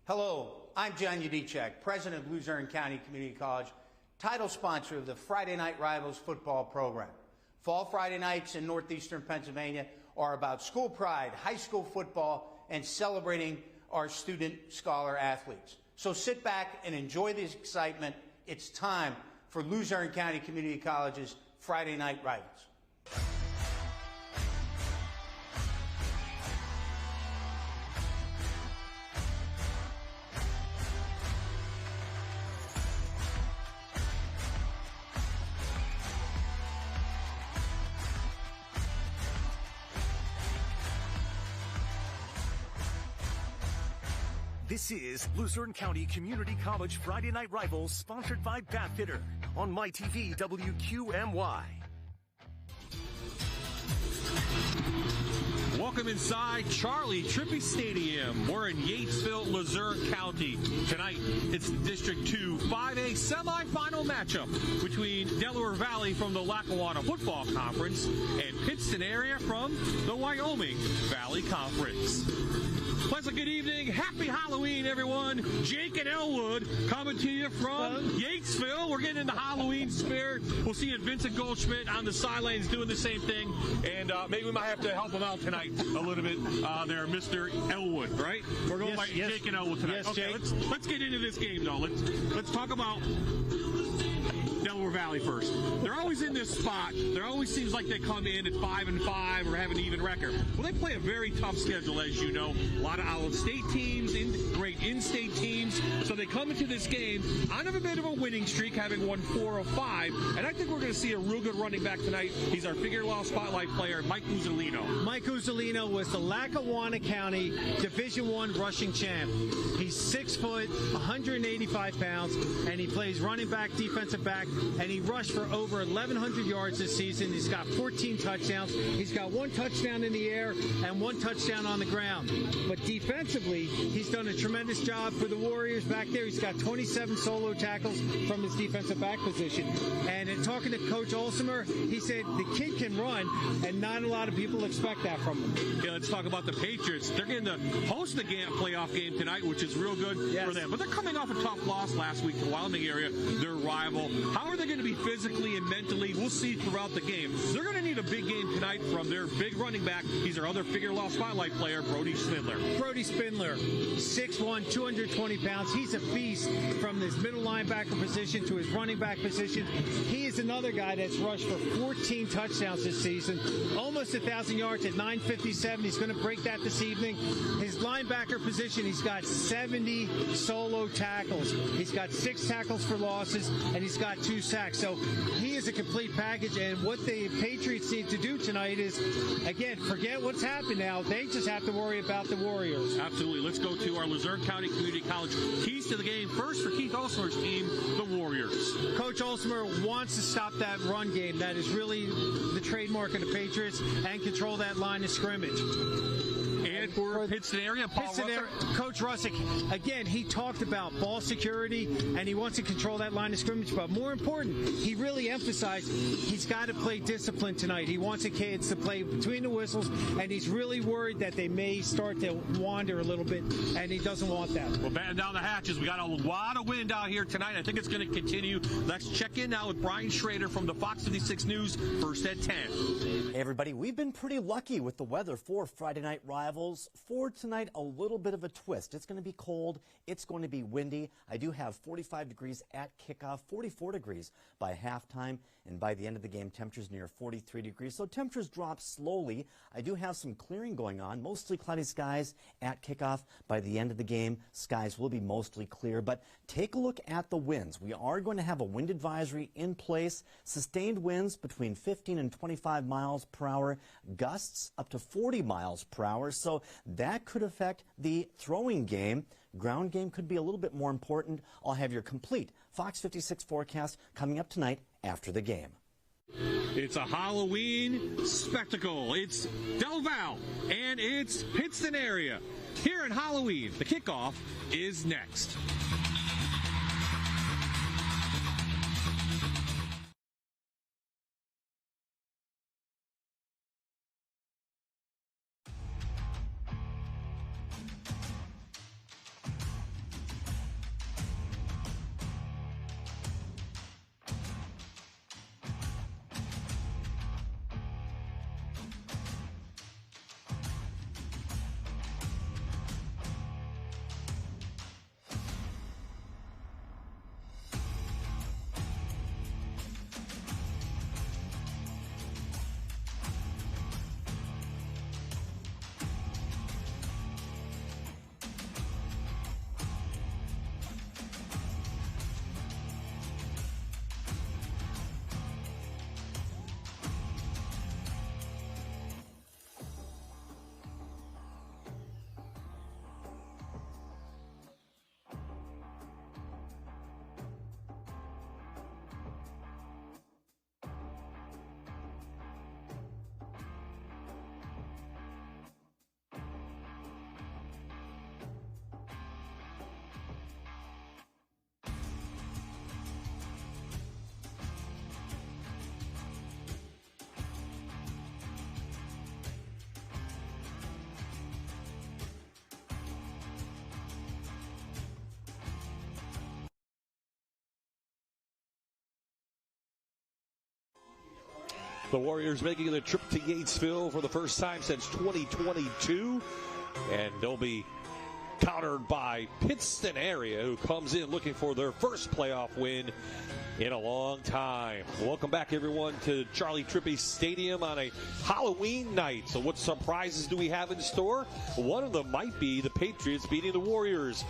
Hello, I'm John Udicek, president of Luzerne County Community College, title sponsor of the Friday Night Rivals football program. Fall Friday nights in northeastern Pennsylvania are about school pride, high school football, and celebrating our student scholar athletes. So sit back and enjoy the excitement. It's time for Luzerne County Community College's Friday Night Rivals. This is Luzerne County Community College Friday Night Rivals, sponsored by Bathfitter on MyTV WQMY. Welcome inside Charlie Trippy Stadium. We're in Yatesville, Luzerne County. Tonight, it's the District 2 5A semifinal matchup between Delaware Valley from the Lackawanna Football Conference and Pittston area from the Wyoming Valley Conference. Pleasant good evening. Happy Halloween, everyone. Jake and Elwood coming to you from Yatesville. We're getting into Halloween spirit. We'll see Vincent Goldschmidt on the sidelines doing the same thing. And maybe we might have to help him out tonight a little bit there, Mr. Elwood, right? We're going by Jake and Elwood tonight. Yes, okay, Jake. let's get into this game, though. Let's talk about Delaware Valley first. They're always in this spot. There always seems like they come in at 5-5 or have an even record. Well, they play a very tough schedule, as you know. A lot of out-of-state teams, great in-state teams. So they come into this game on a bit of a winning streak, having won 4 of 5. And I think we're going to see a real good running back tonight. He's our Figure Law Spotlight player, Mike Uzzolino. Mike Uzzolino was the Lackawanna County Division I rushing champ. He's 6 foot, 185 pounds, and he plays running back, defensive back, and he rushed for over 1,100 yards this season. He's got 14 touchdowns. He's got 1 touchdown in the air and 1 touchdown on the ground. But defensively, he's done a tremendous job for the Warriors back there. He's got 27 solo tackles from his defensive back position. And in talking to Coach Olsemer, he said the kid can run, and not a lot of people expect that from him. Okay, let's talk about the Patriots. They're getting to host the playoff game tonight, which is real good for them. But they're coming off a tough loss last week to the Wyoming area, their rival. How are they going to be physically and mentally? We'll see throughout the game. They're going to need a big game tonight from their big running back. He's our other Figure Law Spotlight player, Brody Spindler. Brody Spindler, 6'1", 220 pounds. He's a beast from his middle linebacker position to his running back position. He is another guy that's rushed for 14 touchdowns this season, almost 1,000 yards at 957. He's going to break that this evening. His linebacker position, he's got 70 solo tackles. He's got 6 tackles for losses, and he's got 2 sacks. So he is a complete package, and what the Patriots need to do tonight is, again, forget what's happened now. They just have to worry about the Warriors. Absolutely. Let's go to our Luzerne County Community College keys to the game. First, for Keith Olsemer's team, the Warriors. Coach Olsemer wants to stop that run game. That is really the trademark of the Patriots, and control that line of scrimmage. And for Pittston area, Coach Russick, again, he talked about ball security, and he wants to control that line of scrimmage. But more important, he really emphasized he's got to play discipline tonight. He wants the kids to play between the whistles, and he's really worried that they may start to wander a little bit, and he doesn't want that. Well, batten down the hatches. We got a lot of wind out here tonight. I think it's going to continue. Let's check in now with Brian Schrader from the Fox 56 News, first at 10. Hey, everybody. We've been pretty lucky with the weather for Friday Night Rivals. For tonight, a little bit of a twist. It's going to be cold. It's going to be windy. I do have 45 degrees at kickoff, 44 degrees by halftime, and by the end of the game, temperatures near 43 degrees. So temperatures drop slowly. I do have some clearing going on, mostly cloudy skies at kickoff. By the end of the game, skies will be mostly clear. But take a look at the winds. We are going to have a wind advisory in place. Sustained winds between 15 and 25 miles per hour, gusts up to 40 miles per hour. So that could affect the throwing game. Ground game could be a little bit more important. I'll have your complete Fox 56 forecast coming up tonight after the game. It's a Halloween spectacle. It's Del Val and it's Pittston area. Here in Halloween, the kickoff is next. The Warriors making the trip to Yatesville for the first time since 2022. And they'll be countered by Pittston area, who comes in looking for their first playoff win in a long time. Welcome back, everyone, to Charlie Trippi Stadium on a Halloween night. So what surprises do we have in store? One of them might be the Patriots beating the Warriors.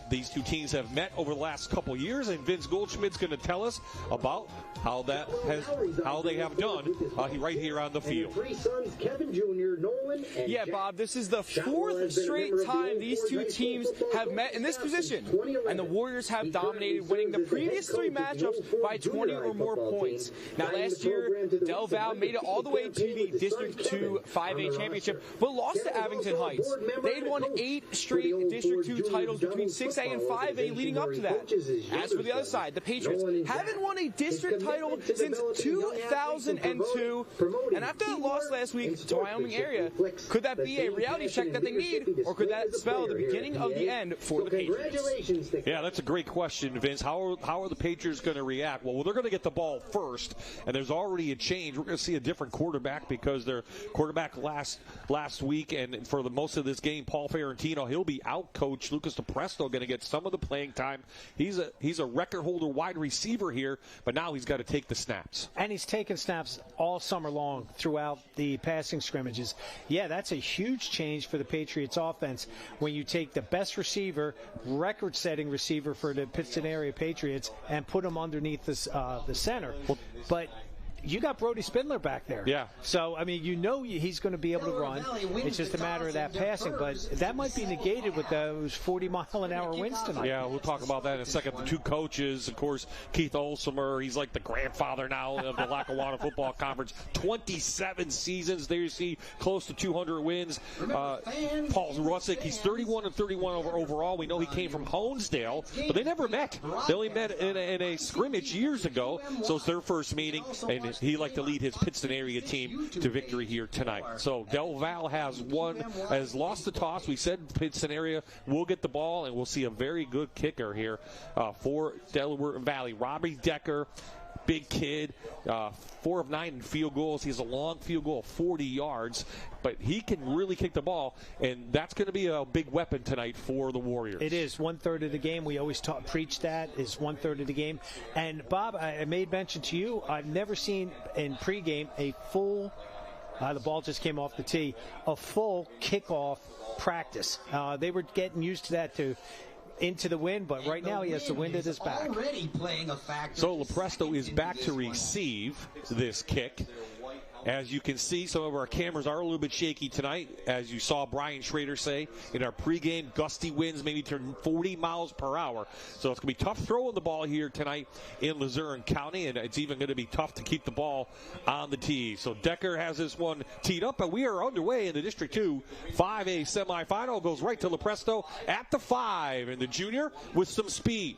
These two teams have met over the last couple years, and Vince Goldschmidt's going to tell us about how they have done right here on the field. Three sons, Kevin Jr., Nolan, and yeah, Bob, this is the fourth straight time these two teams have met in this position, and the Warriors have dominated, winning the previous three matchups by 20 or more points. Now, last year, Del Val made it all the way to the District 2 5A championship, but lost to Abington Heights. They'd won 8 straight District 2 titles between 6A and 5A leading up to that. As for the other side, the Patriots haven't won a district title since 2002, and after the loss last week to Wyoming area, could that be a reality check that they need, or could that spell the beginning of the end for the Patriots? Yeah, that's a great question, Vince. How are the Patriots going to react? Well, they're going to get the ball first, and there's already a change. We're going to see a different quarterback because their quarterback last week, and for the most of this game, Paul Ferrantino, he'll be out. Coach Lucas DePresto going to get some of the playing time. He's a record holder wide receiver here, but now he's got to take the snaps. And he's taken snaps all summer long throughout the passing scrimmages. Yeah, that's a huge change for the Patriots offense when you take the best receiver, record-setting receiver for the Pittston area Patriots, and put him underneath the center. But you got Brody Spindler back there. Yeah. So, I mean, he's going to be able to run. It's just a matter of that passing. But that might be negated with those 40-mile-an-hour winds tonight. Yeah, we'll talk about that in a second. The two coaches, of course, Keith Olsemer, he's like the grandfather now of the Lackawanna Football Conference. 27 seasons. There you see close to 200 wins. Paul Russick, he's 31-31 overall. We know he came from Honesdale, but they never met. They only met in a scrimmage years ago. So it's their first meeting, and he liked to lead his Pittston area team to victory here tonight. So Del Val has lost the toss. We said Pittston area will get the ball, and we'll see a very good kicker here for Delaware Valley. Robbie Decker, big kid, 4 of 9 in field goals. He has a long field goal of 40 yards, but he can really kick the ball, and that's going to be a big weapon tonight for the Warriors. It is 1/3 of the game. We always preach that is 1/3 of the game. And Bob, I made mention to you, I've never seen in pregame a full the ball just came off the tee, a full kickoff practice. They were getting used to that into the wind, but right now he has the wind at his back. So Lepresto is back to receive this kick. As you can see, some of our cameras are a little bit shaky tonight. As you saw Brian Schrader say in our pregame, gusty winds maybe turn 40 miles per hour. So it's going to be tough throwing the ball here tonight in Luzerne County, and it's even going to be tough to keep the ball on the tee. So Decker has this one teed up, and we are underway in the District 2 5A semifinal. Goes right to Lepresto at the 5, and the junior with some speed.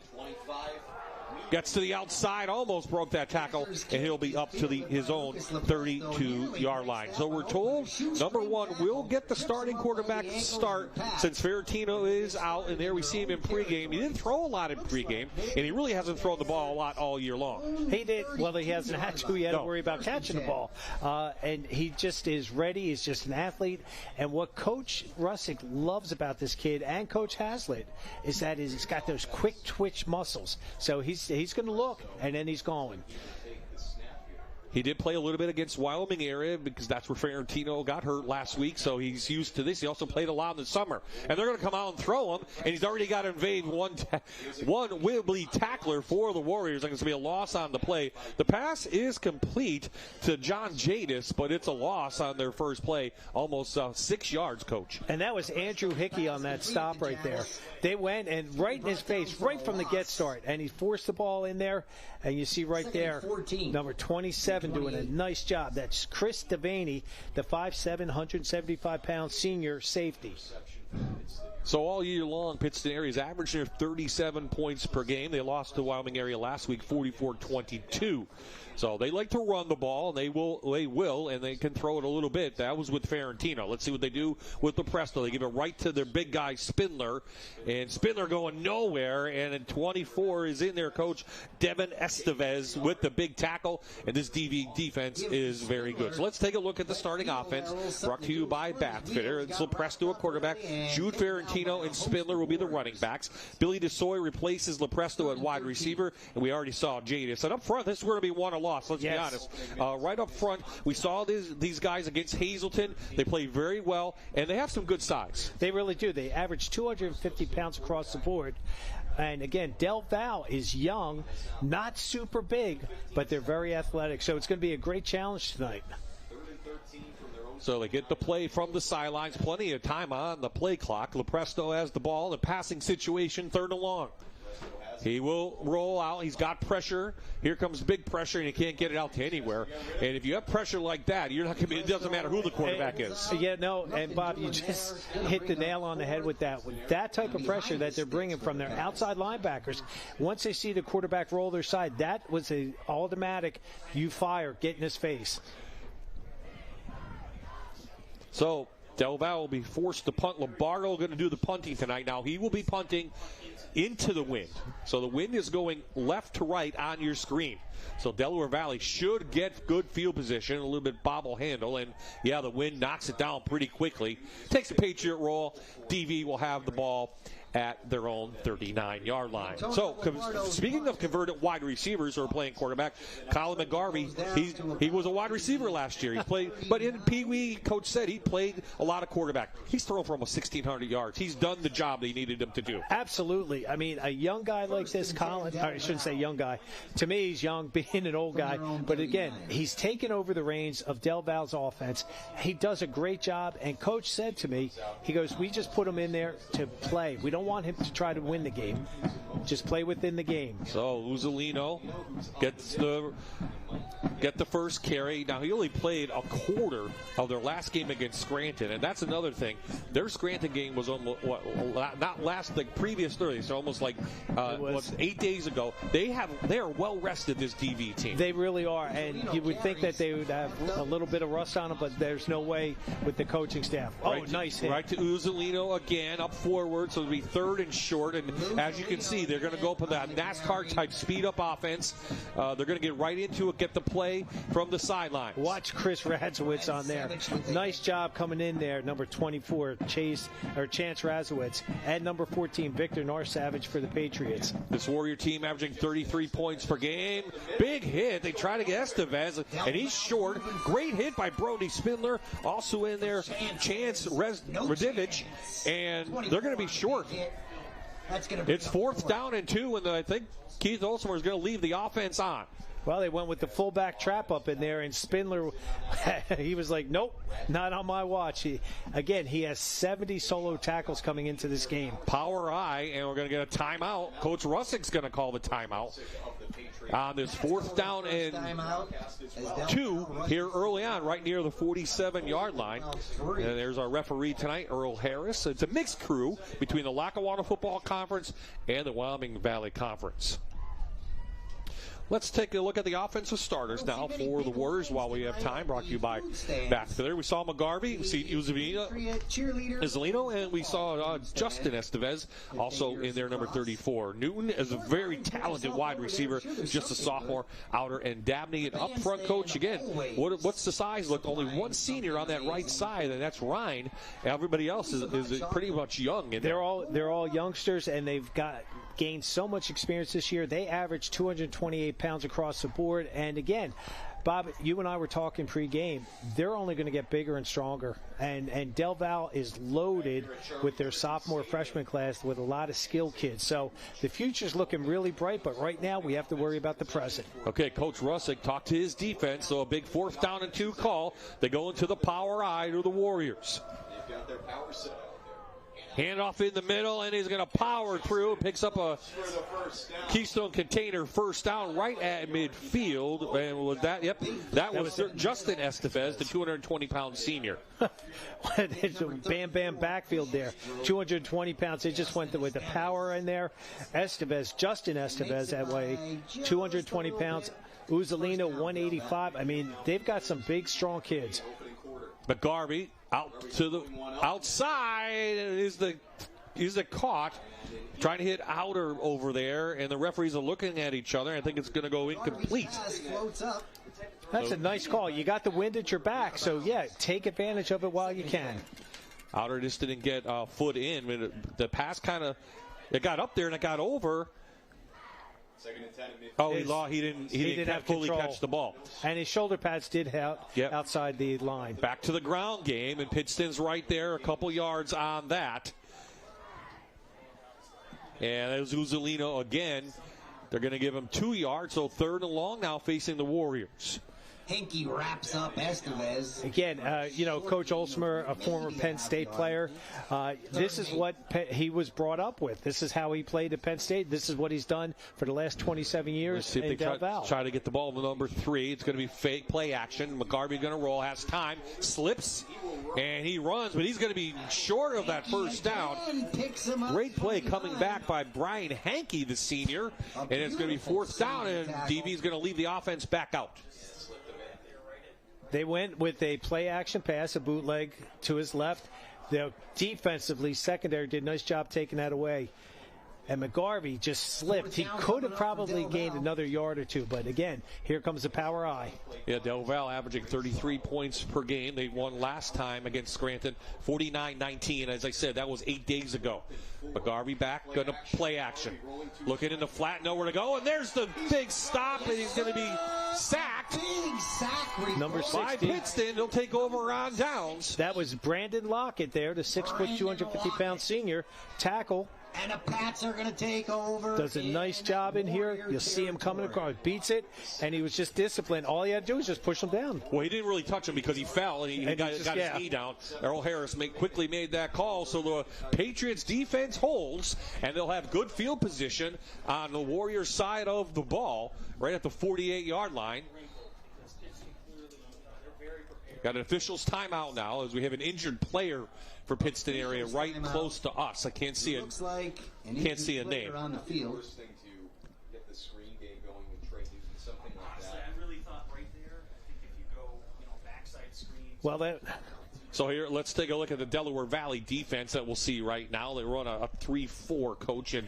Gets to the outside, almost broke that tackle, and he'll be up to his own 32-yard line. So we're told, number one, will get the starting quarterback to start since Ferrantino is out, and there we see him in pregame. He didn't throw a lot in pregame, and he really hasn't thrown the ball a lot all year long. He did. Well, he hasn't had to. He had to worry about catching the ball. And he just is ready. He's just an athlete. And what Coach Russick loves about this kid and Coach Hazlitt is that he's got those quick twitch muscles. So he's going to look, and then he's going. He did play a little bit against Wyoming area because that's where Ferrantino got hurt last week, so he's used to this. He also played a lot in the summer. And they're going to come out and throw him, and he's already got to invade one wibbly tackler for the Warriors. It's going to be a loss on the play. The pass is complete to John Jadis, but it's a loss on their first play, almost 6 yards, Coach. And that was Andrew Hickey on that stop right there. They went and right in his face, right from the get start, and he forced the ball in there, and you see right there, number 27 doing a nice job. That's Chris Devaney, the 5'7", 175-pound senior safety. So all year long, Pittston area is averaging 37 points per game. They lost to Wyoming area last week, 44-22. So they like to run the ball, and they will, and they can throw it a little bit. That was with Ferentino. Let's see what they do with Lepresto. They give it right to their big guy, Spindler, and Spindler going nowhere, and in 24 is in there, Coach Devin Estevez with the big tackle, and this DV defense is very good. So let's take a look at the starting offense, brought to you by Bathfitter. It's Lepresto, a quarterback. Jude Ferentino and Spindler will be the running backs. Billy DeSoy replaces Lepresto at wide receiver, and we already saw Jadis. And up front, this is going to be one loss. Let's be honest. Right up front, we saw these guys against Hazleton. They play very well, and they have some good size. They really do. They average 250 pounds across the board. And again, Del Val is young, not super big, but they're very athletic. So it's going to be a great challenge tonight. So they get the play from the sidelines. Plenty of time on the play clock. Lepresto has the ball in a passing situation, 3rd and long. He will roll out. He's got pressure. Here comes big pressure, and he can't get it out to anywhere. And if you have pressure like that, you're not going to be. It doesn't matter who the quarterback is. Yeah, no. And Bob, you just hit the nail on the head with that. With that type of pressure that they're bringing from their outside linebackers, once they see the quarterback roll their side, that was a automatic. You fire, get in his face. So Del Val will be forced to punt. Lombardo going to do the punting tonight. Now he will be punting into the wind. So the wind is going left to right on your screen. So Delaware Valley should get good field position, a little bit bobble handle, and yeah, the wind knocks it down pretty quickly. Takes a Patriot roll. DV will have the ball at their own 39-yard line. So, speaking of converted wide receivers who are playing quarterback, Colin McGarvey, he was a wide receiver last year. He played, but in Pee Wee, Coach said he played a lot of quarterback. He's thrown for almost 1,600 yards. He's done the job they needed him to do. Absolutely. I mean, a young guy like this, Colin, or I shouldn't say young guy. To me, he's young, being an old guy. But again, he's taken over the reins of Del Val's offense. He does a great job. And Coach said to me, he goes, we just put him in there to play. We don't want him to try to win the game. Just play within the game. So Uzzolino gets the first carry. Now he only played a quarter of their last game against Scranton, and that's another thing. Their Scranton game was almost not last the previous 30, so almost like 8 days ago. They are well rested, this DV team. They really are, and you would think that they would have a little bit of rust on them, but there's no way with the coaching staff. Nice hit. Right to Uzzolino again, up forward, so it'll be 3rd and short, and as you can see, they're going to go up with that NASCAR-type speed-up offense. They're going to get right into it, get the play from the sideline. Watch Chris Radzowitz on there. Nice job coming in there, number 24, Chance Razowitz, and number 14, Victor Narsavage for the Patriots. This Warrior team averaging 33 points per game. Big hit. They try to get Estevez, and he's short. Great hit by Brody Spindler. Also in there, Chance Radivich, and they're going to be short. It's 4th down and 2, and I think Keith Olsenmer is going to leave the offense on. Well, they went with the fullback trap up in there, and Spindler, he was like, nope, not on my watch. He has 70 solo tackles coming into this game. Power I, and we're going to get a timeout. Coach Russick's going to call the timeout on this 4th down and 2 here early on, right near the 47-yard line. And there's our referee tonight, Earl Harris. It's a mixed crew between the Lackawanna Football Conference and the Wyoming Valley Conference. Let's take a look at the offensive starters now for the Warriors while we have time. Brought to you by Bathfitter. We saw McGarvey, we see Uzzolino, and we saw Justin Estevez also in there, number 34. Newton is a very talented wide receiver, just a sophomore outer, and Dabney an up front coach. Again, what's the size look? Only one senior on that right side, and that's Ryan. Everybody else is pretty much young. They're all youngsters, and they've gained so much experience this year. They average 228 pounds across the board. And again, Bob, you and I were talking pregame. They're only going to get bigger and stronger. And Del Val is loaded with their sophomore freshman class with a lot of skilled kids. So the future's looking really bright, but right now we have to worry about the present. Okay, Coach Russick talked to his defense, so a big 4th down and 2 call. They go into the power I to the Warriors. They've got their power set. Handoff in the middle, and he's going to power through. Picks up a Keystone Container first down right at midfield. And was that? Yep, that was Justin Estevez, the 220-pound senior. It's a bam backfield there. 220 pounds. They just went with the power in there. Estevez, Justin Estevez, that way, 220 pounds. Uzalino, 185. I mean, they've got some big, strong kids. McGarvey out to the outside is the caught, trying to hit outer over there, and the referees are looking at each other. I think it's going to go incomplete. That's a nice call. You got the wind at your back, so yeah, take advantage of it while you can. Outer just didn't get a foot in. The pass it got up there and it got over. Second and 10 at midfield. Oh, he didn't fully catch the ball. And his shoulder pads did help outside the line. Back to the ground game, and Pittston's right there, a couple yards on that. And there's Uzalino again. They're going to give him 2 yards, so 3rd and long now facing the Warriors. Hinkie wraps up Estevez. Again, Coach Olsmer, a former Penn State player, this is what he was brought up with. This is how he played at Penn State. This is what he's done for the last 27 years in Del Valle. Try to get the ball to number 3. It's going to be fake play action. McGarvey going to roll, has time, slips, and he runs, but he's going to be short of that first down. Great play coming back by Brian Hankey, the senior, and it's going to be 4th down, and DV's going to leave the offense back out. They went with a play-action pass, a bootleg to his left. Defensively, secondary did a nice job taking that away. And McGarvey just slipped. He could have probably gained another yard or two, but again, here comes the power eye. Yeah, Del Valle averaging 33 points per game. They won last time against Scranton, 49-19. As I said, that was 8 days ago. McGarvey back, going to play action. Looking in the flat, nowhere to go, and there's the big stop, and he's going to be sacked. Number 60. By Pittston, he'll take over on downs. That was Brandon Lockett there, the 6', 250-pound senior tackle. And the Pats are going to take over. Does a nice job in here. You'll see him coming across. Beats it, and he was just disciplined. All he had to do was just push him down. Well, he didn't really touch him because he fell, and he got his knee down. Errol Harris quickly made that call, so the Patriots defense holds, and they'll have good field position on the Warriors side of the ball, right at the 48-yard line. Got an official's timeout now as we have an injured player for Pittston area right close to us. I can't see a name. On the field. First thing to get the screen game going with Trey using something like that. I really thought right there. I think if you go, backside screen. Well, So here, let's take a look at the Delaware Valley defense that we'll see right now. They run a 3-4 coach, and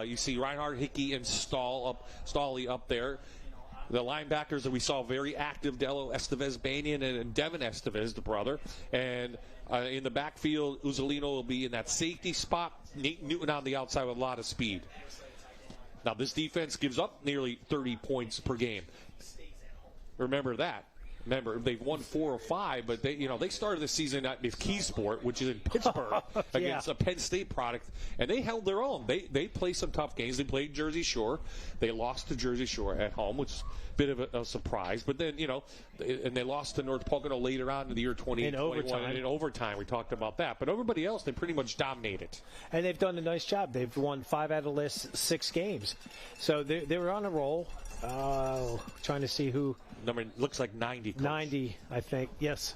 you see Reinhardt, Hickey, and Stawley up there. The linebackers that we saw very active, Delo Estevez Banian and Devin Estevez, the brother. And in the backfield, Uzalino will be in that safety spot. Nate Newton on the outside with a lot of speed. Now, this defense gives up nearly 30 points per game. Remember that. Remember, they've won 4 or 5, but they started the season at Keysport, which is in Pittsburgh, against a Penn State product, and they held their own. They played some tough games. They played Jersey Shore. They lost to Jersey Shore at home, which is a bit of a surprise. But then, and they lost to North Pocono later on in the year 2021 in overtime. We talked about that. But everybody else, they pretty much dominated. And they've done a nice job. They've won 5 out of the last 6 games. So they were on a roll. Trying to see who. Number looks like 90. Coach. 90, I think. Yes.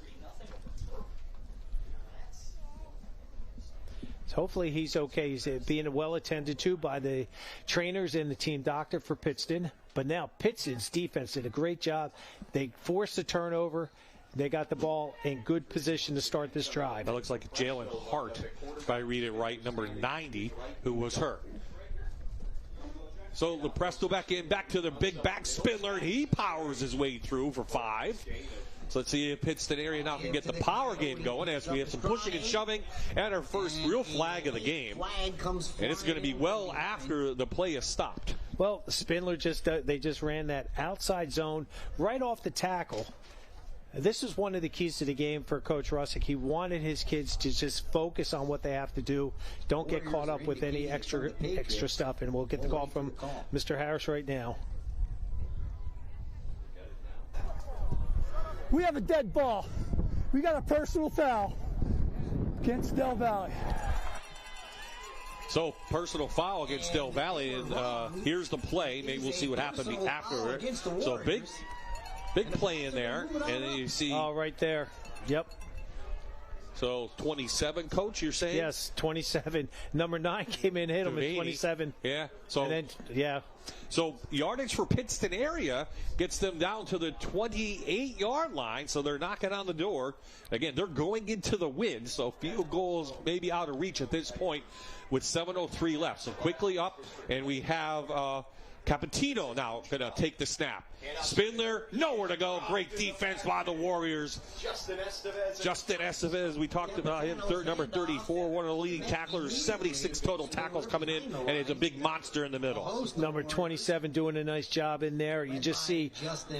So hopefully he's okay. He's being well attended to by the trainers and the team doctor for Pittston. But now Pittston's defense did a great job. They forced the turnover. They got the ball in good position to start this drive. That looks like Jalen Hart, if I read it right, number 90, who was hurt. So Lepresto back to the big back Spindler. He powers his way through for 5. So let's see if Pittston area now can get the power game going as we have some pushing and shoving and our first real flag of the game. And it's going to be well after the play is stopped. Well, Spindler they just ran that outside zone right off the tackle. This is one of the keys to the game for Coach Russick. He wanted his kids to just focus on what they have to do. Don't get caught up with any extra stuff. And we'll get the call from Mr. Harris right now. We have a dead ball. We got a personal foul against Del Valle. So, personal foul against Del Valley, and here's the play. Maybe we'll see what happens after it. So, big play in there, and then you see. Oh, right there. Yep. So, 27, Coach, you're saying? Yes, 27. Number 9 came in, hit him at 27. Yeah. So, and then, yeah. So, yardage for Pittston area gets them down to the 28-yard line, so they're knocking on the door. Again, they're going into the wind, so field goals maybe out of reach at this point with 7:03 left. So, quickly up, and we have Capitino now going to take the snap. Spin there, nowhere to go. Great defense by the Warriors. Justin Estevez, we talked about him, number 34, one of the leading tacklers, 76 total tackles coming in, and it's a big monster in the middle. Number 27 doing a nice job in there. You just see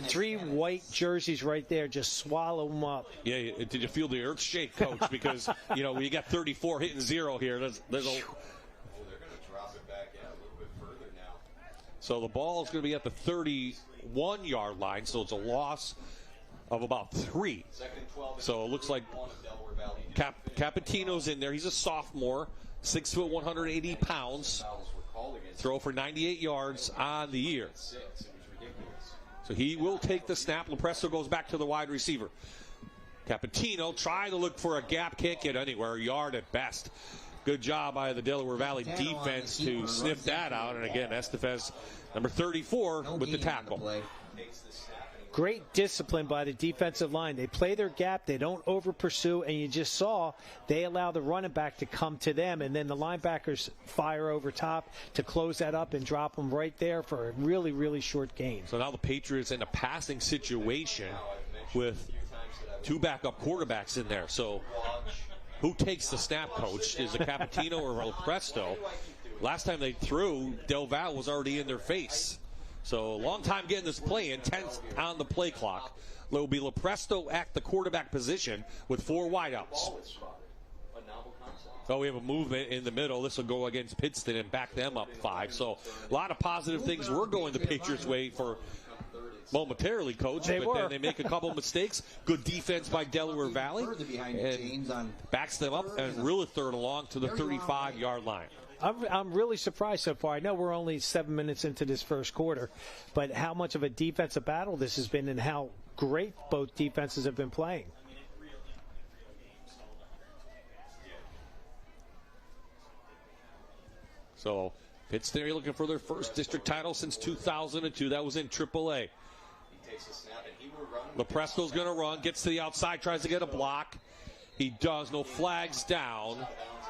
3 white jerseys right there, just swallow them up. Yeah, did you feel the earth shake, Coach? Because, when you got 34 hitting 0 here, there's a... So the ball is going to be at the 31-yard line, so it's a loss of about 3. So it looks like Capitino's in there. He's a sophomore, 6 foot, 180 pounds. Throw for 98 yards on the year. So he will take the snap. Lepresto goes back to the wide receiver. Capitino trying to look for a gap, can't get anywhere, yard at best. Good job by the Delaware Valley defense to sniff that out. And again, Estevez, number 34, with the tackle. Great discipline by the defensive line. They play their gap. They don't over-pursue. And you just saw they allow the running back to come to them. And then the linebackers fire over top to close that up and drop them right there for a really, really short gain. So now the Patriots in a passing situation with 2 backup quarterbacks in there. So who takes the snap, Coach? Is it Capitino or Lepresto? Last time they threw, Del Valle was already in their face. So a long time getting this play in, 10 on the play clock. It will be Lepresto at the quarterback position with 4 wideouts. Oh, we have a movement in the middle. This will go against Pittston and back them up 5. So a lot of positive things were going the Patriots' way for momentarily, Coach, then they make a couple of mistakes. Good defense by Delaware Valley, and backs them up and really throw it along to the 35-yard line. I'm really surprised so far. I know we're only 7 minutes into this first quarter, but how much of a defensive battle this has been and how great both defenses have been playing. So Pittston looking for their first district title since 2002. That was in AAA. Lepresto's going to run, gets to the outside, tries to get a block. He does, no flags down,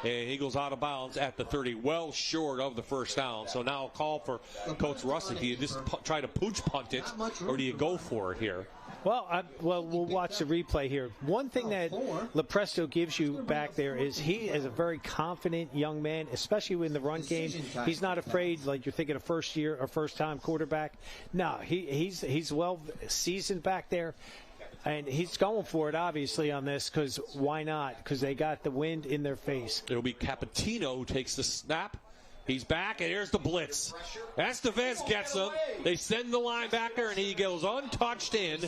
and he goes out of bounds at the 30, well short of the first down. So now a call for Coach Russick. Do you just try to pooch punt it, or do you go for it here? Well, we'll watch the replay here. One thing that Lepresto gives you back there is he is a very confident young man, especially in the run game. He's not afraid, like you're thinking a first-year or first-time quarterback. No, he's well seasoned back there, and he's going for it, obviously, on this, because why not? Because they got the wind in their face. It'll be Capitino who takes the snap. He's back, and here's the blitz. Estevez gets him. They send the linebacker, and he goes untouched in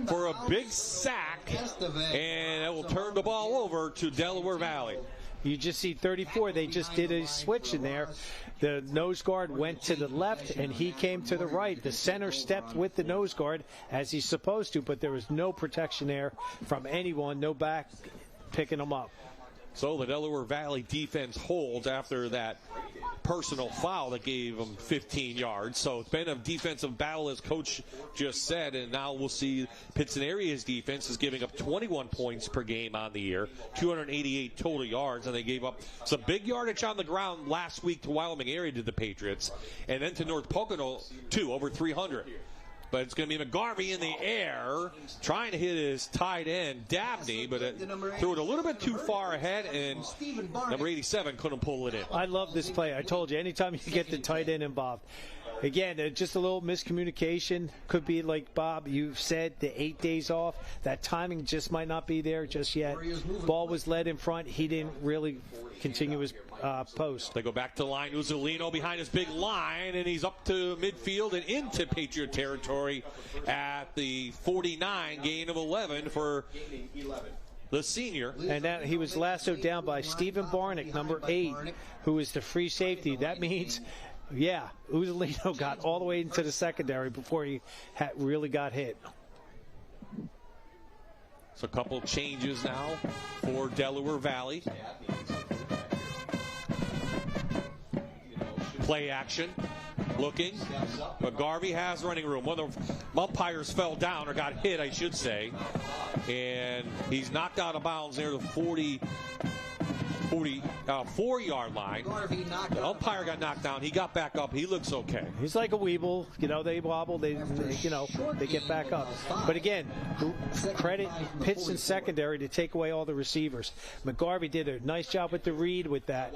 for a big sack, and it will turn the ball over to Delaware Valley. You just see 34. They just did a switch in there. The nose guard went to the left, and he came to the right. The center stepped with the nose guard, as he's supposed to, but there was no protection there from anyone, no back picking him up. So the Delaware Valley defense holds after that personal foul that gave them 15 yards. So it's been a defensive battle, as Coach just said, and now we'll see Pittston area's defense is giving up 21 points per game on the year, 288 total yards, and they gave up some big yardage on the ground last week to Wyoming area to the Patriots, and then to North Pocono, too, over 300. But it's going to be McGarvey in the air, trying to hit his tight end, Dabney, but threw it a little bit too far ahead, and number 87 couldn't pull it in. I love this play. I told you, anytime you get the tight end involved. Again, just a little miscommunication. Could be like Bob, you said, the 8 days off. That timing just might not be there just yet. Ball was led in front. He didn't really continue his post. They go back to the line. Uzzolino behind his big line, and he's up to midfield and into Patriot territory at the 49, gain of 11 for the senior. And that he was lassoed down by Stephen Barnick, number 8, who is the free safety. That means, yeah, Uzolino got all the way into the secondary before he really got hit. So a couple changes now for Delaware Valley. Play action. Looking. McGarvey has running room. One of the umpires fell down, or got hit, I should say. And he's knocked out of bounds near the 4-yard line. The umpire got knocked down. He got back up. He looks okay. He's like a weeble. You know, they wobble. They get back up. But again, credit Pittston secondary to take away all the receivers. McGarvey did a nice job with the read with that.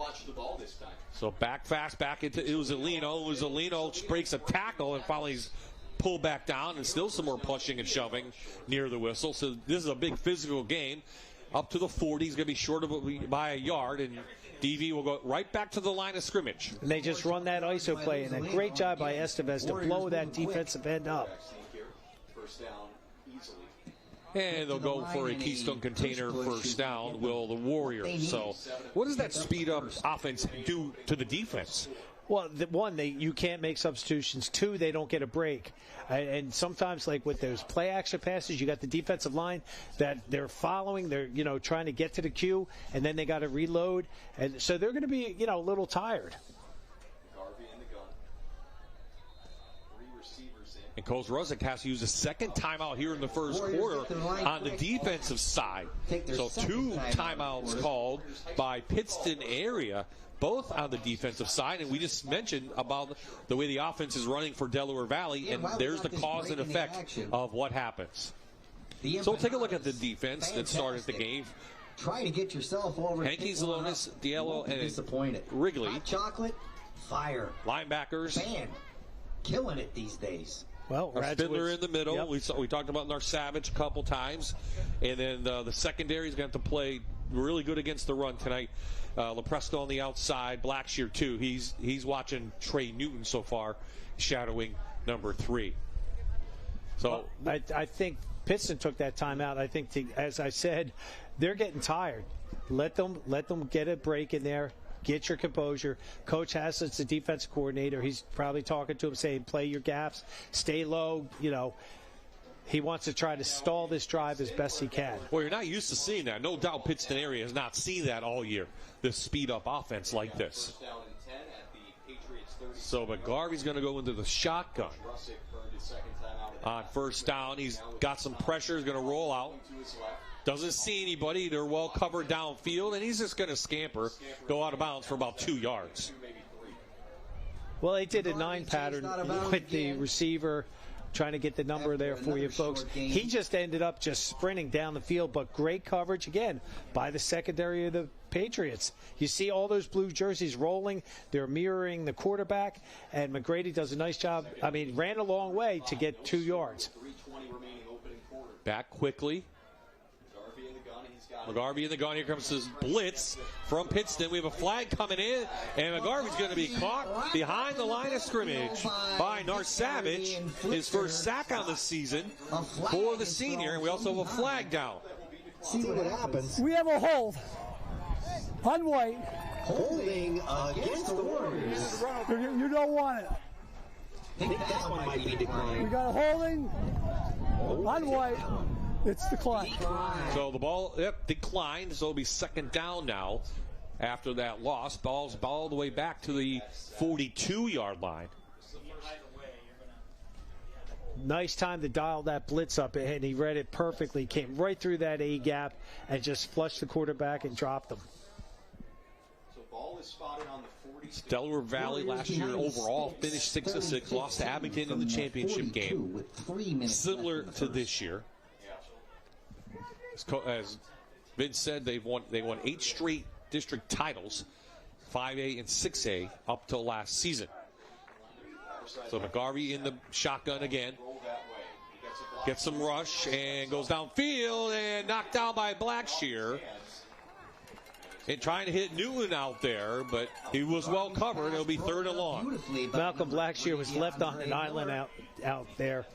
So back fast, back into Uzolino. Uzolino breaks a tackle and finally he's pulled back down, and still some more pushing and shoving near the whistle. So this is a big physical game. Up to the 40, he's going to be short of by a yard, and DV will go right back to the line of scrimmage. And they just run that ISO play, and a great job by Estevez to blow that defensive end up. And they'll go for a Keystone Container first down, will the Warriors. So what does that speed-up offense do to the defense? Well, one, you can't make substitutions. Two, they don't get a break. And sometimes, like with those play-action passes, you got the defensive line that they're following. They're, trying to get to the queue, and then they got to reload. And so they're going to be, a little tired. And Coach Rosick has to use a second timeout here in the first quarter on the defensive side. So 2 timeouts called by Pittston area, both on the defensive side. And we just mentioned about the way the offense is running for Delaware Valley, and there's the cause and effect of what happens. So we'll take a look at the defense that started the game. Try to get yourself over. Hanky Zalonis, Diallo, and disappointed. Wrigley. Hot chocolate, fire. Linebackers. Man, killing it these days. Well, Spindler in the middle. Yep. We talked about our Savage a couple times. And then the secondary is going to play really good against the run tonight. Lepresto on the outside, Blackshear too. He's watching Trey Newton so far, shadowing number 3. So I think Pittston took that timeout. I think, as I said, they're getting tired. Let them get a break in there. Get your composure. Coach Haslett's the defensive coordinator. He's probably talking to him saying, play your gaps, stay low. He wants to try to stall this drive as best he can. Well, you're not used to seeing that. No doubt Pittston area has not seen that all year, this speed-up offense like this. So McGarvey's going to go into the shotgun. On first down, he's got some pressure. He's going to roll out. Doesn't see anybody. They're well covered downfield, and he's just going to scamper, go out of bounds for about 2 yards. Well, they did a 9 pattern with the receiver, trying to get the number there for you folks. He just ended up just sprinting down the field, but great coverage, again, by the secondary of the Patriots. You see all those blue jerseys rolling. They're mirroring the quarterback, and McGrady does a nice job. Ran a long way to get 2 yards. Back quickly. McGarvey in the gun. Here comes his blitz from Pittston. We have a flag coming in, and McGarvey's going to be caught behind the line of scrimmage by Savage. His first sack on the season for the senior, and we also have a flag down. See what happens. We have a hold on White. Holding against the Warriors. You don't want it. I think that one might be declined. We got a holding on White. It's declined. So the ball, declined. So it'll be second down now after that loss. Ball's all the way back to the 42-yard line. Nice time to dial that blitz up, and he read it perfectly. Came right through that A gap and just flushed the quarterback and dropped him. So ball is spotted on the 40. Delaware Valley last year overall finished 6-6, lost to Abington in the championship game. Similar to this year. As Vince said, they won 8 straight district titles, 5A and 6A, up till last season. So McGarvey in the shotgun again. Gets some rush and goes downfield and knocked down by Blackshear. And trying to hit Newton out there, but he was well covered. It'll be 3rd and long. Malcolm Blackshear was left on an island out there.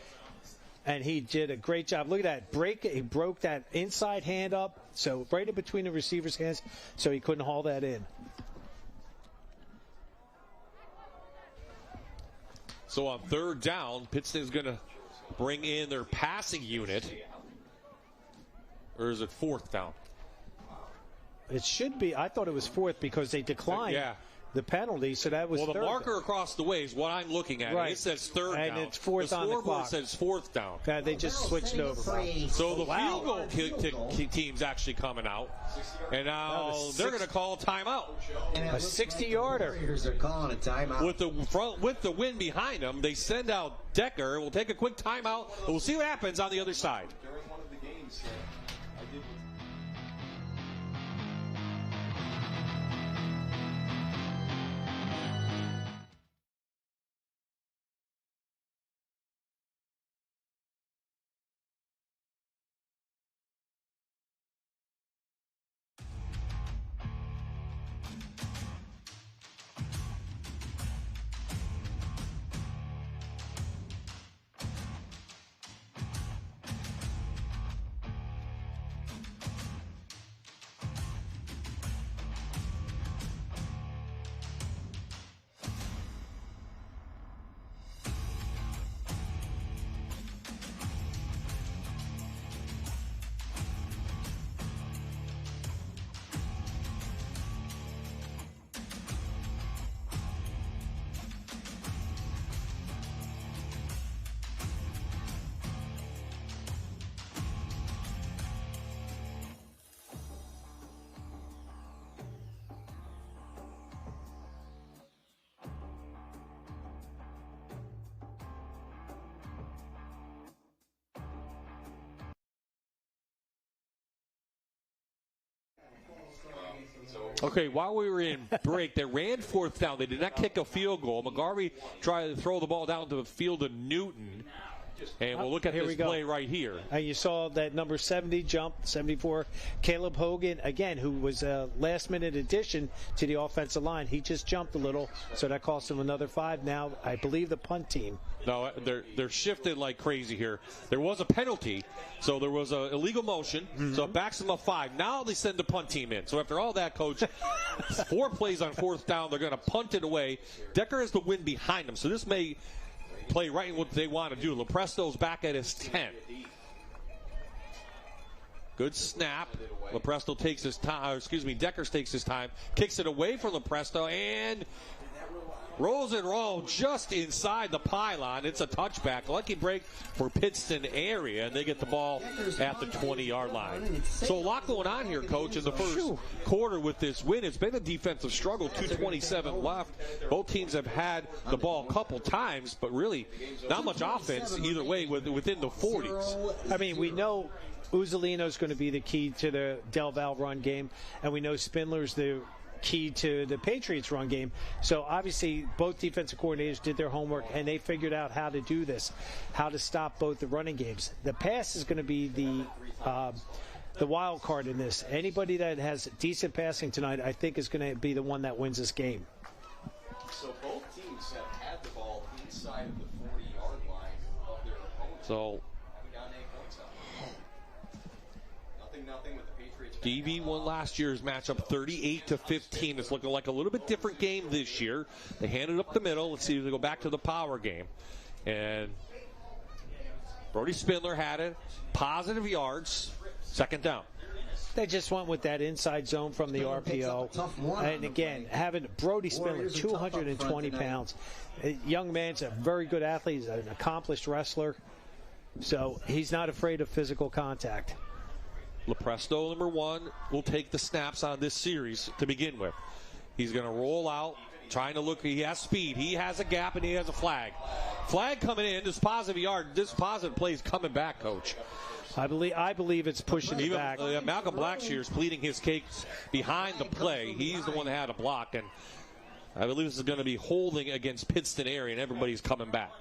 and he did a great job. Look at that. He broke that inside hand up, so right in between the receiver's hands, so he couldn't haul that in. So on third down, Pittston is going to bring in their passing unit. Or is it fourth down? It should be. I thought it was fourth because they declined the penalty, so that was third. Well, the marker down. Across the way is what I'm looking at. Right. It says third down. And it's fourth on the clock. The scoreboard says fourth down. Yeah, they just switched over. So the field goal team's actually coming out. And now they're going to call a timeout. A 60-yarder. They're calling a timeout. With the wind behind them, they send out Decker. We'll take a quick timeout, and we'll see what happens on the other side. During one of the games, I did. Okay, while we were in break, they ran fourth down. They did not kick a field goal. McGarvey tried to throw the ball down to the field of Newton. And we'll look at this play right here. And you saw that number 70 jump, 74, Caleb Hogan, again, who was a last-minute addition to the offensive line. He just jumped a little, so that cost him another 5. Now, I believe the punt team. No, they're shifted like crazy here. There was a penalty, so there was an illegal motion, so it backs them up 5. Now they send the punt team in. So after all that, Coach, 4 plays on fourth down, they're going to punt it away. Decker has the wind behind him, so this may play right in what they want to do. Lepresto's back at his 10. Good snap. Lepresto takes his time. Decker takes his time. Kicks it away from Lepresto and rolls it just inside the pylon. It's a touchback. Lucky break for Pittston area, and they get the ball at the 20-yard line. So a lot going on here, Coach, in the first quarter with this win. It's been a defensive struggle, 2:27 left. Both teams have had the ball a couple times, but really not much offense either way within the 40s. I mean, we know Uzzolino's going to be the key to the Del Val run game, and we know Spindler's the key to the Patriots run game. So obviously both defensive coordinators did their homework and they figured out how to do this, how to stop both the running games. The pass is going to be the wild card in this. Anybody that has decent passing tonight, I think, is going to be the one that wins this game. So both teams have had the ball inside of the 40-yard line of their opponent. So haven't gotten any points out. Nothing with the Patriots. DV won last year's matchup 38-15. It's looking like a little bit different game this year. They handed up the middle. Let's see if they go back to the power game. And Brody Spindler had it. Positive yards. Second down. They just went with that inside zone from the RPO. And again, having Brody Spindler, 220 pounds. A young man's a very good athlete. He's an accomplished wrestler. So he's not afraid of physical contact. Lepresto, number 1, will take the snaps on this series to begin with. He's going to roll out, trying to look. He has speed. He has a gap, and he has a flag. Flag coming in. This positive yard. This positive play is coming back, Coach. I believe it's pushing it back. Malcolm Blackshear is pleading his case behind the play. He's the one that had a block, and I believe this is going to be holding against Pittston area, and everybody's coming back.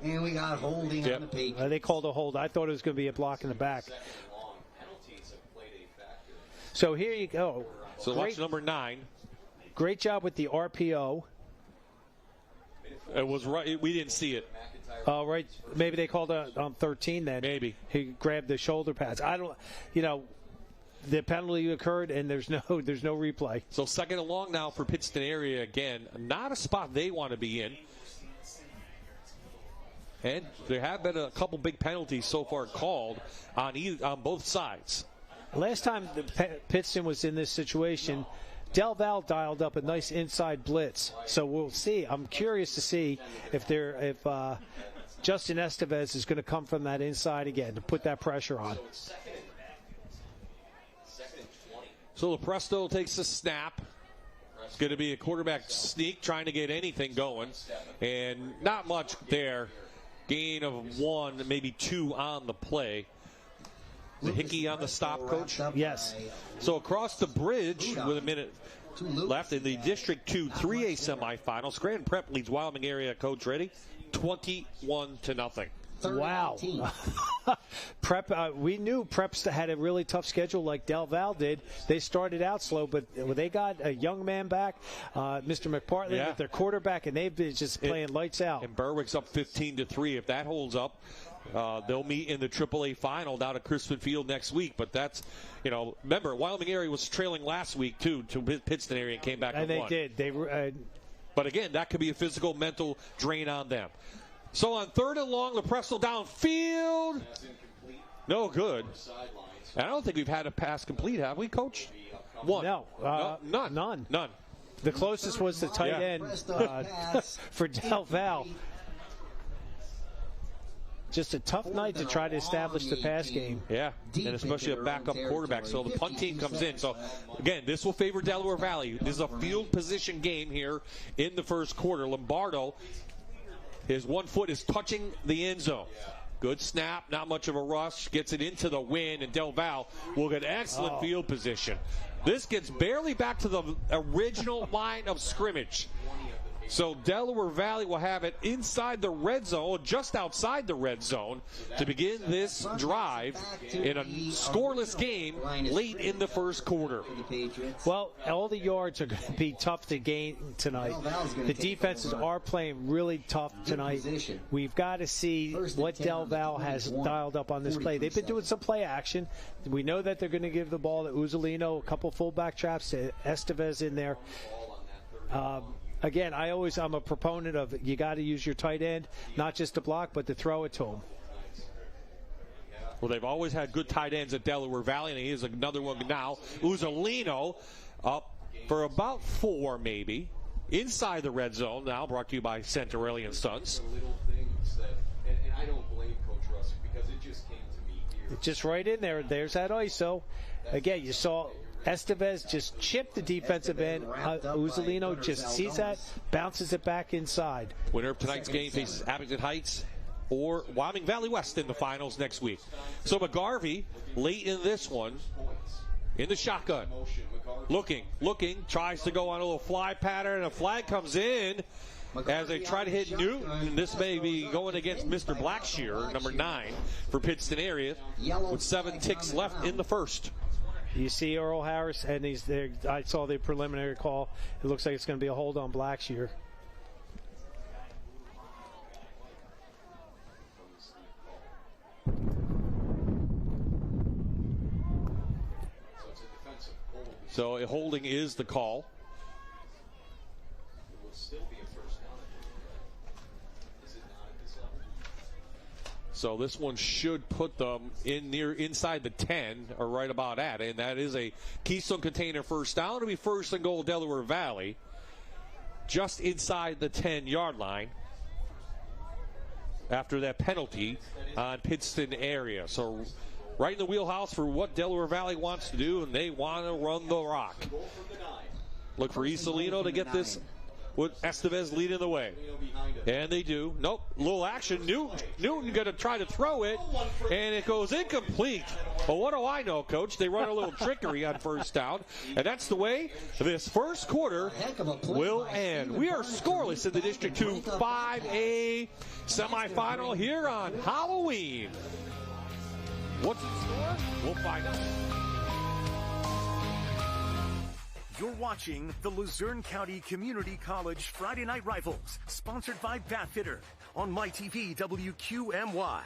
And we got holding on the page. They called a hold. I thought it was going to be a block in the back. So here you go. So watch number 9. Great job with the RPO. It was right. We didn't see it. Right. Maybe they called it on 13 then. Maybe. He grabbed the shoulder pads. I don't, you know, the penalty occurred and there's no replay. So second and long now for Pittston area again. Not a spot they want to be in. And there have been a couple big penalties so far called on both sides. Last time Pittston was in this situation, Del Val dialed up a nice inside blitz. So we'll see. I'm curious to see if Justin Estevez is going to come from that inside again to put that pressure on. So Lepresto takes the snap. It's going to be a quarterback sneak, trying to get anything going. And not much there. Gain of 1, maybe 2 on the play. The Hickey on the stop, Coach? Yes. So across the bridge with a minute left in the District 2 3A semifinal, Scranton Prep leads Wyoming area. Coach, ready? 21-0. Wow. Prep. We knew Preps had a really tough schedule like Del Val did. They started out slow, but they got a young man back, Mr. McPartland, with their quarterback, and they've been just playing lights out. And Berwick's up 15-3. If that holds up, they'll meet in the AAA final down at Crispin Field next week. But that's, remember, Wyoming area was trailing last week, too, to Pittston area and came back and won. And they did. But again, that could be a physical, mental drain on them. So on third and long, Lepresto downfield. No good. And I don't think we've had a pass complete, have we, Coach? One. No. None. The closest was the tight end for Del Val. Just a tough night to try to establish the pass game. Yeah, and especially a backup quarterback. So the punt team comes in. So, again, this will favor Delaware Valley. This is a field position game here in the first quarter. Lombardo, his 1 foot is touching the end zone. Good snap, not much of a rush. Gets it into the wind, and Del Val will get excellent field position. This gets barely back to the original line of scrimmage. So Delaware Valley will have it inside the red zone, just outside the red zone, to begin this drive in a scoreless game late in the first quarter. Well, all the yards are going to be tough to gain tonight. The defenses are playing really tough tonight. We've got to see what Del Val has dialed up on this play. They've been doing some play action. We know that they're going to give the ball to Uzzolino, a couple fullback traps to Estevez in there. Again, I'm a proponent of you got to use your tight end, not just to block, but to throw it to him. Well, they've always had good tight ends at Delaware Valley, and here's another one now. Uzzolino up for about 4, maybe. Inside the red zone now, brought to you by Santorelli and Sons. Little things that, and I don't blame Coach Russick because it just came to me here. Just right in there. There's that ISO. Again, you saw Estevez just chipped the defensive end. Uzzolino just sees that, bounces it back inside. Winner of tonight's game faces Abington Heights or Wyoming Valley West in the finals next week. So McGarvey, late in this one, in the shotgun. Looking, tries to go on a little fly pattern, and a flag comes in as they try to hit Newton. This may be going against Mr. Blackshear, number 9, for Pittston area, with 7 ticks left in the first. You see Earl Harris, and he's there. I saw the preliminary call. It looks like it's going to be a hold on Blackshear. So a holding is the call. It will still be a first down. Is it not at this level? So this one should put them inside the 10, or right about at it, and that is a Keystone Container first down. It'll be first and goal Delaware Valley, just inside the 10-yard line after that penalty on Pittston area. So right in the wheelhouse for what Delaware Valley wants to do, and they want to run the rock. Look for Isolino to get this with Estevez leading the way. And they do. Nope. Little action. Newton going to try to throw it, and it goes incomplete. Well, what do I know, Coach? They run a little trickery on first down, and that's the way this first quarter will end. We are scoreless in the District 2 5A semifinal here on Halloween. What's the score? We'll find out. You're watching the Luzerne County Community College Friday Night Rivals, sponsored by Bathfitter on MyTV WQMY.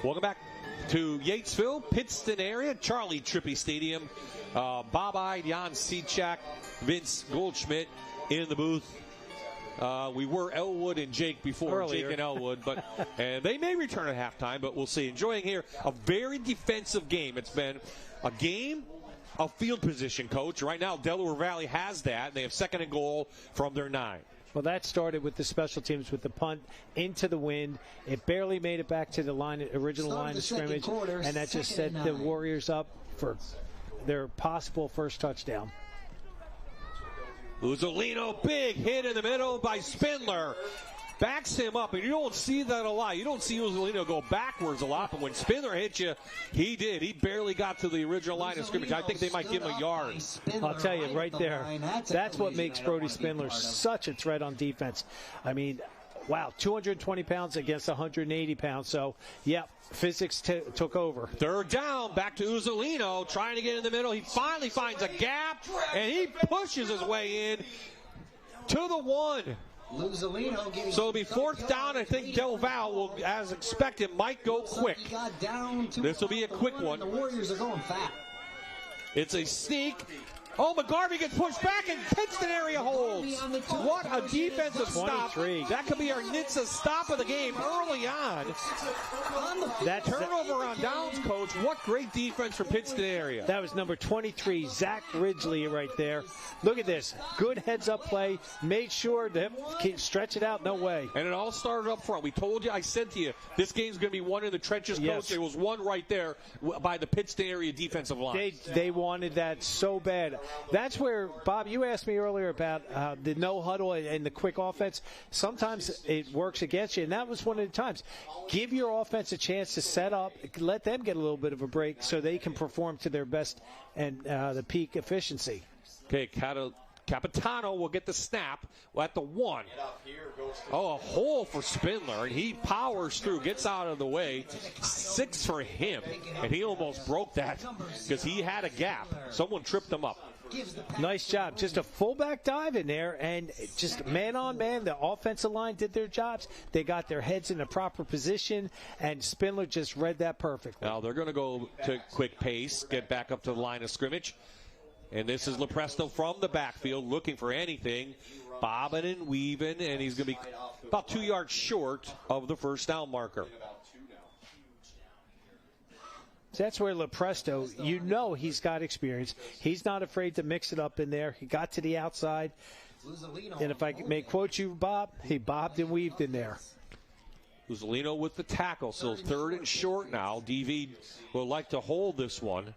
Welcome back to Yatesville, Pittston area, Charlie Trippy Stadium. Bob-eyed, Jan Sechak, Vince Goldschmidt in the booth. We were Elwood and Jake before, earlier. Jake and Elwood, but and they may return at halftime, but we'll see. Enjoying here a very defensive game. It's been a game of field position, Coach. Right now, Delaware Valley has that. They have second and goal from their 9. Well, that started with the special teams with the punt into the wind. It barely made it back to the original line of scrimmage, and that just set the Warriors up for their possible first touchdown. Uzzolino, big hit in the middle by Spindler. Backs him up, and you don't see that a lot. You don't see Uzzolino go backwards a lot, but when Spindler hit you, he did. He barely got to the original line of scrimmage. I think they might give him a yard. I'll tell you right there, that's what makes Brody Spindler such a threat on defense. I mean, wow, 220 pounds against 180 pounds. So, yeah, physics took over. Third down, back to Uzzolino, trying to get in the middle. He finally finds a gap, and he pushes his way in to the 1. So it'll be fourth down. I think Del Val will, as expected, might go quick. This will be a quick one. The Warriors are going fat. It's a sneak. Oh, McGarvey gets pushed back, and Pittston area holds. What a defensive stop. That could be our NHTSA stop of the game early on. That turnover on downs, Coach. What great defense for Pittston area. That was number 23, Zach Ridgely right there. Look at this. Good heads-up play. Made sure to stretch it out. No way. And it all started up front. We told you, I said to you, this game's going to be won in the trenches, Coach. Yes. There was one right there by the Pittston area defensive line. They wanted that so bad. That's where, Bob, you asked me earlier about the no huddle and the quick offense. Sometimes it works against you, and that was one of the times. Give your offense a chance to set up, let them get a little bit of a break so they can perform to their best and the peak efficiency. Okay, Capitano will get the snap at the 1. Oh, a hole for Spindler, and he powers through, gets out of the way. 6 for him, and he almost broke that because he had a gap. Someone tripped him up. Nice job. Just a fullback dive in there, and just man on man, the offensive line did their jobs. They got their heads in the proper position, and Spindler just read that perfectly. Now they're going to go to quick pace, get back up to the line of scrimmage. And this is Lepresto from the backfield looking for anything, bobbing and weaving, and he's going to be about 2 yards short of the first down marker. That's where Lepresto, you know he's got experience. He's not afraid to mix it up in there. He got to the outside. And if I may quote you, Bob, he bobbed and weaved in there. Uzzolino with the tackle, so third and short now. DV will like to hold this one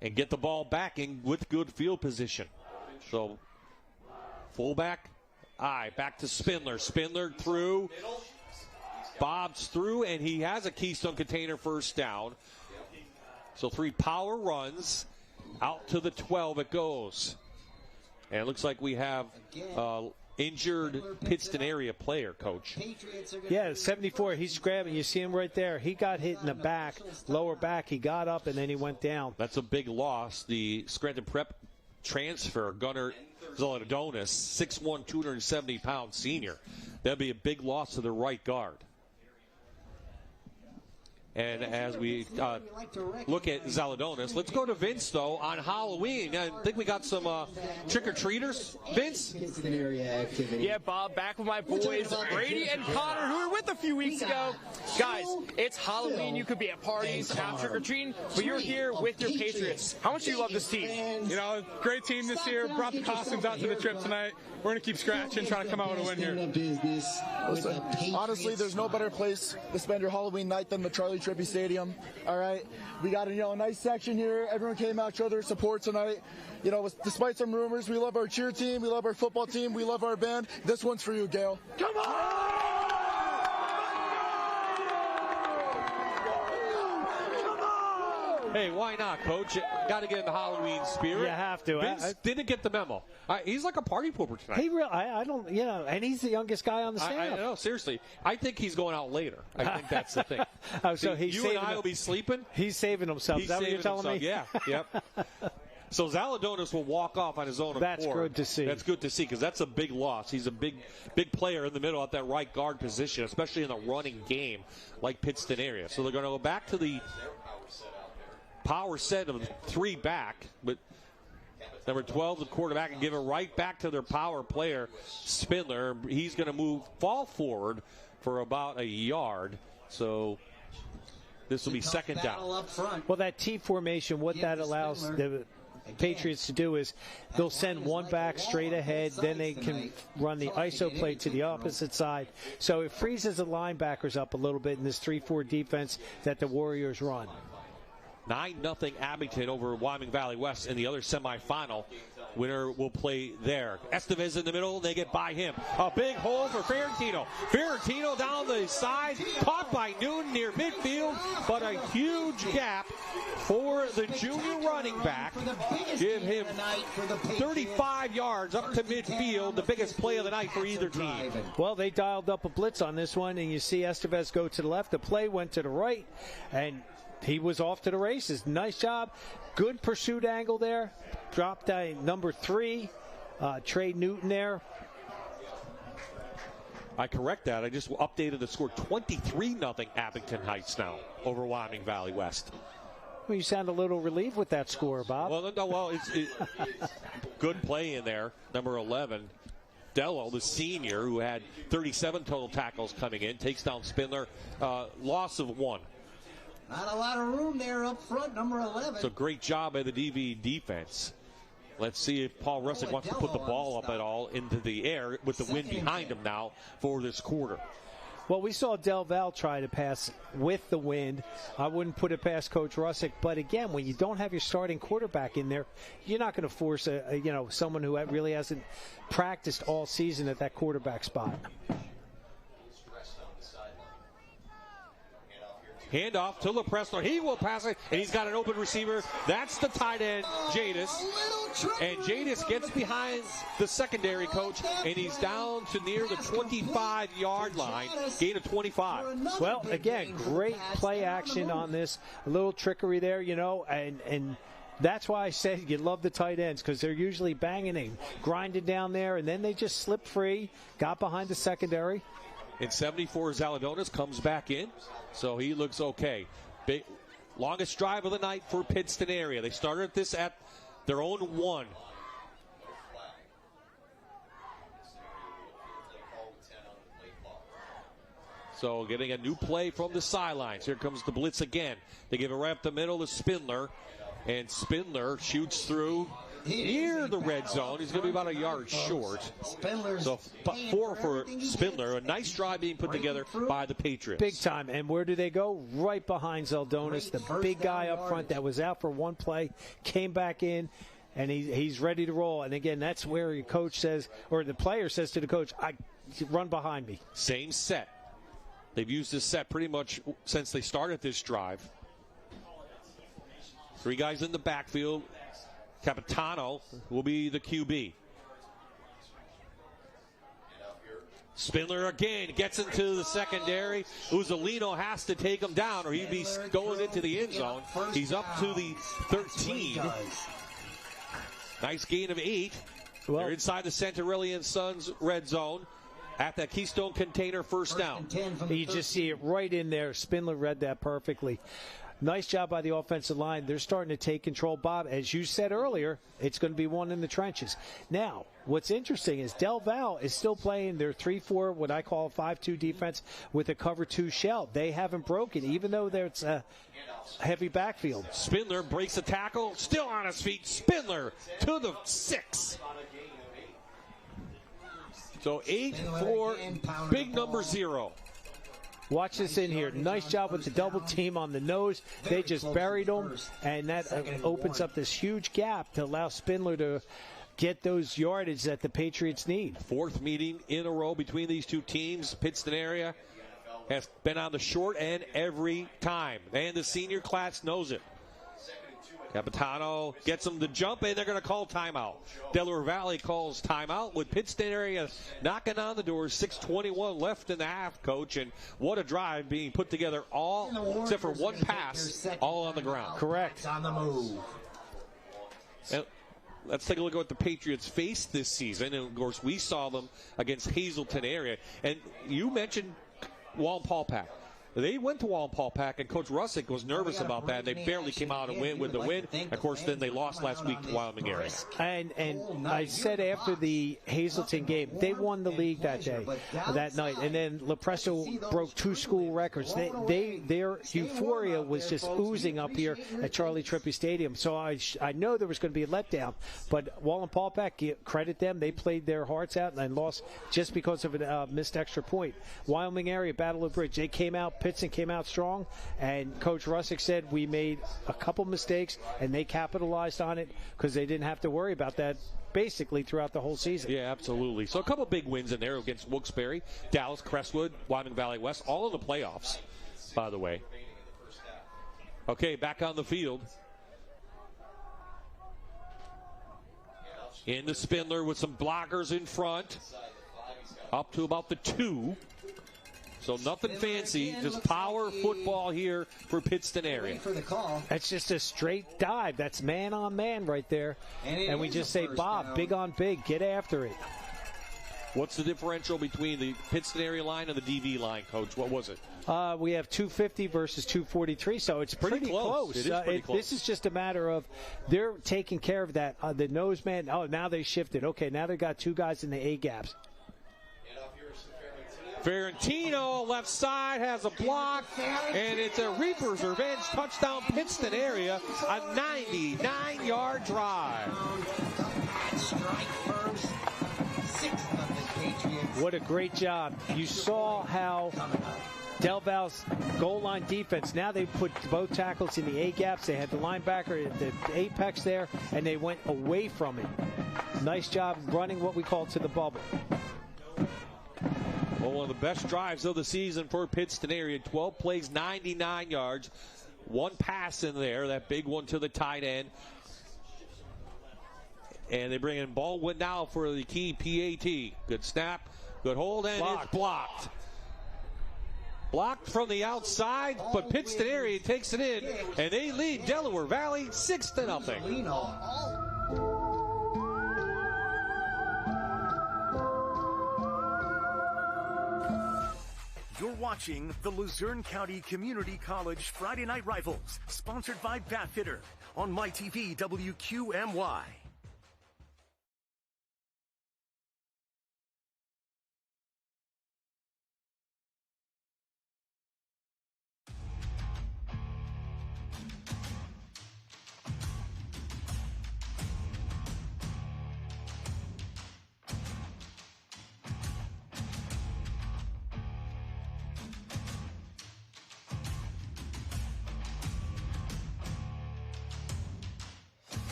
and get the ball back in with good field position. So fullback, back to Spindler. Spindler through, bobs through, and he has a Keystone Container first down. So 3 power runs, out to the 12 it goes. And it looks like we have injured Pittston area player, Coach. Yeah, 74, he's grabbing. You see him right there. He got hit in the back, lower back. He got up, and then he went down. That's a big loss. The Scranton Prep transfer, Gunnar Zolodonis, 6'1", 270-pound senior. That'd be a big loss to the right guard. And as we look at Zaladonis, let's go to Vince, though, on Halloween. I think we got some trick-or-treaters. Vince? Yeah, Bob, back with my boys, Brady and Connor, who were with a few weeks ago. Guys, it's Halloween. You could be at parties, out trick-or-treating, but you're here with your Patriots. How much do you love this team? You know, great team this year. Brought the costumes out to the trip tonight. We're going to keep scratching, trying to come out with a win here. Listen, honestly, there's no better place to spend your Halloween night than the Charlie Trippi Stadium. All right, we got a nice section here. Everyone came out, showed their support tonight. Despite some rumors, we love our cheer team, we love our football team, we love our band. This one's for you, Gail. Come on! Hey, why not, Coach? Got to get in the Halloween spirit. You have to. Vince didn't get the memo. He's like a party pooper tonight. He really, I don't, and he's the youngest guy on the staff. I know, seriously. I think he's going out later. I think that's the thing. So you and I will be sleeping. He's saving himself. Is that what you're telling me? Yeah, yep. So Zaladonis will walk off on his own accord. That's good to see. That's good to see because that's a big loss. He's a big player in the middle at that right guard position, especially in the running game like Pittston area. So they're going to go back to the power set of 3 back, but number 12, the quarterback, and give it right back to their power player, Spindler. He's going to fall forward for about a yard. So this will be second down. Well, that T formation, what that allows the Patriots to do is they'll send one back straight ahead, then they can run the ISO play to the opposite side. So it freezes the linebackers up a little bit in this 3-4 defense that the Warriors run. 9-0 Abington over Wyoming Valley West in the other semifinal. Winner will play there. Estevez in the middle. They get by him. A big hole for Ferrantino. Ferrantino down the side. Caught by Newton near midfield. But a huge gap for the junior running back. Give him 35 yards up to midfield. The biggest play of the night for either team. Well, they dialed up a blitz on this one, and you see Estevez go to the left. The play went to the right, and he was off to the races. Nice job. Good pursuit angle there. Dropped number 3, Trey Newton there. I correct that. I just updated the score. 23-0 Abington Heights now over Wyoming Valley West. Well, you sound a little relieved with that score, Bob. Well, it's good play in there. Number 11. Dello, the senior, who had 37 total tackles coming in, takes down Spindler. Loss of 1. Not a lot of room there up front, number 11. It's a great job by the DV defense. Let's see if Paul Russick wants to put the ball up at all into the air with the wind behind him now for this quarter. Well, we saw Del Val try to pass with the wind. I wouldn't put it past Coach Russick. But again, when you don't have your starting quarterback in there, you're not going to force someone who really hasn't practiced all season at that quarterback spot. Handoff to LePresno. He will pass it, and he's got an open receiver. That's the tight end, Jadis. And Jadis gets behind the secondary coach, and he's down to near the 25-yard line. Gain of 25. Well, again, great play action on this. A little trickery there, and that's why I said you love the tight ends, because they're usually banging and grinding down there, and then they just slip free, got behind the secondary. In 74, Zaladonis comes back in, so he looks okay. Longest drive of the night for Pittston area. They started this at their own 1. So getting a new play from the sidelines. Here comes the blitz again. They give it right up the middle to Spindler, and Spindler shoots through near the red zone. He's going to be about a yard short. So 4 for Spindler. A nice drive being put together by the Patriots. Big time. And where do they go? Right behind Zaldonis, the big guy up front that was out for one play, came back in, and he's ready to roll. And again, that's where your coach says, or the player says to the coach, run behind me. Same set. They've used this set pretty much since they started this drive. 3 guys in the backfield. Capitano will be the QB. Spindler again gets into the secondary. Uzzolino has to take him down, or he'd be going into the end zone. He's up to the 13. Nice gain of 8. They're inside the Santarelli and Sons red zone. at that Keystone container, first down. You just see it right in there. Spindler read that perfectly. Nice job by the offensive line. They're starting to take control. Bob, as you said earlier, it's going to be one in the trenches. Now, what's interesting is Del Val is still playing their 3-4, what I call a 5-2 defense with a cover 2 shell. They haven't broken, even though there's a heavy backfield. Spindler breaks a tackle, still on his feet. Spindler to the 6. So 8 for big number 0. Watch this in here. Nice job with the double team on the nose. They just buried them, and that opens up this huge gap to allow Spindler to get those yardage that the Patriots need. 4th meeting in a row between these two teams. Pittston area has been on the short end every time, and the senior class knows it. Capitano gets them to jump, and they're going to call timeout. Delaware Valley calls timeout with Pittston area knocking on the door. 6:21 left in the half, Coach, and what a drive being put together, all except for one pass, all on the ground. Correct. On the move. And let's take a look at what the Patriots faced this season, and of course we saw them against Hazleton area. And you mentioned Wallenpaupack. They went to Wallenpaupack, and Coach Russick was nervous about that. They barely came out and win with the win. Of course, then they lost last week to Wyoming area. And I said after the Hazleton game, they won the league that day, that night. And then Lepresto broke 2 school records. Their euphoria was just oozing up here at Charlie Trippi Stadium. So I know there was going to be a letdown. But Wallenpaupack, credit them. They played their hearts out and lost just because of a missed extra point. Wyoming area, Battle of Bridge, they came out. Pittston came out strong, and Coach Russick said we made a couple mistakes, and they capitalized on it because they didn't have to worry about that basically throughout the whole season. Yeah, absolutely. So a couple big wins in there against Wilkes-Barre, Dallas, Crestwood, Wyoming Valley West, all in the playoffs, by the way. Okay, back on the field. Into Spindler with some blockers in front. Up to about the 2. So nothing fancy, just power football here for Pittston area. That's just a straight dive. That's man on man right there. And we just say, Bob, big on big, get after it. What's the differential between the Pittston area line and the DV line, Coach? What was it? We have 250 versus 243, so it's pretty close. It is pretty close. This is just a matter of they're taking care of that. The nose man, now they shifted. Okay, now they've got 2 guys in the A gaps. Ferrantino, left side, has a block, and it's a Reaper's Revenge touchdown Pittston area, a 99-yard drive. What a great job. You saw how Del Val's goal line defense, now they put both tackles in the A gaps. They had the linebacker at the apex there, and they went away from it. Nice job running what we call to the bubble. Well, one of the best drives of the season for Pittston area. 12 plays, 99 yards. 1 pass in there, that big one to the tight end. And they bring in Baldwin now for the key PAT. Good snap, good hold, and it's blocked. Blocked from the outside, but Pittston area takes it in, and they lead Delaware Valley 6-0. You're watching the Luzerne County Community College Friday Night Rivals, sponsored by Batfitter on MyTV WQMY.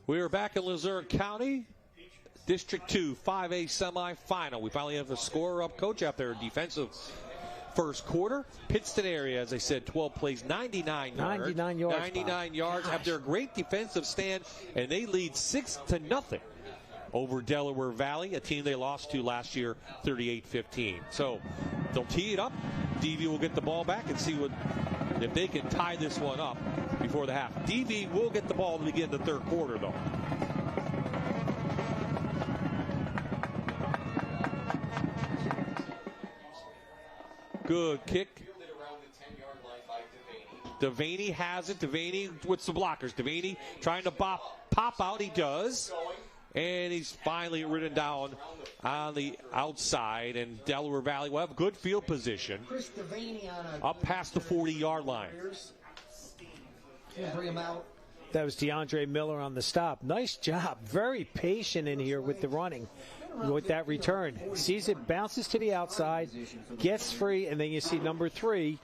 We are back in Luzerne County, District 2, 5A semifinal. We finally have the scorer up, Coach, after a defensive first quarter. Pittston area, as I said, 12 plays, 99 yards. 99 yards after a great defensive stand, and they lead 6-0 over Delaware Valley, a team they lost to last year, 38-15. So they'll tee it up. DV will get the ball back and see if they can tie this one up before the half. DV will get the ball to begin the third quarter, though. Good kick. Devaney has it. Devaney with some blockers. Devaney trying to pop out. He does. And he's finally ridden down on the outside. And Delaware Valley will have good field position up past the 40-yard line. That was DeAndre Miller on the stop. Nice job. Very patient in here with the running. With that return. Sees it, bounces to the outside, gets free, and then you see number 3,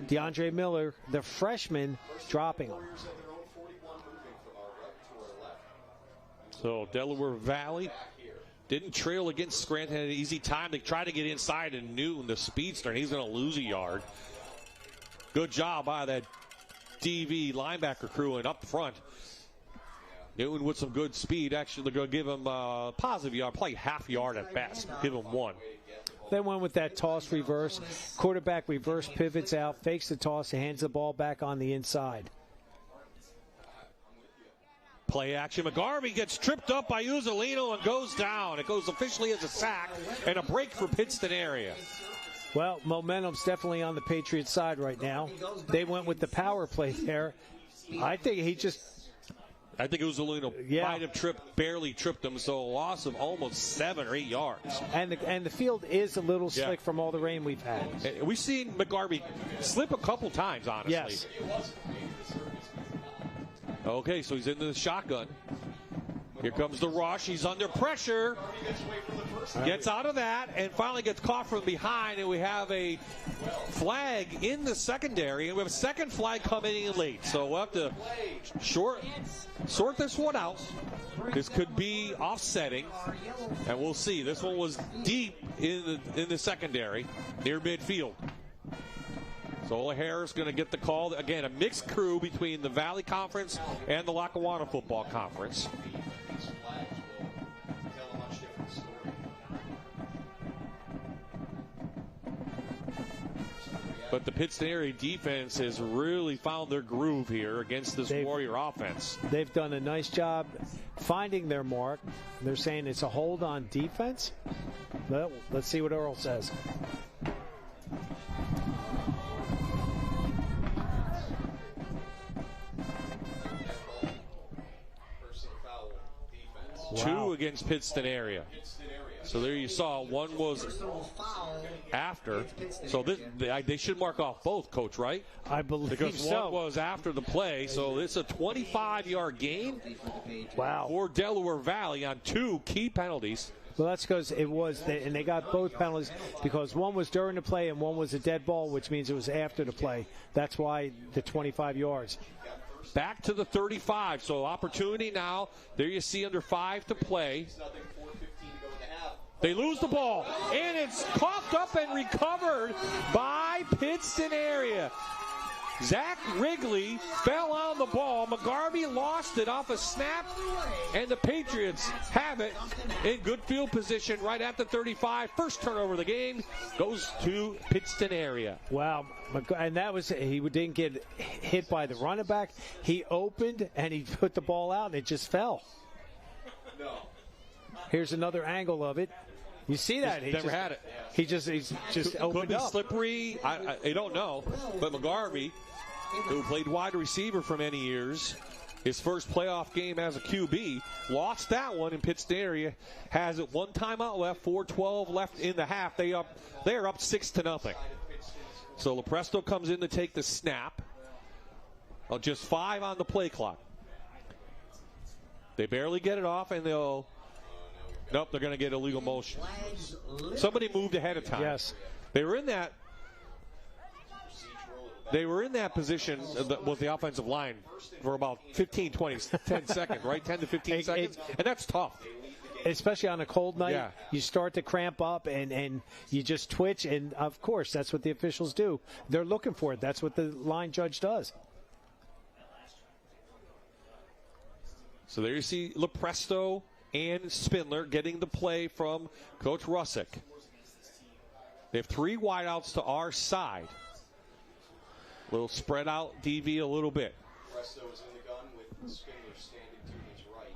DeAndre Miller, the freshman, dropping him. So Delaware Valley didn't trail against Scranton. Had an easy time. They tried to get inside and Newton, the speedster, and he's going to lose a yard. Good job by that DV linebacker crew and up front. Newton with some good speed. Actually, they're going to give him a positive yard, probably half yard at best. Give him 1. They went with that toss reverse. Quarterback reverse pivots out, fakes the toss, and hands the ball back on the inside. Play action. McGarvey gets tripped up by Uzzolino and goes down. It goes officially as a sack and a break for Pittston area. Well, momentum's definitely on the Patriots side right now. They went with the power play there. I think Uzzolino might have barely tripped him, so a loss of almost 7 or 8 yards. And the field is a little slick from all the rain we've had. We've seen McGarvey slip a couple times, honestly. Yes. Okay, so he's into the shotgun. Here comes the rush. He's under pressure. Gets out of that and finally gets caught from behind. And we have a flag in the secondary. And we have a second flag coming in late. So we'll have to sort this one out. This could be offsetting. And we'll see. This one was deep in the secondary near midfield. So O'Hara's going to get the call. Again, a mixed crew between the Valley Conference and the Lackawanna Football Conference. But the Pittston area defense has really found their groove here against this Warrior offense. They've done a nice job finding their mark. They're saying it's a hold on defense. Well, let's see what Earl says. Wow. 2 against Pittston area. So there you saw one was after. So they should mark off both, Coach, right? I believe because so. One was after the play. So it's a 25-yard gain. Wow. For Delaware Valley on 2 key penalties. Well, that's because it was, and they got both penalties because one was during the play and one was a dead ball, which means it was after the play. That's why the 25 yards. Back to the 35, so opportunity now. There you see under 5 to play. They lose the ball, and it's coughed up and recovered by Pittston area. Zach Wrigley fell on the ball. McGarvey lost it off a snap, and the Patriots have it in good field position right at the 35. First turnover of the game goes to Pittston area. Wow, and that was, he didn't get hit by the running back. He opened, and he put the ball out, and it just fell. Here's another angle of it. You see that? He's never had it. He's just opened up. Could be slippery. I don't know. But McGarvey, who played wide receiver for many years, his first playoff game as a QB, lost that one in Pittston area. Has it 1 timeout left, 4:12 left in the half. They're up 6-0. So Lepresto comes in to take the snap. Just 5 on the play clock. They barely get it off, and Nope, they're going to get illegal motion. Somebody moved ahead of time. Yes. They were in that They were in that position with the offensive line for about 15, 20, 10 seconds, right? 10 to 15 seconds. And that's tough. Especially on a cold night, yeah. You start to cramp up and you just twitch. And, of course, that's what the officials do. They're looking for it. That's what the line judge does. So there you see Lepresto and Spindler getting the play from Coach Russick. They have 3 wideouts to our side. Little spread out DV a little bit. Lepresto is in the gun with Spindler standing to his right.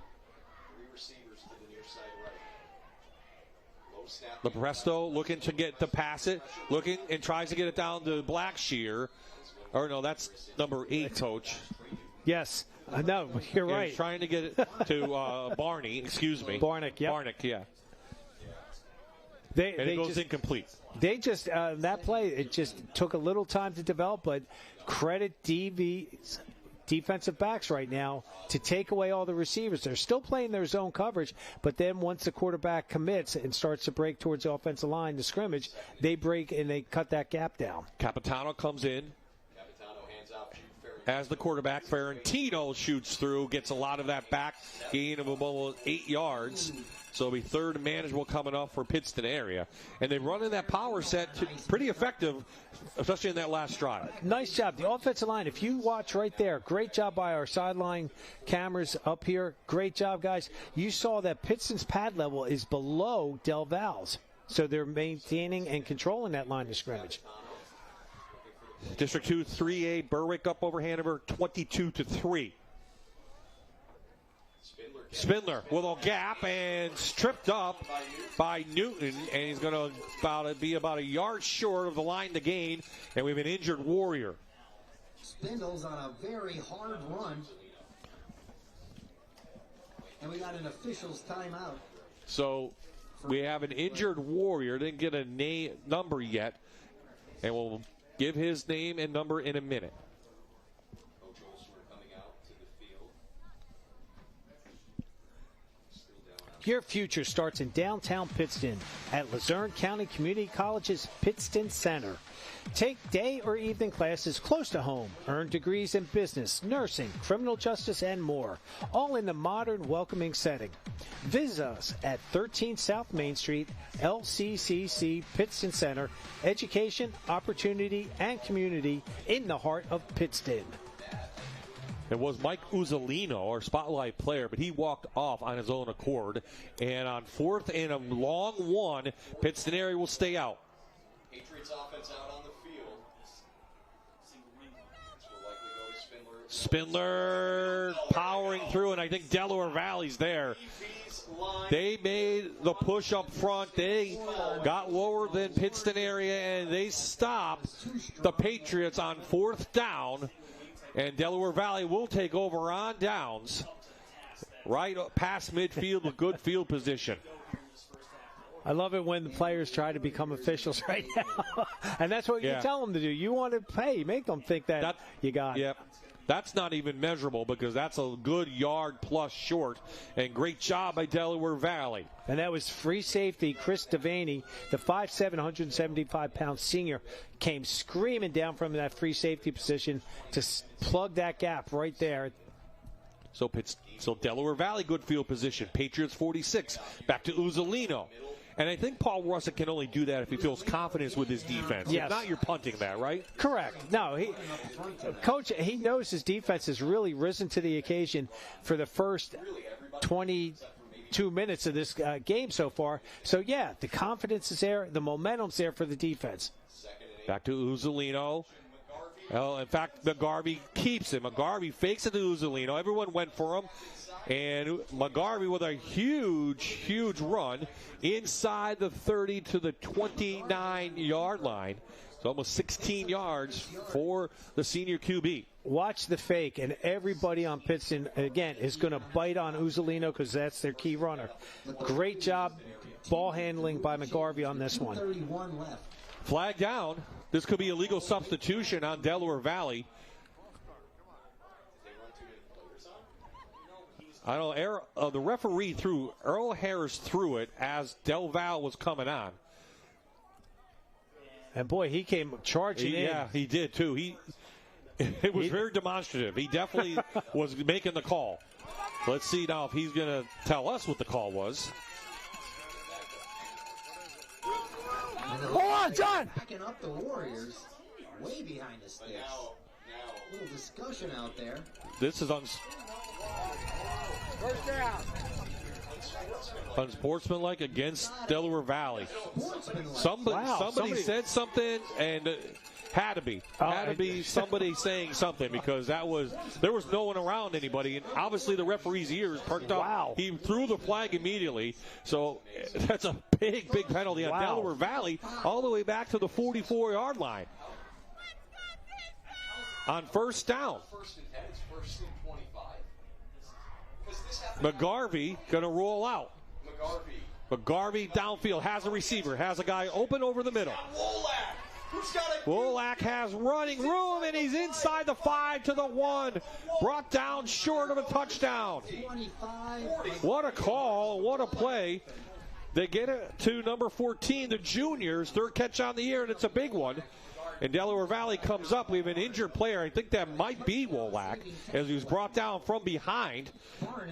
3 receivers to the near side right. Low snap. Lepresto looking to get to pass it, looking and tries to get it down to Blackshear. Or no, that's number 8, Coach. Yes. No, you're right. He's trying to get it to Barney, excuse me. Barnick, yeah. Barnick, yeah. It goes incomplete. They just, that play, it just took a little time to develop, but credit DV's defensive backs right now to take away all the receivers. They're still playing their zone coverage, but then once the quarterback commits and starts to break towards the offensive line, the scrimmage, they break and they cut that gap down. Capitano comes in. As the quarterback, Ferrantino shoots through, gets a lot of that back, gain of almost 8 yards. So it'll be third and manageable coming up for Pittston area. And they run in that power set pretty effective, especially in that last drive. Nice job. The offensive line, if you watch right there, great job by our sideline cameras up here. Great job, guys. You saw that Pittston's pad level is below Del Val's. So they're maintaining and controlling that line of scrimmage. District 2, 3A, Berwick up over Hanover, 22-3. Spindler with a gap and stripped up by Newton, and he's going to be about a yard short of the line to gain, and we have an injured Warrior. Spindle's on a very hard run, and we got an official's timeout. So we have an injured Warrior, didn't get a number yet, and we'll give his name and number in a minute. Your future starts in downtown Pittston at Luzerne County Community College's Pittston Center. Take day or evening classes close to home. Earn degrees in business, nursing, criminal justice, and more, all in the modern, welcoming setting. Visit us at 13 South Main Street, LCCC Pittston Center. Education, opportunity, and community in the heart of Pittston. It was Mike Uzzolino, our spotlight player, but he walked off on his own accord. And on 4th and a long 1, Pittston area will stay out. Patriots offense out on the field. This will likely go to Spindler powering through, and I think Delaware Valley's there. They made the push up front. They got lower than Pittston area, and they stopped the Patriots on 4th down. And Delaware Valley will take over on downs. Right past midfield with good field position. I love it when the players try to become officials right now. And that's what you tell them to do. You want to pay. Make them think that you got it. Yep. That's not even measurable because that's a good yard plus short. And great job by Delaware Valley. And that was free safety Chris Devaney, the 5'7", 175-pound senior, came screaming down from that free safety position to plug that gap right there. So Delaware Valley, good field position. Patriots 46, back to Uzzolino. And I think Paul Russick can only do that if he feels confidence with his defense. Yes. If not, you're punting that, right? Correct. No, Coach, he knows his defense has really risen to the occasion for the first 22 minutes of this game so far. So, yeah, the confidence is there. The momentum's there for the defense. Back to Uzzolino. Well, in fact, McGarvey keeps it. McGarvey fakes it to Uzzolino. Everyone went for him. And McGarvey with a huge, huge run inside the 30 to the 29-yard line. It's almost 16 yards for the senior QB. Watch the fake, and everybody on Pittston, again, is going to bite on Uzzolino because that's their key runner. Great job ball handling by McGarvey on this one. Flag down. This could be a legal substitution on Delaware Valley. I don't know. The referee threw, Earl Harris threw it as Del Val was coming on. And boy, he came charging in. Yeah, he did too. It was very demonstrative. He definitely was making the call. Let's see now if he's going to tell us what the call was. Hold on, John! Backing up the Warriors, way behind the sticks. A little discussion out there. This is First down. unsportsmanlike against Delaware Valley. Somebody said something, and had to be somebody saying something, because there was no one around anybody, and obviously the referee's ears perked up. Wow. He threw the flag immediately, so that's a big penalty on Delaware Valley, all the way back to the 44-yard line. On first down. McGarvey going to roll out. McGarvey downfield, has a receiver, has a guy open over the middle. Wolak has running room, and he's inside the 5 to the 1. Brought down short of a touchdown. What a call, what a play. They get it to number 14, the juniors. Third catch on the year, and it's a big one. And Delaware Valley comes up. We have an injured player. I think that might be Wolak, as he was brought down from behind.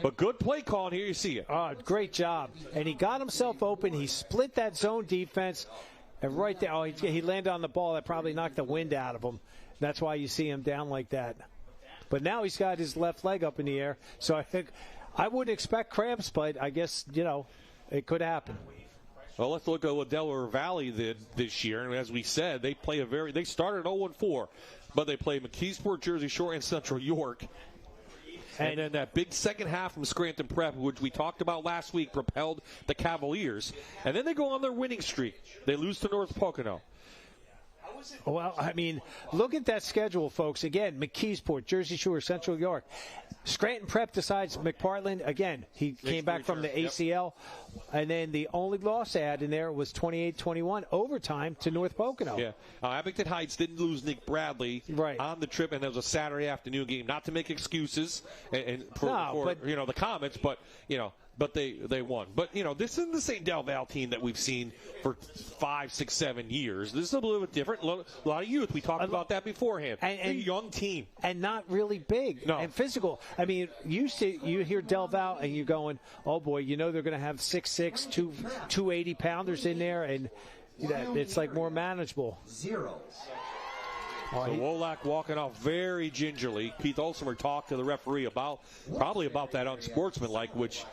But good play call, and here you see it. Great job. And he got himself open. He split that zone defense. And right there, he landed on the ball. That probably knocked the wind out of him. That's why you see him down like that. But now he's got his left leg up in the air. So I think I wouldn't expect cramps, but I guess, it could happen. Well, let's look at what Delaware Valley did this year. And as we said, they started 0-4, but they play McKeesport, Jersey Shore, and Central York. And then that big second half from Scranton Prep, which we talked about last week, propelled the Cavaliers. And then they go on their winning streak. They lose to North Pocono. Well, I mean, look at that schedule, folks. Again, McKeesport, Jersey Shore, Central York. Scranton Prep decides McPartland. Again, he came back from the ACL. And then the only loss they had in there was 28-21 overtime to North Pocono. Yeah. Abington Heights didn't lose Nick Bradley on the trip, and it was a Saturday afternoon game. Not to make excuses for the comments, but they won. But, this isn't the same Del Val team that we've seen for 5, 6, 7 years. This is a little bit different. A lot of youth. We talked about that beforehand. And a young team. And not really big and physical. I mean, you hear Del Val and you're going, oh, boy, they're going to have 6'6", 280-pounders in there, and it's like more manageable. Zero. So Wolak walking off very gingerly. Keith Olsenberg talked to the referee about that unsportsmanlike, which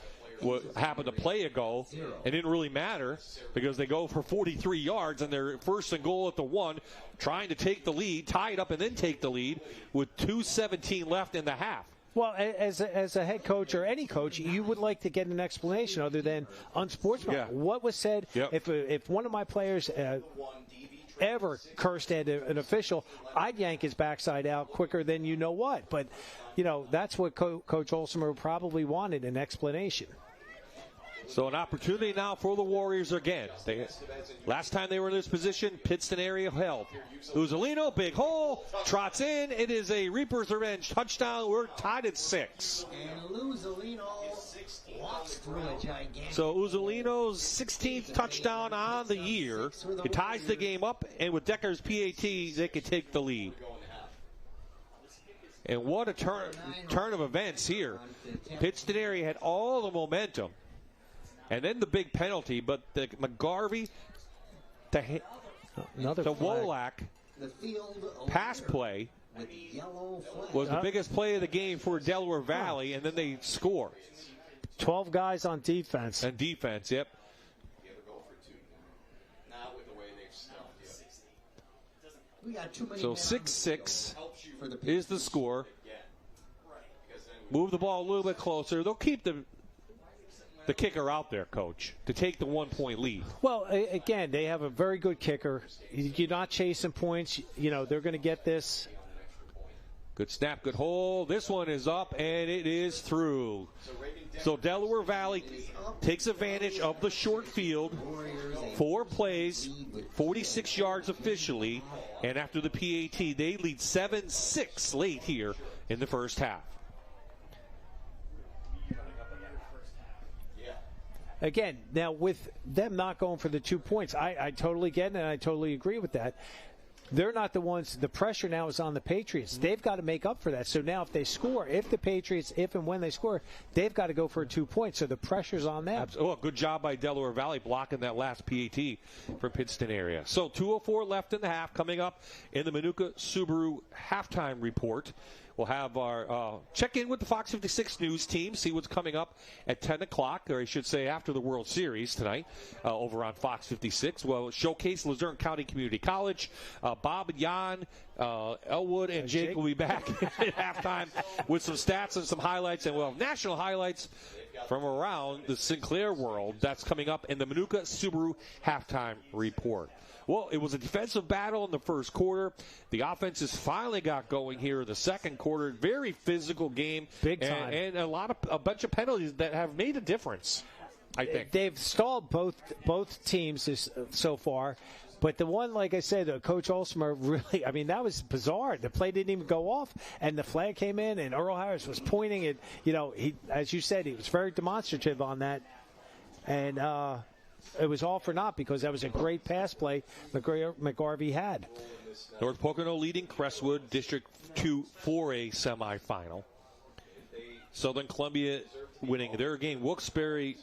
happened to play a goal and didn't really matter because they go for 43 yards and they're first and goal at the 1, trying to take the lead, tie it up and then take the lead with 2:17 left in the half. Well, as a head coach or any coach, you would like to get an explanation other than unsportsmanlike. Yeah. What was said? Yep. If one of my players ever cursed at an official, I'd yank his backside out quicker than you know what. But, that's what Coach Olsenberg probably wanted, an explanation. So an opportunity now for the Warriors again. Last time they were in this position, Pittston area held. Uzzolino, big hole, trots in. It is a Reaper's Revenge touchdown. We're tied at 6. And Uzzolino walks through a gigantic. So Uzzolino's 16th touchdown on the year. It ties the game up, and with Decker's PAT, they could take the lead. And what a turn of events here. Pittston area had all the momentum. And then the big penalty, but the McGarvey to Wolak pass play was the biggest play of the game for Delaware Valley, and then they score. 12 guys on defense. And defense, yep. So 6-6 is the score. Move the ball a little bit closer. They'll keep the kicker out there, Coach, to take the 1-point lead. Well, again, they have a very good kicker. You're not chasing points. They're going to get this. Good snap, good hole. This one is up, and it is through. So Delaware Valley takes advantage of the short field. 4 plays, 46 yards officially, and after the PAT, they lead 7-6 late here in the first half. again, now with them not going for the 2 points, I totally get it, and I totally agree with that. They're not the ones. The pressure now is on the Patriots. They've got to make up for that. So now if they score, if and when they score, they've got to go for 2 points. So the pressure's on them. Oh, good job by Delaware Valley blocking that last PAT from Pittston area. So 2:04 left in the half. Coming up in the Manuka Subaru halftime report, we'll have our check in with the Fox 56 News team, see what's coming up at 10 o'clock, or I should say after the World Series tonight over on Fox 56. We'll showcase Luzerne County Community College. Bob and Jan, Elwood, and Jake will be back at halftime with some stats and some highlights, and we'll have national highlights from around the Sinclair world. That's coming up in the Manuka Subaru halftime report. Well, it was a defensive battle in the first quarter. The offenses finally got going here in the second quarter. Very physical game. Big time. And a bunch of penalties that have made a difference, I think. They've stalled both teams so far. But the one, like I said, Coach Olsmer really, I mean, that was bizarre. The play didn't even go off, and the flag came in, and Earl Harris was pointing at, he, as you said, he was very demonstrative on that. And, it was all for naught because that was a great pass play McGarvey had. North Pocono leading Crestwood District 2 4A semifinal. Southern Columbia winning their game. Wilkes-Barre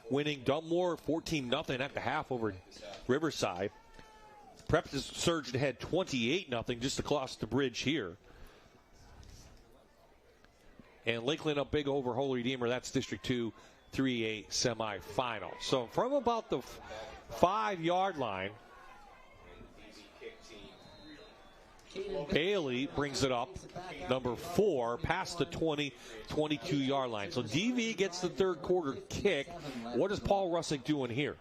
winning Dunmore 14-0 at the half over Riverside. Prep has surged ahead 28-0 just across the bridge here. And Lakeland up big over Holy Redeemer. That's District 2 3A semifinal. So from about the 5-yard line, Bailey brings it up, number 4, past the 22-yard line. So DV gets the third quarter kick. What is Paul Russick doing here?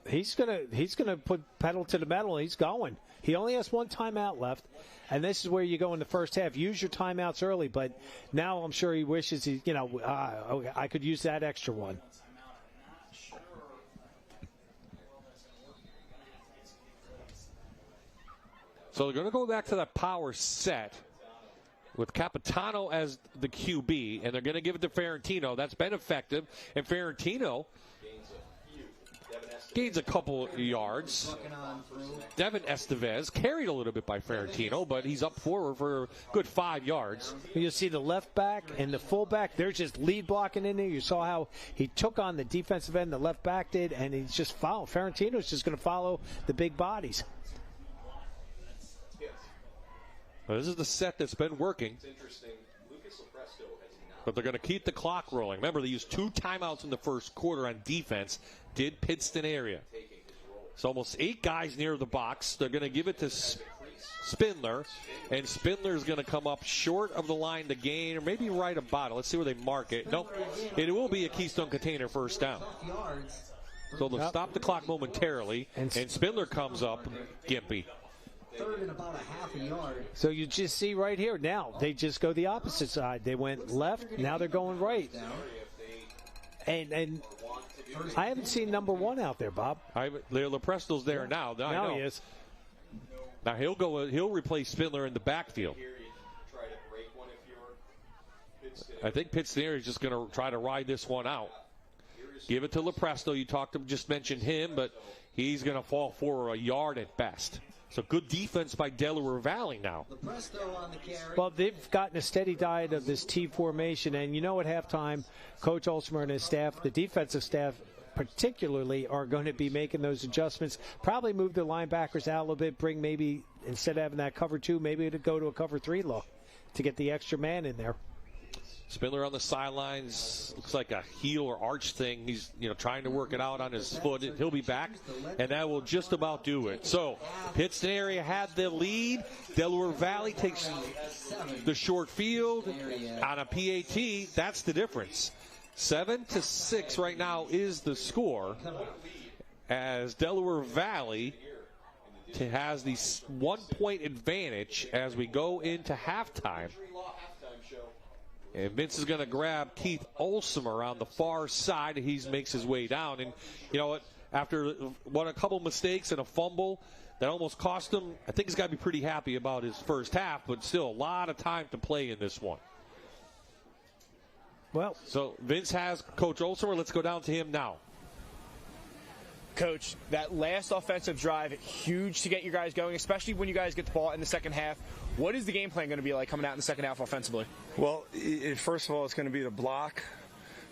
He's gonna put pedal to the metal. He's going. He only has one timeout left, and this is where you go in the first half. Use your timeouts early, but now I'm sure he wishes I could use that extra one. So they're going to go back to that power set with Capitano as the QB, and they're going to give it to Ferrantino. That's been effective, and Ferrantino gains a couple yards. Devin Estevez carried a little bit by Ferrantino, but he's up forward for a good 5 yards. You'll see the left back and the full back. They're just lead blocking in there. You saw how he took on the defensive end, the left back did, and he's just followed. Ferrantino's just going to follow the big bodies. Well, this is the set that's been working. But they're going to keep the clock rolling. Remember, they used 2 timeouts in the first quarter on defense. Did Pittston area. It's almost 8 guys near the box. They're going to give it to Spindler. And Spindler's going to come up short of the line to gain, or maybe right about it. Let's see where they mark it. Nope. It will be a Keystone Container first down. So they'll stop the clock momentarily. And Spindler comes up, gimpy. Third and about a half a yard. So you just see right here now, they just go the opposite side. They went left, now they're going right. And I haven't seen number 1 out there, Bob. Lepresto's there now. Now he is. Now he'll replace Spindler in the backfield. I think Pittston is just going to try to ride this one out. Give it to Lepresto. You just mentioned him, but he's going to fall for a yard at best. So good defense by Delaware Valley now. Well, they've gotten a steady diet of this T formation, and at halftime, Coach Olsmer and his staff, the defensive staff particularly, are going to be making those adjustments. Probably move the linebackers out a little bit, bring maybe, instead of having that cover 2, maybe to go to a cover 3 look to get the extra man in there. Spindler on the sidelines, looks like a heel or arch thing. He's trying to work it out on his foot. He'll be back, and that will just about do it. So Pittston area had the lead. Delaware Valley takes the short field on a PAT. That's the difference. 7-6 right now is the score, as Delaware Valley has the 1-point advantage as we go into halftime. And Vince is going to grab Keith Olsmer on the far side. He makes his way down. And you know what? After a couple mistakes and a fumble that almost cost him, I think he's got to be pretty happy about his first half, but still a lot of time to play in this one. Well, so Vince has Coach Olsmer. Let's go down to him now. Coach, that last offensive drive, huge to get you guys going, especially when you guys get the ball in the second half. What is the game plan going to be like coming out in the second half offensively? Well, first of all, it's going to be the block.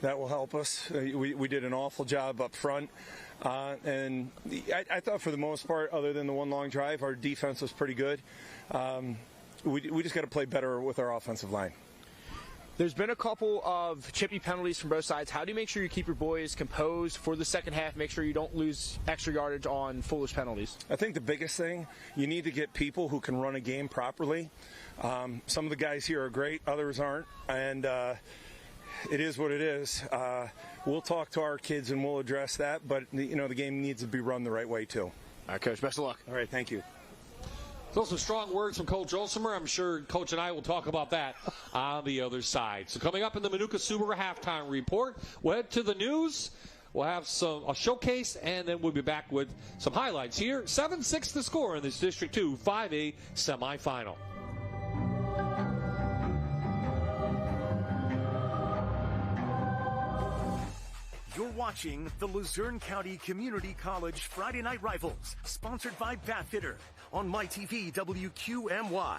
That will help us. We did an awful job up front. And I thought for the most part, other than the one long drive, our defense was pretty good. We just got to play better with our offensive line. There's been a couple of chippy penalties from both sides. How do you make sure you keep your boys composed for the second half, make sure you don't lose extra yardage on foolish penalties? I think the biggest thing, you need to get people who can run a game properly. Some of the guys here are great, others aren't, and it is what it is. We'll talk to our kids and we'll address that, but the game needs to be run the right way too. All right, Coach, best of luck. All right, thank you. Those are strong words from Coach Olsemer. I'm sure Coach and I will talk about that on the other side. So coming up in the Manuka Subaru halftime report, we'll head to the news. We'll have a showcase, and then we'll be back with some highlights here. 7-6 the score in this District 2 5A semifinal. You're watching the Luzerne County Community College Friday Night Rivals, sponsored by Bathfitter on MyTV WQMY.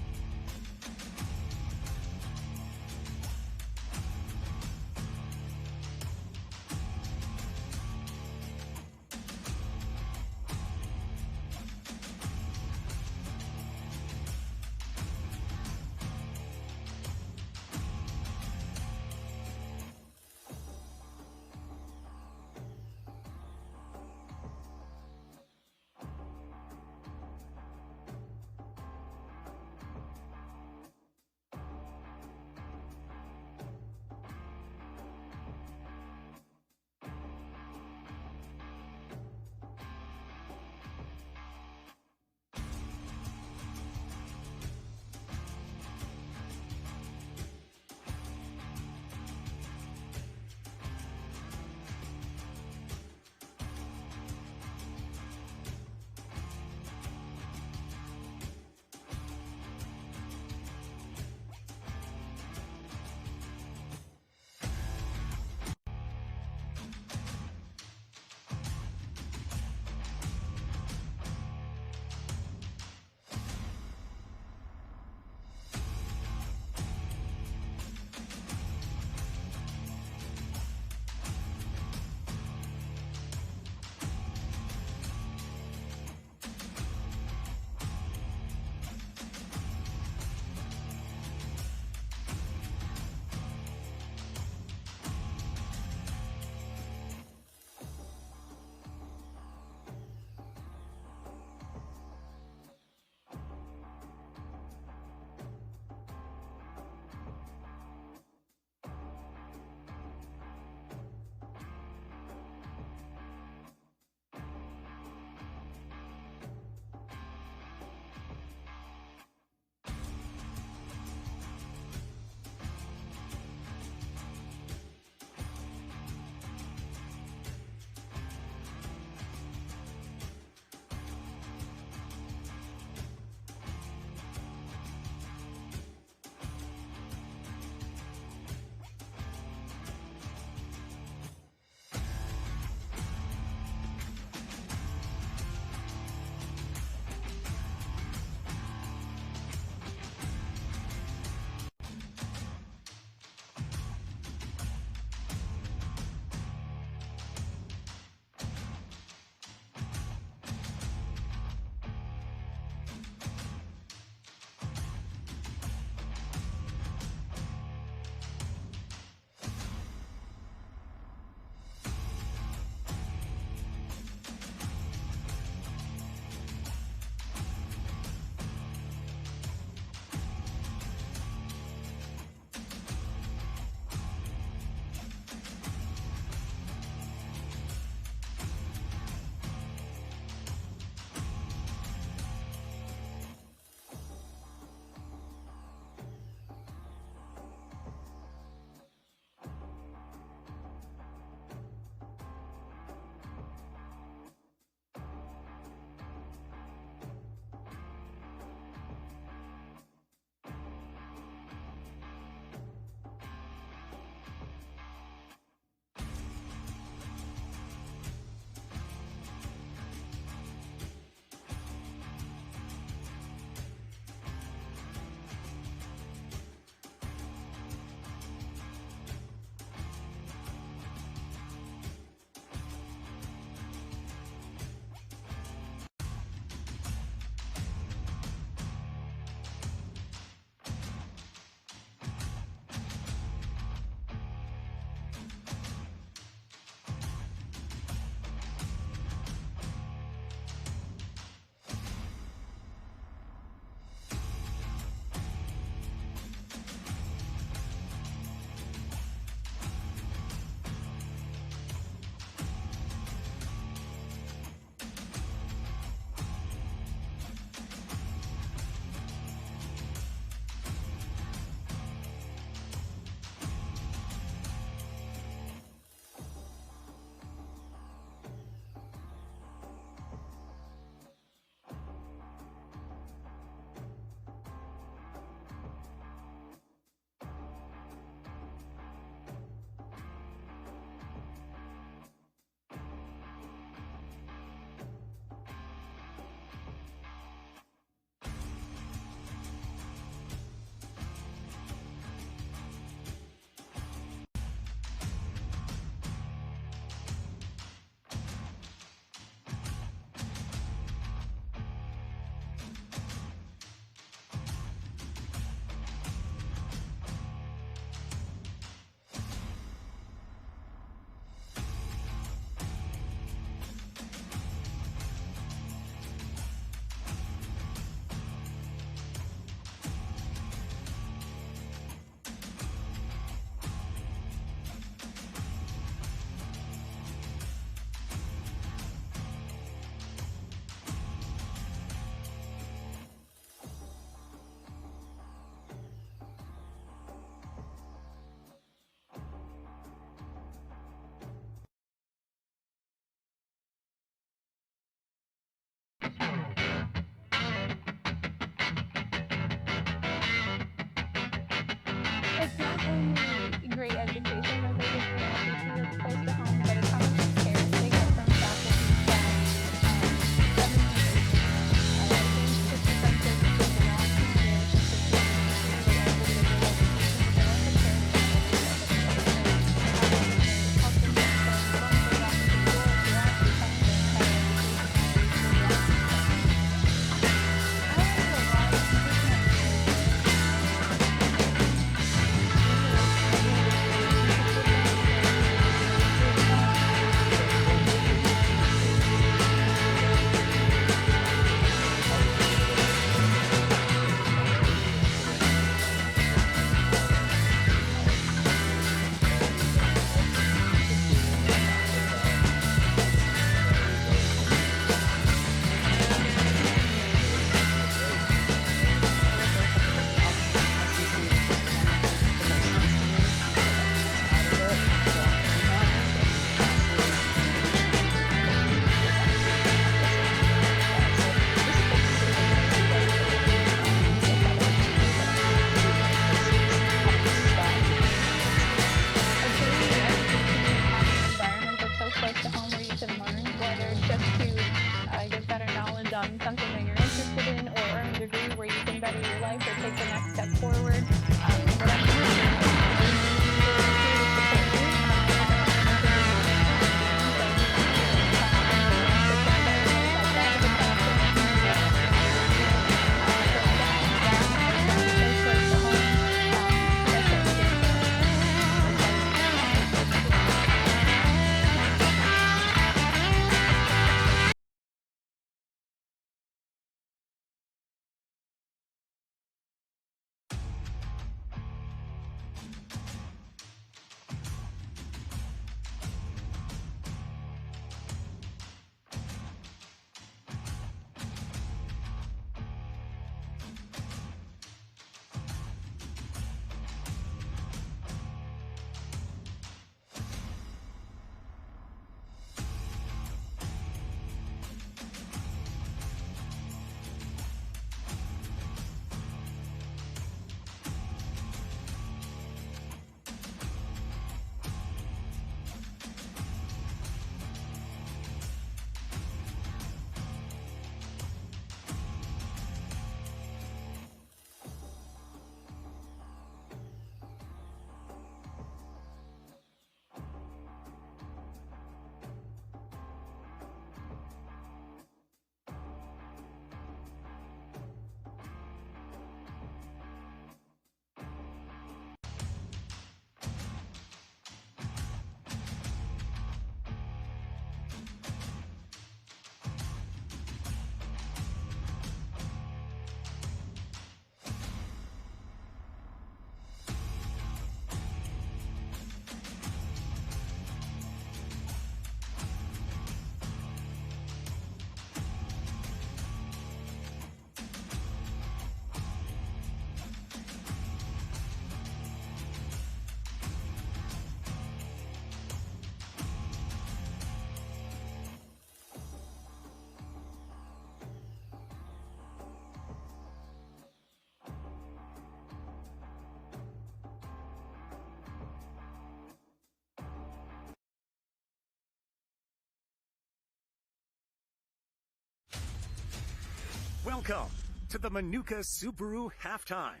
Welcome to the Manuka Subaru halftime.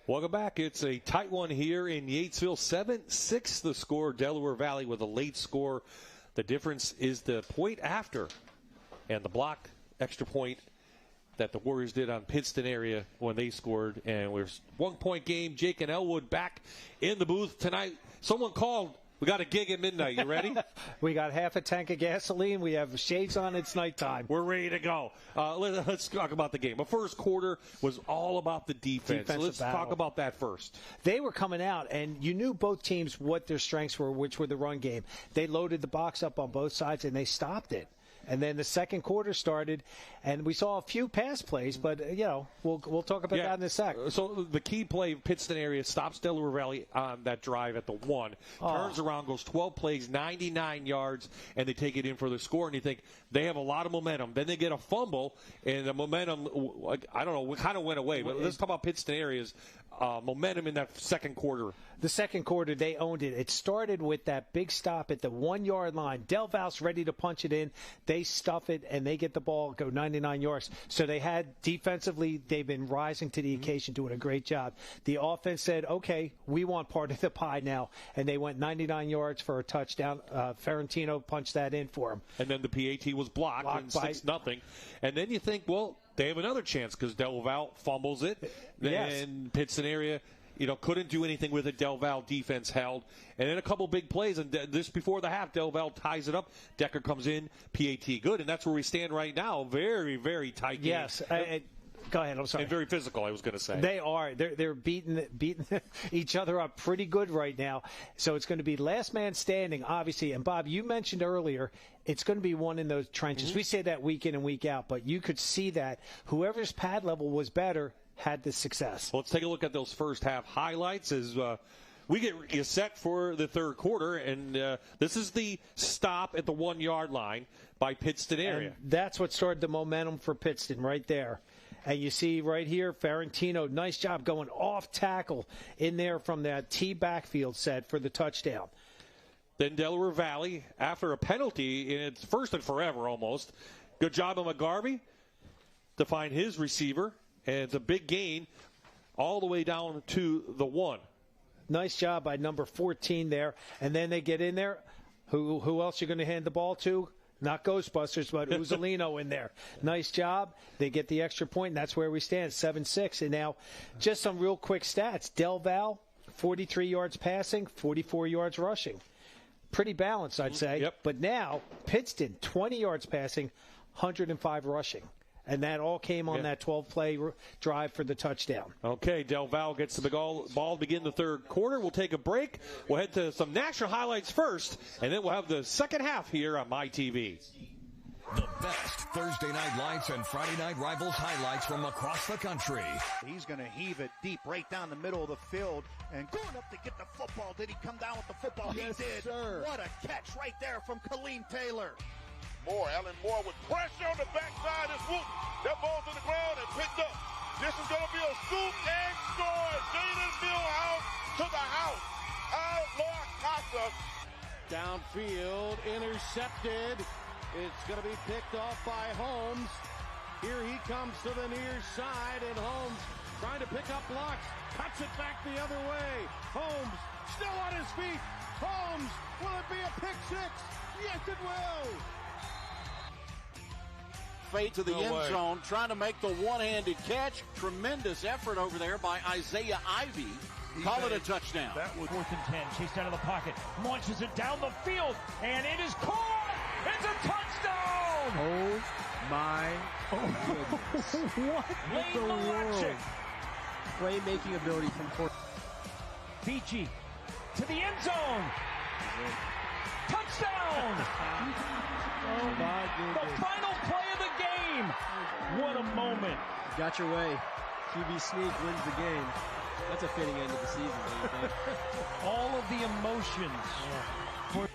Welcome back. It's a tight one here in Yatesville. 7-6 the score. Delaware Valley with a late score. The difference is the point after and the block extra point that the Warriors did on Pittston area when they scored. And we're 1-point game. Jake and Elwood back in the booth tonight. Someone called. We got a gig at midnight. You ready? We got half a tank of gasoline. We have shades on. It's nighttime. We're ready to go. Let's talk about the game. The first quarter was all about the defense. So let's talk about that first. They were coming out, and you knew both teams what their strengths were, which were the run game. They loaded the box up on both sides, and they stopped it. And then the second quarter started, and we saw a few pass plays, but, we'll talk about that in a sec. So the key play, Pittston area, stops Delaware Valley on that drive at the 1. Turns around, goes 12 plays, 99 yards, and they take it in for the score. And you think they have a lot of momentum. Then they get a fumble, and the momentum, I don't know, kind of went away. But let's talk about Pittston area's momentum in that second quarter. The second quarter, they owned it. It started with that big stop at the 1-yard line. Del Val's ready to punch it in. They stuff it, and they get the ball, go 99 yards. So they had, defensively, they've been rising to the occasion, doing a great job. The offense said, okay, we want part of the pie now. And they went 99 yards for a touchdown. Ferrantino punched that in for them. And then the PAT was blocked and 6-0. And then you think, well, they have another chance because Del Val fumbles it. And Pittston area, couldn't do anything with it. Del Val defense held. And then a couple big plays. And this before the half, Del Val ties it up. Decker comes in, PAT good. And that's where we stand right now. Very, very tight game. Yes. Go ahead. I'm sorry. And very physical, I was going to say. They are. They're beating each other up pretty good right now. So it's going to be last man standing, obviously. And, Bob, you mentioned earlier, it's going to be one in those trenches. We say that week in and week out, but you could see that whoever's pad level was better had the success. Well, let's take a look at those first half highlights as we get set for the third quarter. And this is the stop at the 1-yard line by Pittston area. And that's what started the momentum for Pittston right there. And you see right here, Ferrantino, nice job going off tackle in there from that T backfield set for the touchdown. Then Delaware Valley, after a penalty, and it's first and forever almost. Good job of McGarvey to find his receiver. And it's a big gain all the way down to the 1. Nice job by number 14 there. And then they get in there. Who else are you going to hand the ball to? Not Ghostbusters, but Uzzolino in there. Nice job. They get the extra point, and that's where we stand, 7-6. And now just some real quick stats. Del Val, 43 yards passing, 44 yards rushing. Pretty balanced, I'd say. Yep. But now Pittston, 20 yards passing, 105 rushing. And that all came on that 12-play drive for the touchdown. Okay, Del Val gets the ball to begin the third quarter. We'll take a break. We'll head to some national highlights first, and then we'll have the second half here on MyTV. The best Thursday night lights and Friday night rivals highlights from across the country. He's going to heave it deep right down the middle of the field and going up to get the football. Did he come down with the football? Yes, he did. Sir. What a catch right there from Kaleem Taylor. Allen Moore with pressure on the backside. It's Woot. That ball's on the ground and picked up. This is going to be a scoop and score. Jaden Millhouse to the house. Outlaw Casa. Downfield, intercepted. It's going to be picked off by Holmes. Here he comes to the near side, and Holmes trying to pick up blocks. Cuts it back the other way. Holmes still on his feet. Holmes, will it be a pick six? Yes, it will. Fade to the end zone, trying to make the one-handed catch. Tremendous effort over there by Isaiah Ivey. Call it a touchdown. That was 4th and 10. Chased out of the pocket. Launches it down the field. And it is caught. It's a touchdown. Oh, my goodness. What in the world? Playmaking ability from Court. Beachy to the end zone. Touchdown. Oh, my goodness. The final play of the game. What a moment. Got your way. QB sneak wins the game. That's a fitting end of the season, don't you think? All of the emotions. Yeah.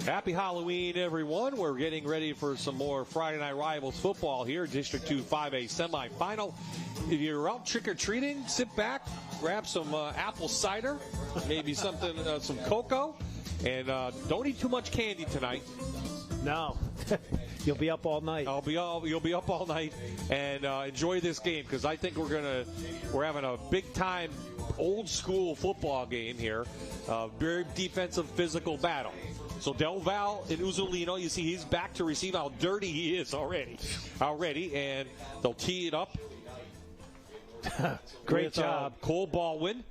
Happy Halloween, everyone. We're getting ready for some more Friday Night Rivals football here. District 2 5A semifinal. If you're out trick-or-treating, sit back, grab some apple cider, maybe something, some cocoa, and don't eat too much candy tonight. No. You'll be up all night. You'll be up all night, and enjoy this game, because I think we're having a big-time old-school football game here. Very defensive, physical battle. So Del Val and Uzolino, you see he's back to receive. How dirty he is already, and they'll tee it up. Great with, job. Cole Baldwin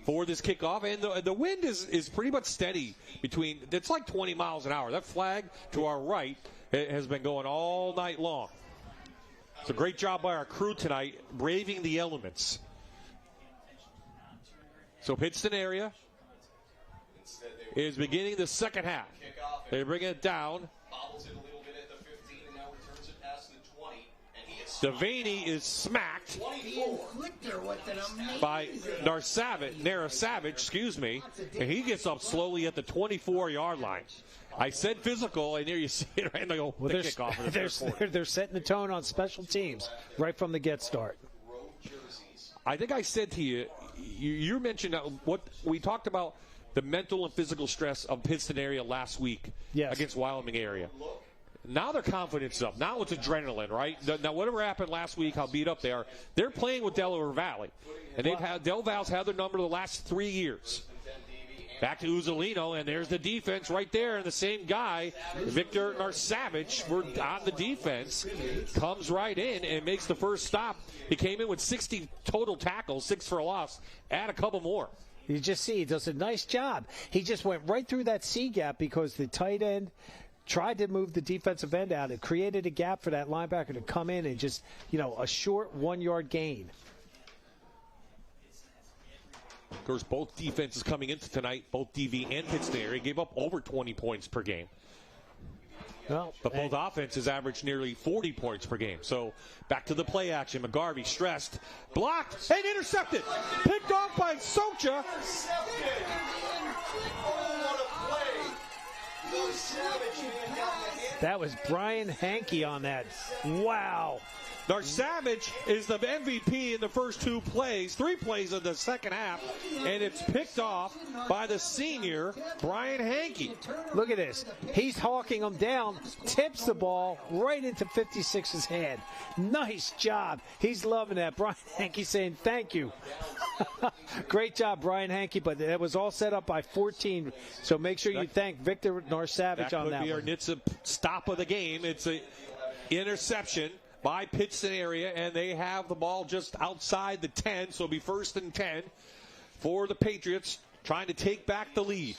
for this kickoff, and the wind is pretty much steady it's like 20 miles an hour. That flag to our right has been going all night long. It's a great job by our crew tonight, braving the elements. So Pittston area is beginning the second half. They bring it down. Devaney is smacked by Narasavage, and he gets up slowly at the 24-yard line. I said physical, and there you see it right in the kickoff. They're setting the tone on special teams right from the get start. I think I said to you, you mentioned what we talked about, the mental and physical stress of Pittston area last week against Wyoming area. Now their confidence is up. Now it's adrenaline, right? Now whatever happened last week, how beat up they are, they're playing with Delaware Valley. And Del Val's had their number the last 3 years. Back to Uzolino, and there's the defense right there. And the same guy, Victor Narsavage, on the defense, comes right in and makes the first stop. He came in with 60 total tackles, 6 for a loss. Add a couple more. You just see he does a nice job. He just went right through that C gap because the tight end tried to move the defensive end out. It created a gap for that linebacker to come in and just, a short 1-yard gain. Of course, both defenses coming into tonight, both DV and Pittston area, gave up over 20 points per game. But both offenses averaged nearly 40 points per game. So back to the play action. McGarvey stressed, blocked, and intercepted. Picked off by Socha. That was Brian Hankey on that. Wow. Narsavage is the MVP in the first 3 plays of the second half, and it's picked off by the senior, Brian Hankey. Look at this. He's hawking him down, tips the ball right into 56's hand. Nice job. He's loving that. Brian Hankey saying thank you. Great job, Brian Hankey, but it was all set up by 14, so make sure you thank Victor Narsavage on that one. That could be our NHTSA stop of the game. It's an interception by Pittston area, and they have the ball just outside the 10, so it'll be 1st and 10 for the Patriots, trying to take back the lead.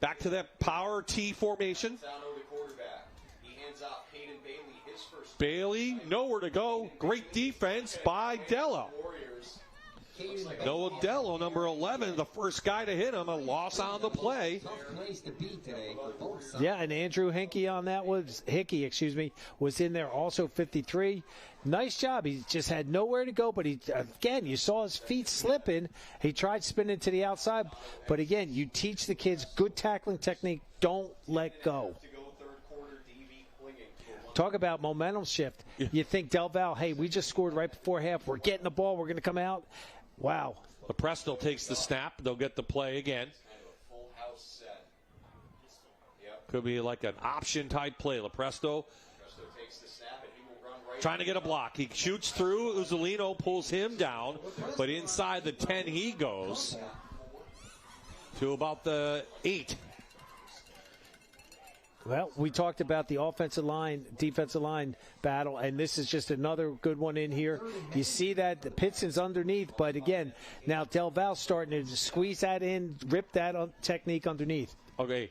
Back to that power T formation. Bailey, nowhere to go. Great defense by Dello. Noah Dello, number 11, the first guy to hit him, a loss on the play. Yeah, and Andrew Hickey on that was in there also, 53. Nice job. He just had nowhere to go, but you saw his feet slipping. He tried spinning to the outside, but again, you teach the kids good tackling technique. Don't let go. Talk about momentum shift. You think Del Val, hey, we just scored right before half. We're getting the ball. We're going to come out. Wow. Lepresto takes the snap. They'll get the play again. Could be like an option-type play. Lepresto trying to get a block. He shoots through. Uzolino pulls him down, but inside the 10 he goes to about the 8. Well, we talked about the offensive line, defensive line battle, and this is just another good one in here. You see that the Pittston's underneath, but again, now Del Val's starting to squeeze that in, rip that technique underneath. Okay,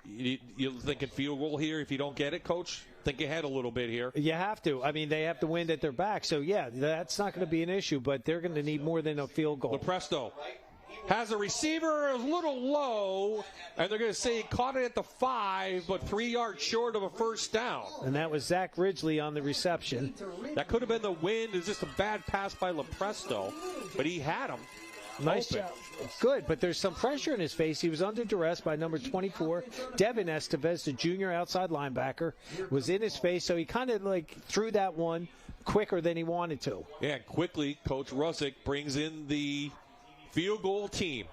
you're thinking field goal here if you don't get it, Coach? Think ahead a little bit here. You have to. I mean, they have the wind at their back, so yeah, that's not going to be an issue, but they're going to need more than a field goal. Lepresto has a receiver a little low, and they're going to say he caught it at the 5, but 3 yards short of a first down. And that was Zach Ridgely on the reception. That could have been the wind. It's just a bad pass by Lepresto, but he had him. Nice job. Good, but there's some pressure in his face. He was under duress by number 24, Devin Estevez, the junior outside linebacker, was in his face, so he kind of like threw that one quicker than he wanted to. Yeah, quickly, Coach Rusick brings in the field goal team.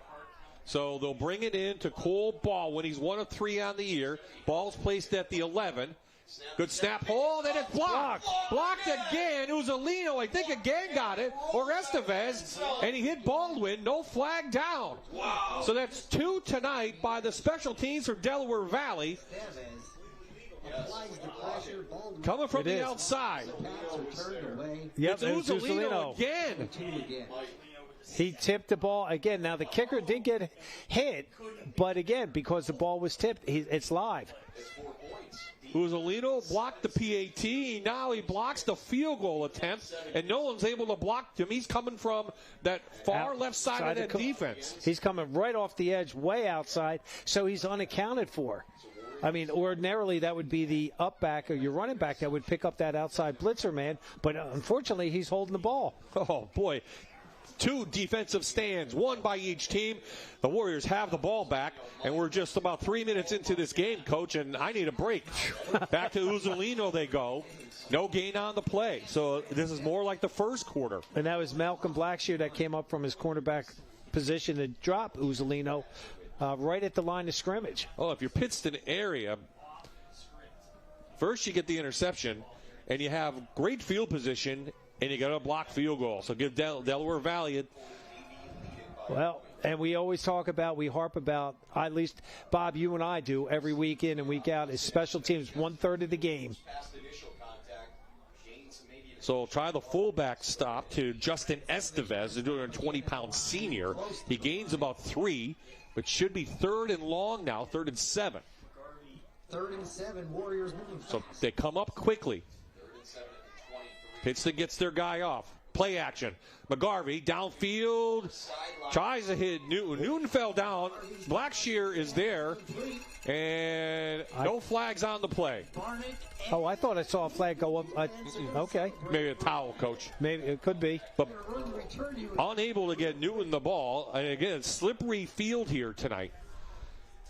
So they'll bring it in to Cole Baldwin. He's 1 of 3 on the year. Ball's placed at the 11. Good snap. Hold, and it's blocked. Blocked again. Uzzolino, I think, again got it. Or Estevez, and he hit Baldwin. No flag down. Wow. So that's 2 tonight by the special teams for Delaware Valley. Coming from the outside. Yep, it's Uzzolino again. He tipped the ball again. Now the kicker did get hit, but again, because the ball was tipped, it's live. Uzzolino blocked the PAT. Now he blocks the field goal attempt, and no one's able to block him. He's coming from that far left side of that defense. He's coming right off the edge, way outside, so he's unaccounted for. I mean, ordinarily that would be the up back or your running back that would pick up that outside blitzer man, but unfortunately he's holding the ball. Oh, boy. 2 defensive stands, 1 by each team. The Warriors have the ball back, and we're just about 3 minutes into this game, Coach, and I need a break. Back to Uzzolino they go. No gain on the play. So this is more like the first quarter. And that was Malcolm Blackshear that came up from his cornerback position to drop Uzzolino right at the line of scrimmage. Oh, if you're Pittston area, first you get the interception, and you have great field position, and you got a blocked field goal. So give Delaware Valley it. Well, and we always we harp about, at least Bob, you and I do, every week in and week out, is special teams 1/3 of the game. So try the fullback stop to Justin Estevez, the 220-pound senior. He gains about 3, but should be 3rd and long now, 3rd and 7. 3rd and 7, Warriors moving fast. So they come up quickly. Pittston gets their guy off. Play action. McGarvey downfield. Tries to hit Newton. Newton fell down. Blackshear is there. And no flags on the play. Oh, I thought I saw a flag go up. Okay. Maybe a towel, Coach. Maybe it could be. But unable to get Newton the ball. And again, slippery field here tonight.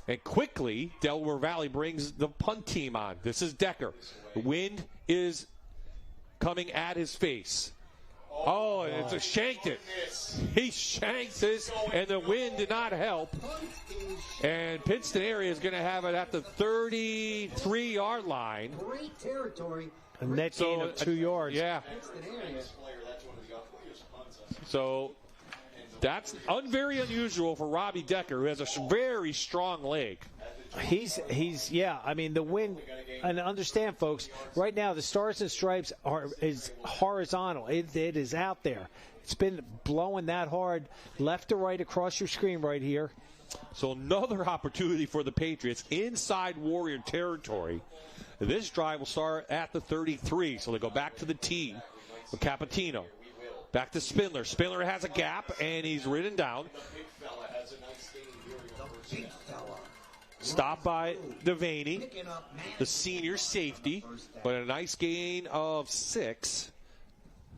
And quickly, Delaware Valley brings the punt team on. This is Decker. The wind is coming at his face. Oh, and it's shanked it. He shanked this, and the wind did not help. And Pittston area is going to have it at the 33-yard line. Great territory. A net gain of 2 yards. Yeah. So that's very unusual for Robbie Decker, who has a very strong leg. He's yeah. I mean, the wind, and understand, folks, right now the Stars and Stripes is horizontal. It is out there. It's been blowing that hard left to right across your screen right here. So another opportunity for the Patriots inside Warrior territory. This drive will start at the 33. So they go back to the tee with Capitino. Back to Spindler. Spindler has a gap, and he's ridden down. Stopped by Devaney, the senior safety, but a nice gain of 6.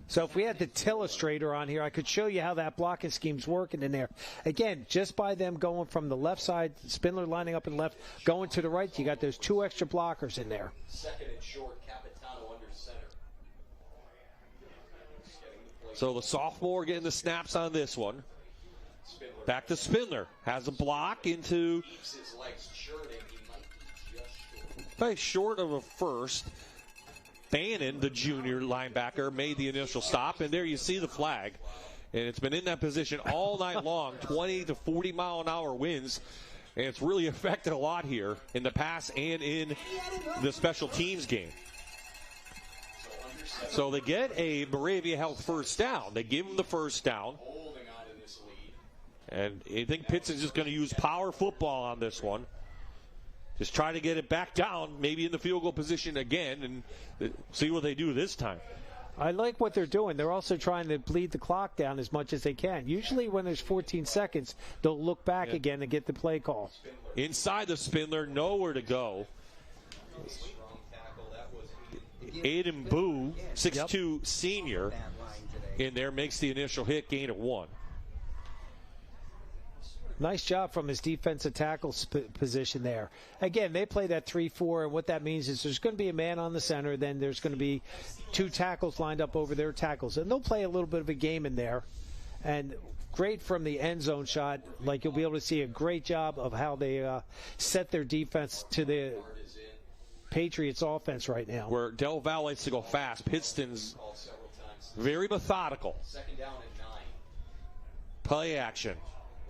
So if we had the Tillustrator on here, I could show you how that blocking scheme's working in there. Again, just by them going from the left side, Spindler lining up in left, going to the right, you got those 2 extra blockers in there. Second and short, Capitano under center. So the sophomore getting the snaps on this one. Back to Spindler. Has a block into short of a first. Bannon, the junior linebacker, made the initial stop, and there you see the flag. And it's been in that position all night long, 20 to 40 mile an hour winds. And it's really affected a lot here in the pass and in the special teams game. So they get a Moravia Health first down. They give them the first down. And I think Pittston's just going to use power football on this one. Just try to get it back down, maybe in the field goal position again, and see what they do this time. I like what they're doing. They're also trying to bleed the clock down as much as they can. Usually when there's 14 seconds, they'll look back again to get the play call. Inside the Spindler, nowhere to go. Aiden Boo, 6'2", senior, in there, makes the initial hit, gain of 1. Nice job from his defensive tackle position there. Again, they play that 3-4, and what that means is there's going to be a man on the center, then there's going to be 2 tackles lined up over their tackles. And they'll play a little bit of a game in there. And great from the end zone shot. Like, you'll be able to see a great job of how they set their defense to the Patriots offense right now. Where Del Valle likes to go fast. Pittston's very methodical. Second down and 9. Play action.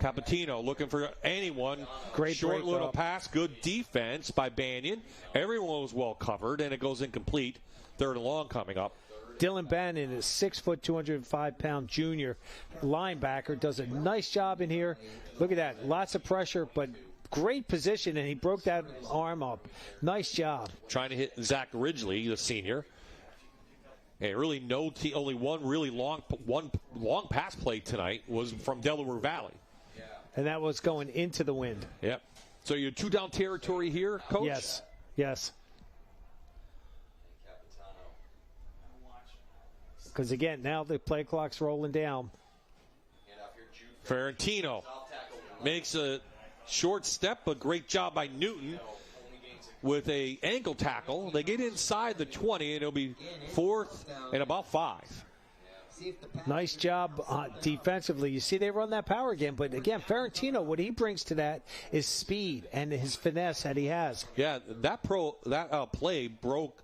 Capitino looking for anyone. Great short little up. pass. Good defense by Banyan. Everyone was well covered, and it goes incomplete. 3rd and long coming up. Dylan Bannon is 6 foot, 205-pound junior linebacker. Does a nice job in here. Look at that. Lots of pressure, but great position, and he broke that arm up. Nice job. Trying to hit Zach Ridgely, the senior. And really only one really long pass play tonight was from Delaware Valley. And that was going into the wind. Yep. So you're 2-down territory here, Coach? Yes. Because, again, now the play clock's rolling down. Ferrantino makes a short step, but great job by Newton with a ankle tackle. They get inside the 20, and it'll be 4th and about 5. Nice job defensively. You see they run that power again, but again, Ferrantino, what he brings to that is speed and his finesse that he has. Yeah, that play broke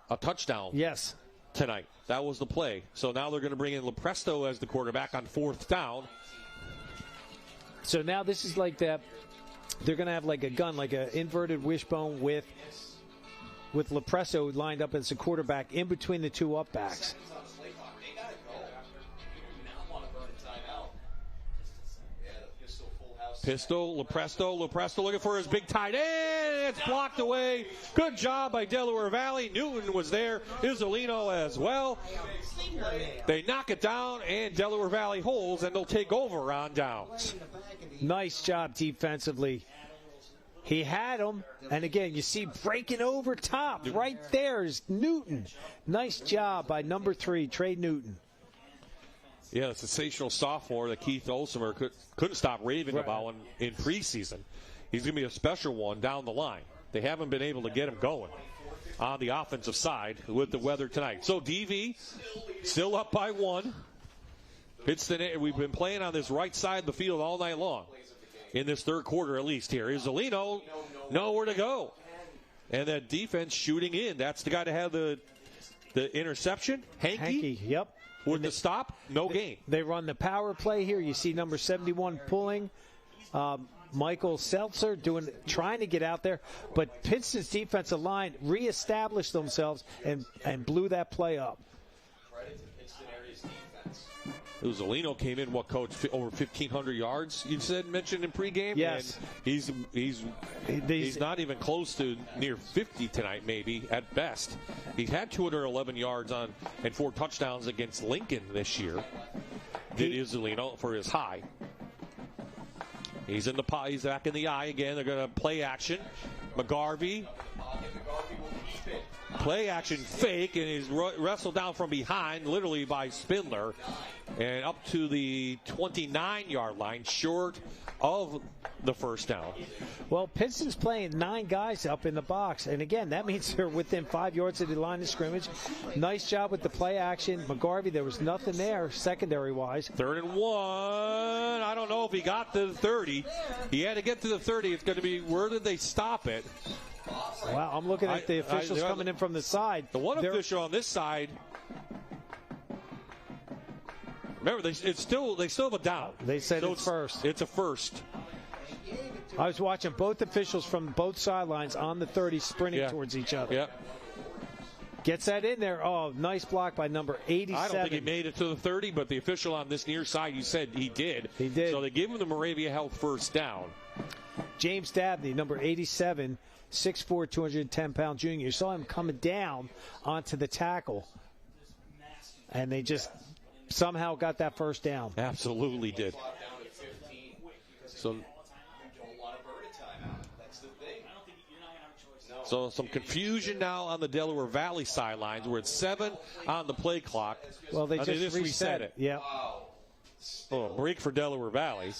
a touchdown. Yes. Tonight. That was the play. So now they're going to bring in Lepresto as the quarterback on 4th down. So now this is like that. They're going to have like a gun, like an inverted wishbone with Lepresto lined up as the quarterback in between the 2 up backs. Pistol, Lepresto looking for his big tight end. It's blocked away. Good job by Delaware Valley. Newton was there. Isolino as well. They knock it down, and Delaware Valley holds, and they'll take over on downs. Nice job defensively. He had him, and again, you see breaking over top. Right there is Newton. Nice job by number 3, Trey Newton. Yeah, the sensational sophomore that Keith Olsemer couldn't stop raving about in preseason. He's going to be a special one down the line. They haven't been able to get him going on the offensive side with the weather tonight. So DV still up by 1. Pittston, we've been playing on this right side of the field all night long in this 3rd quarter at least here. Isolino, nowhere to go. And that defense shooting in. That's the guy to have the interception. Hankey, yep. With the stop, no gain. They run the power play here. You see number 71 pulling. Michael Seltzer trying to get out there. But Pittston's defensive line reestablished themselves and blew that play up. Uzzolino came in, Coach, over 1,500 yards, you mentioned in pregame? Yes. And he's not even close to near 50 tonight, maybe, at best. He's had 211 yards and 4 touchdowns against Lincoln this year. Did Uzzolino for his high. He's back in the eye again. They're going to play action. McGarvey. Play action fake, and he's wrestled down from behind, literally by Spindler, and up to the 29-yard line, short of the 1st down. Well, Pittston's playing 9 guys up in the box, and again, that means they're within 5 yards of the line of scrimmage. Nice job with the play action. McGarvey, there was nothing there secondary-wise. 3rd and 1. I don't know if he got to the 30. He had to get to the 30. It's going to be, where did they stop it? Wow, I'm looking at the officials coming in from the side. The one official on this side. Remember, they still have a down. They said it's first. It's a first. I was watching both officials from both sidelines on the 30 sprinting towards each other. Yep. Gets that in there. Oh, nice block by number 87. I don't think he made it to the 30, but the official on this near side, you said he did. He did. So they give him the Moravia Health 1st down. James Dabney, number 87, 6'4", 210-pound junior. You saw him coming down onto the tackle, and they just somehow got that 1st down. Absolutely did. So some confusion now on the Delaware Valley sidelines. We're at 7 on the play clock. Well, they just reset it. Yeah. Oh, break for Delaware Valley.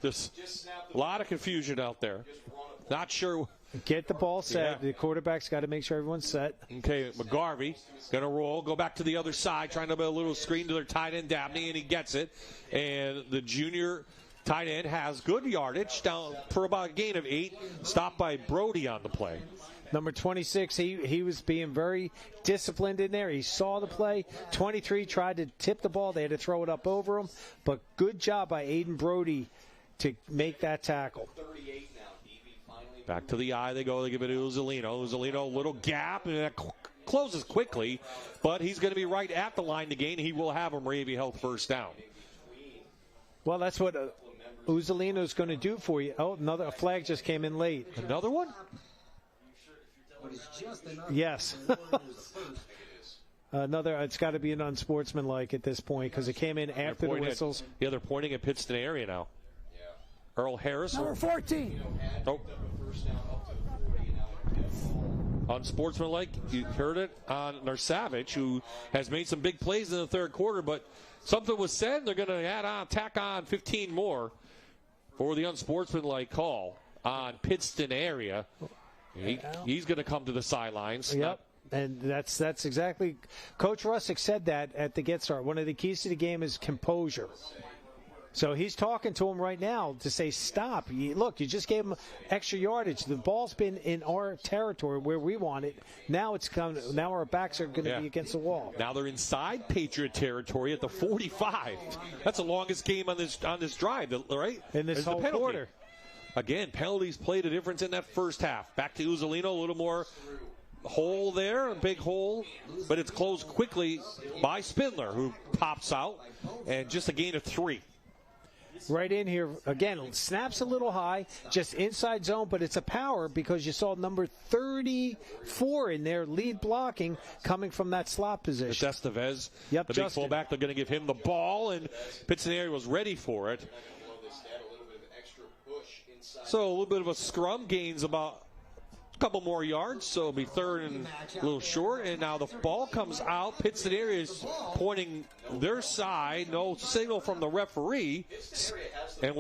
Just a lot of confusion out there. Not sure. Get the ball set. Yeah. The quarterback's got to make sure everyone's set. Okay, McGarvey going to roll, go back to the other side, trying to build a little screen to their tight end, Dabney, and he gets it. And the junior tight end has good yardage, down for about a gain of 8, stopped by Brody on the play. Number 26, he was being very disciplined in there. He saw the play. 23 tried to tip the ball. They had to throw it up over him. But good job by Aiden Brody to make that tackle. Back to the eye they go. They give it to Uzzolino. Uzzolino, a little gap, and that closes quickly. But he's going to be right at the line to gain. He will have him Ravy Health first down. Well, that's what Uzzolino's going to do for you. Oh, a flag just came in late. Another one? Yes. It's got to be an unsportsmanlike at this point because it came in after the whistles. They're pointing at Pittston area now. Earl Harris. Number 14. Oh. Unsportsmanlike, you heard it on Narsavage, who has made some big plays in the third quarter, but something was said, they're going to tack on 15 more for the unsportsmanlike call on Pittston area. He's going to come to the sidelines. Yep. And that's exactly Coach Russick said that at the get start. One of the keys to the game is composure. So he's talking to him right now to say, stop. Look, you just gave him extra yardage. The ball's been in our territory where we want it. Now it's coming. Now our backs are going to be against the wall. Now they're inside Patriot territory at the 45. That's the longest game on this drive, right? In this whole quarter. Again, penalties played a difference in that first half. Back to Uzzolino, a little more hole there, a big hole, but it's closed quickly by Spindler, who pops out, and just a gain of 3. Right in here, again, snaps a little high, just inside zone, but it's a power because you saw number 34 in there, lead blocking, coming from that slot position. Estevez, the big fullback, they're going to give him the ball, and Pittston area was ready for it. So a little bit of a scrum, gains about a couple more yards, so it'll be third and a little short. And now the ball comes out. Pittston area is pointing their side. No signal from the referee. And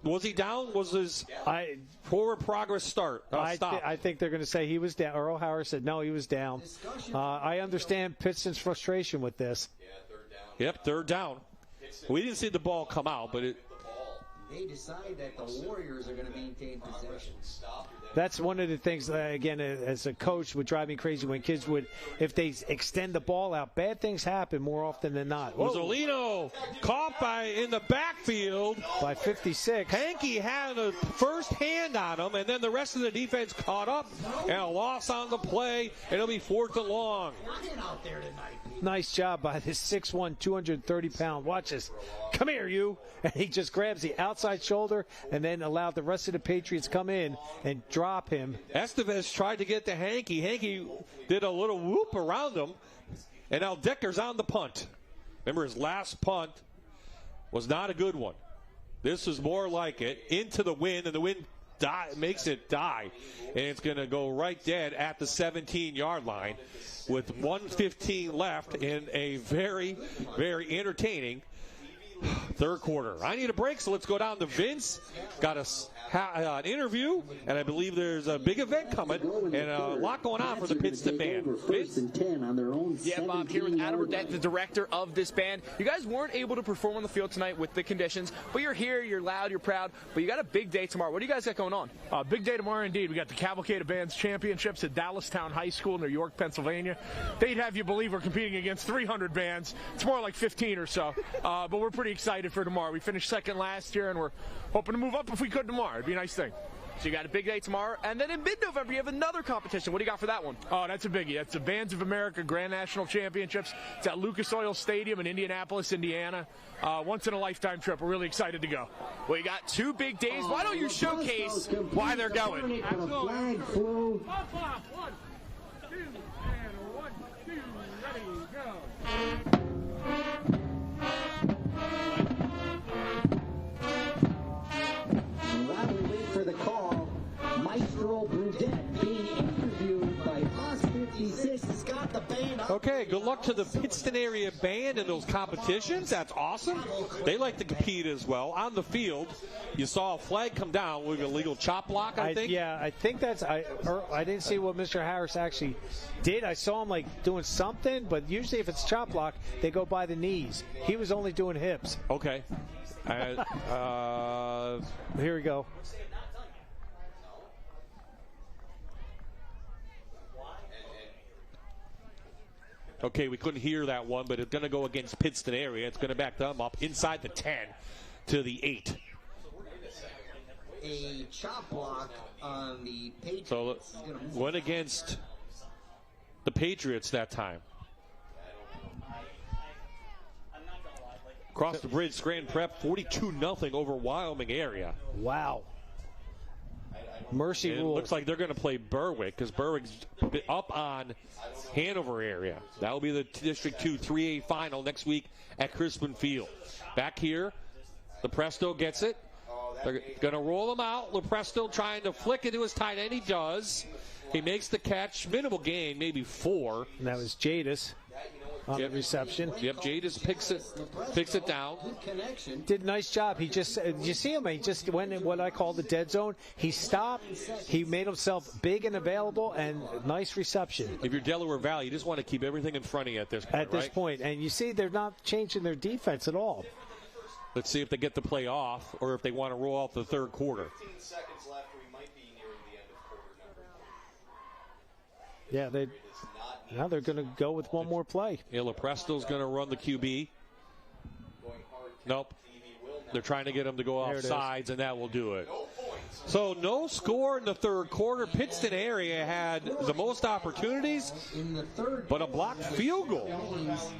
was he down? Was his forward progress stop? I think they're going to say he was down. Earl Howard said no, he was down. I understand Pittston's frustration with this. Yep, third down. We didn't see the ball come out, but they decide that the Warriors are going to maintain possession. That's one of the things that, again, as a coach, would drive me crazy when kids would, if they extend the ball out, bad things happen more often than not. Uzzolino caught in the backfield by 56. Hankey had a first hand on him, and then the rest of the defense caught up, and a loss on the play. It'll be 4th and long. Nice job by this 6'1", 230-pound. Watch this. Come here, you. And he just grabs the outside shoulder and then allowed the rest of the Patriots come in and drop him. Estevez tried to get to Hankey. Hankey did a little whoop around him, and now Decker's on the punt. Remember, his last punt was not a good one. This is more like it. Into the wind, and the wind makes it die. And it's going to go right dead at the 17-yard line with 1:15 left in a very, very entertaining third quarter. I need a break, so let's go down to Vince. Got an interview, and I believe there's a big event coming, and a lot going on for the Pittston band. Vince? Yeah, Bob, here with Adam Burdett, the director of this band. You guys weren't able to perform on the field tonight with the conditions, but you're here, you're loud, you're proud, but you got a big day tomorrow. What do you guys got going on? Big day tomorrow indeed. We got the Cavalcade of Bands Championships at Dallastown High School near York, Pennsylvania. They'd have you believe we're competing against 300 bands. It's more like 15 or so, but we're pretty excited for tomorrow. We finished second last year, and we're hoping to move up if we could tomorrow. It'd be a nice thing. So you got a big day tomorrow, and then in mid-November you have another competition. What do you got for that one? Oh, that's a biggie. That's the Bands of America Grand National Championships. It's at Lucas Oil Stadium in Indianapolis, Indiana. Once-in-a-lifetime trip. We're really excited to go. Well, you got 2 big days. Why don't you showcase why they're going? Absolutely. 1, 2, and 1, 2, ready, go. While we wait for the call, Maestro Brudette being interviewed by Boss 56 has got the band up. Okay, good luck to the Pittston area band in those competitions. That's awesome. They like to compete as well. On the field, you saw a flag come down with a legal chop block, I think. Yeah, I think that's. I didn't see what Mr. Harris actually did. I saw him like doing something, but usually if it's chop block, they go by the knees. He was only doing hips. Okay. Here we go. Okay, we couldn't hear that one, but it's going to go against Pittston area. It's going to back them up inside the 10 to the 8. A chop block on the Patriots. So went against the Patriots that time. Across the bridge, Scranton Prep 42-0 over Wyoming area. Wow. Mercy rule. It looks like they're going to play Berwick because Berwick's up on Hanover area. That will be the District 2 3A final next week at Crispin Field. Back here, Lepresto gets it. They're going to roll him out. Lepresto trying to flick it to his tight end. He does. He makes the catch. Minimal gain, maybe 4. And that was Jadis on the reception. Yep, Jadis picks it down. Did a nice job. He just, you see him, he just went in what I call the dead zone. He stopped. He made himself big and available, and nice reception. If you're Delaware Valley, you just want to keep everything in front of you at this point, At this point. And you see they're not changing their defense at all. Let's see if they get the play off or if they want to roll off the third quarter. 15 seconds left. We might be nearing the end of quarter number 1. Yeah, now they're going to go with one more play. Yeah, Lepresto's going to run the QB. Nope. They're trying to get him to go off sides, and that will do it. So no score in the third quarter. Pittston area had the most opportunities, but a blocked field goal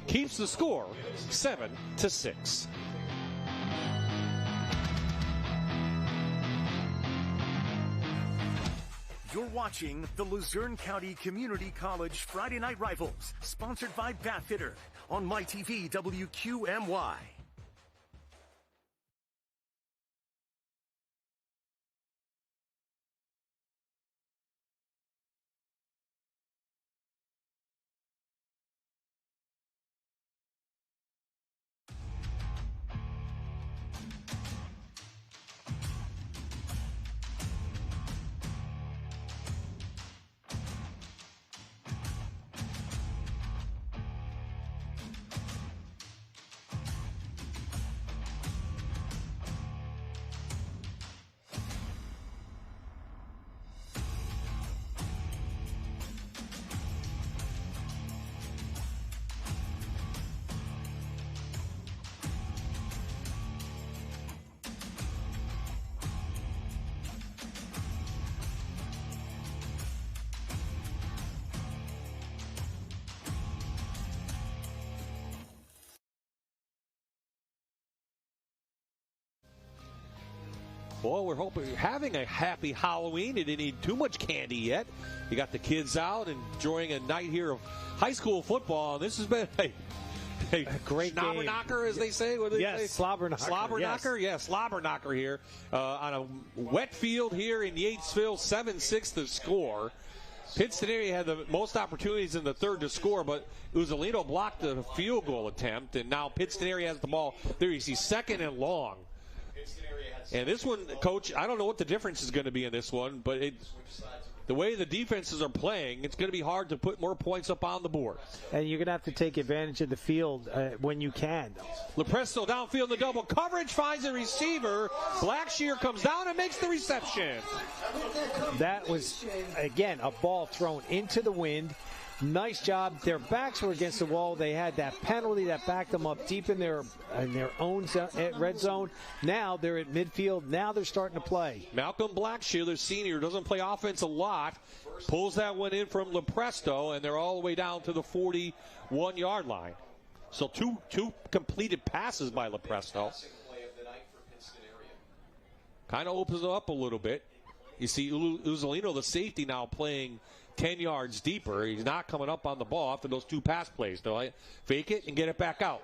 keeps the score 7-6. You're watching the Luzerne County Community College Friday Night Rivals, sponsored by Bathfitter on MyTV WQMY. Well, we're having a happy Halloween. You didn't eat too much candy yet. You got the kids out enjoying a night here of high school football. This has been a great slobber knocker, as they say. What do they say? Slobber knocker. Slobber knocker, yes, slobber knocker here on a wet field here in Yatesville. 7-6 the score. Pittston area had the most opportunities in the third to score, but Uzzolino blocked the field goal attempt, and now Pittston area has the ball. There you see second and long. And this one, Coach, I don't know what the difference is going to be in this one, but the way the defenses are playing, it's going to be hard to put more points up on the board. And you're going to have to take advantage of the field when you can. Lepresto downfield in the double coverage, finds a receiver. Blackshear comes down and makes the reception. That was, again, a ball thrown into the wind. Nice job. Their backs were against the wall. They had that penalty that backed them up deep in their own red zone. Now they're at midfield. Now they're starting to play. Malcolm Blackshear, the senior, doesn't play offense a lot. Pulls that one in from Lepresto, and they're all the way down to the 41-yard line. So two completed passes by Lepresto. Kind of opens it up a little bit. You see Uzzolino, the safety, now playing 10 yards deeper. He's not coming up on the ball after those 2 pass plays. They'll fake it and get it back out.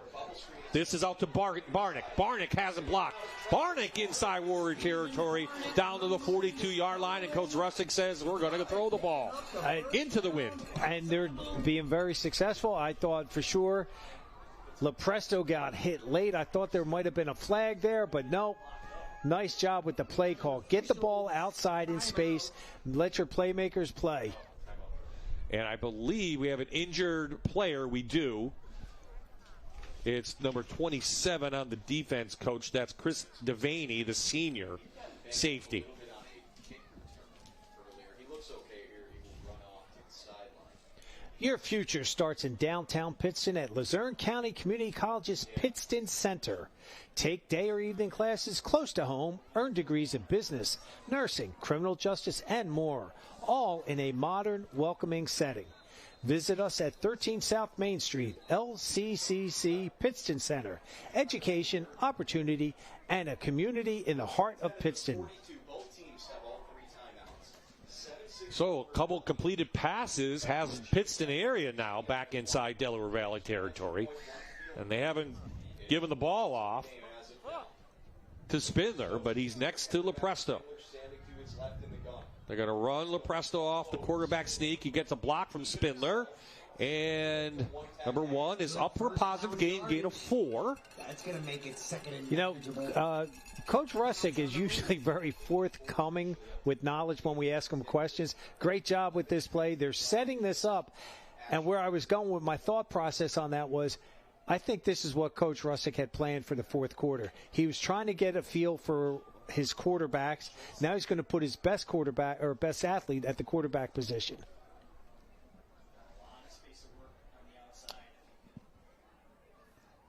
This is out to Barnick. Barnick has him blocked. Barnick inside Warrior territory down to the 42-yard line, and Coach Russick says we're going to throw the ball into the wind. And they're being very successful. I thought for sure LaPresto got hit late. I thought there might have been a flag there, but no. Nice job with the play call. Get the ball outside in space. Let your playmakers play. And I believe we have an injured player. We do. It's number 27 on the defense, Coach. That's Chris Devaney, the senior safety. Your future starts in downtown Pittston at Luzerne County Community College's Pittston Center. Take day or evening classes close to home, earn degrees in business, nursing, criminal justice, and more, all in a modern, welcoming setting. Visit us at 13 South Main Street, LCCC Pittston Center. Education, opportunity, and a community in the heart of Pittston. So a couple completed passes has Pittston area now back inside Delaware Valley territory. And they haven't given the ball off to Spindler, but he's next to LaPresto. They're going to run LaPresto off the quarterback sneak. He gets a block from Spindler. And number 1 is up for a positive gain of 4. That's going to make it second and Coach Russick is usually very forthcoming with knowledge when we ask him questions. Great job with this play. They're setting this up. And where I was going with my thought process on that was, I think this is what Coach Russick had planned for the fourth quarter. He was trying to get a feel for his quarterbacks. Now he's going to put his best quarterback or best athlete at the quarterback position.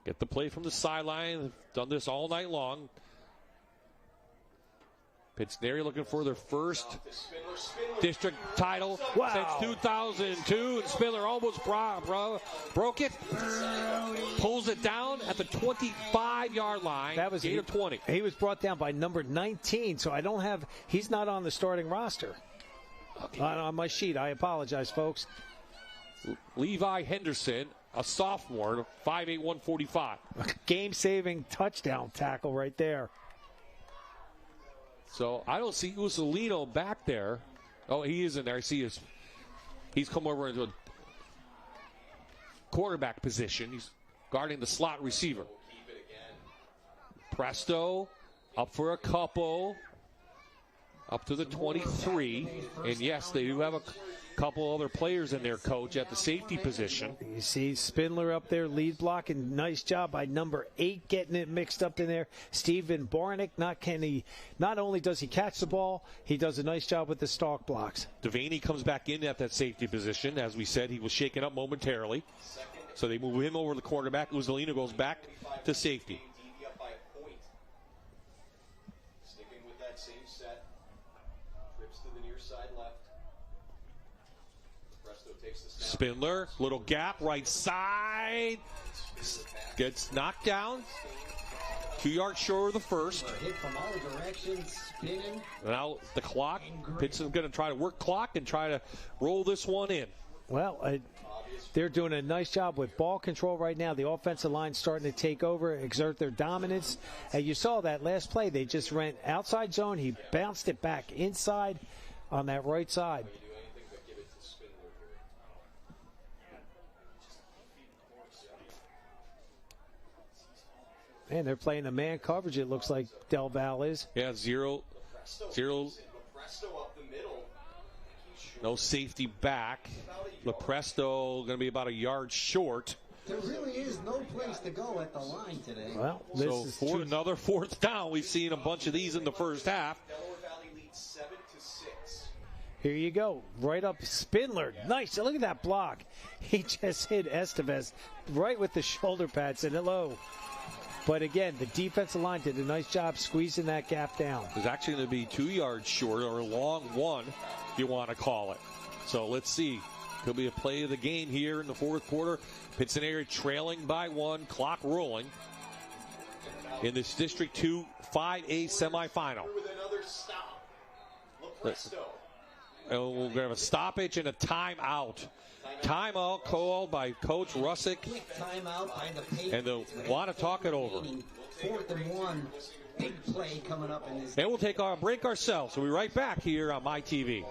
Get the play from the sideline. Done this all night long. Pittston area looking for their first district title since 2002. And Spindler almost broke it. Pulls it down at the 25-yard line. That was gain of 20. He was brought down by number 19, so he's not on the starting roster. On my sheet, I apologize, folks. Levi Henderson, a sophomore, 5'8", 145. Game-saving touchdown tackle right there. So I don't see Usolino back there. Oh, he is in there. I see he's come over into a quarterback position. He's guarding the slot receiver. Presto up for a couple. Up to the 23. And yes, they do have a couple other players in there, Coach, at the safety position. You see Spindler up there, lead blocking. Nice job by number 8 getting it mixed up in there. Stephen Barnick, not only does he catch the ball, he does a nice job with the stalk blocks. Devaney comes back in at that safety position. As we said, he was shaken up momentarily. So they move him over the quarterback. Uzzolino goes back to safety. Sticking with that same set. Trips to the near side left. Spindler, little gap, right side. Gets knocked down. 2 yards short of the first. Hit from all directions, spinning. Now the clock. Pittston's going to try to work clock and try to roll this one in. Well, they're doing a nice job with ball control right now. The offensive line's starting to take over, exert their dominance. And you saw that last play. They just ran outside zone. He bounced it back inside on that right side. Man, they're playing a man coverage, it looks like Del Val is. Yeah, zero. No safety back. LaPresto going to be about a yard short. There really is no place to go at the line today. Well, so for another fourth down, we've seen a bunch of these in the first half. Delaware Valley leads 7-6. Here you go. Right up Spindler. Nice. Look at that block. He just hit Estevez right with the shoulder pad. Said hello. But again, the defensive line did a nice job squeezing that gap down. It's actually going to be 2 yards short, or a long one, if you want to call it. So let's see. Could be a play of the game here in the fourth quarter. Pittston area trailing by 1, clock rolling in this District 2 5A semifinal. With another stop. LaPresto. And we're going to have a stoppage and a timeout. Timeout called by Coach Russick. And they'll want to talk it over. 4th and 1. Big play coming up in this. And we'll take our break ourselves. We'll be right back here on MyTV.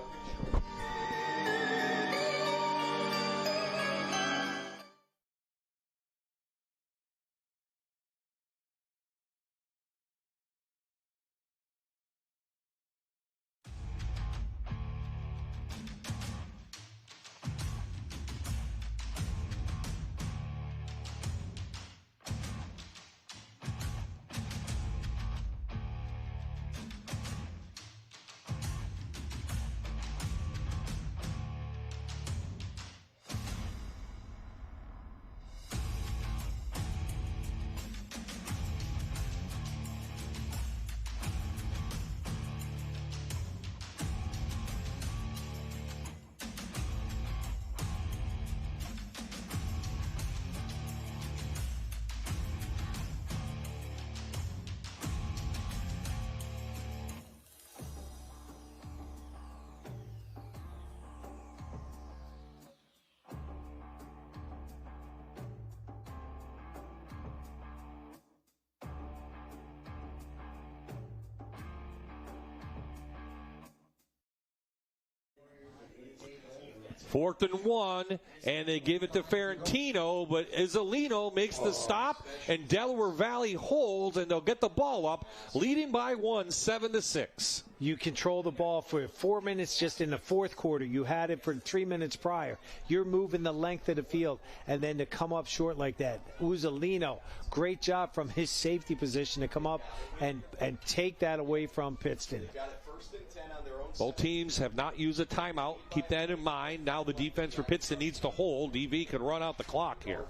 Fourth and 1, and they give it to Ferrantino, but Izzolino makes the stop, and Delaware Valley holds, and they'll get the ball up, leading by 1, 7-6. You control the ball for 4 minutes just in the fourth quarter. You had it for 3 minutes prior. You're moving the length of the field, and then to come up short like that. Izzolino, great job from his safety position to come up and take that away from Pittston. Both teams have not used a timeout. Keep that in mind. Now the defense for Pittston needs to hold. DV can run out the clock here.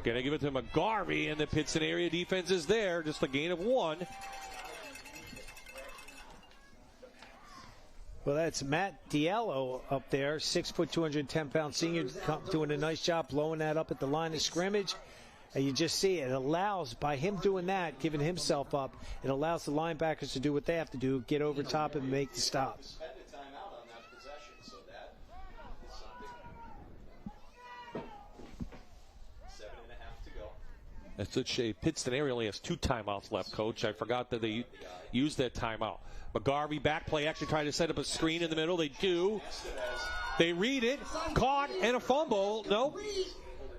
Going to give it to McGarvey, and the Pittston area defense is there. Just a gain of 1. Well, that's Matt Diallo up there, 6', 210-pound senior, doing a nice job blowing that up at the line of scrimmage. And you just see it allows, by him doing that, giving himself up, it allows the linebackers to do what they have to do, get over top and make the stop. That's a shame. Pittston area only has 2 timeouts left, Coach. I forgot that they used that timeout. McGarvey back play, actually trying to set up a screen in the middle. They do. They read it. Caught and a fumble. Nope.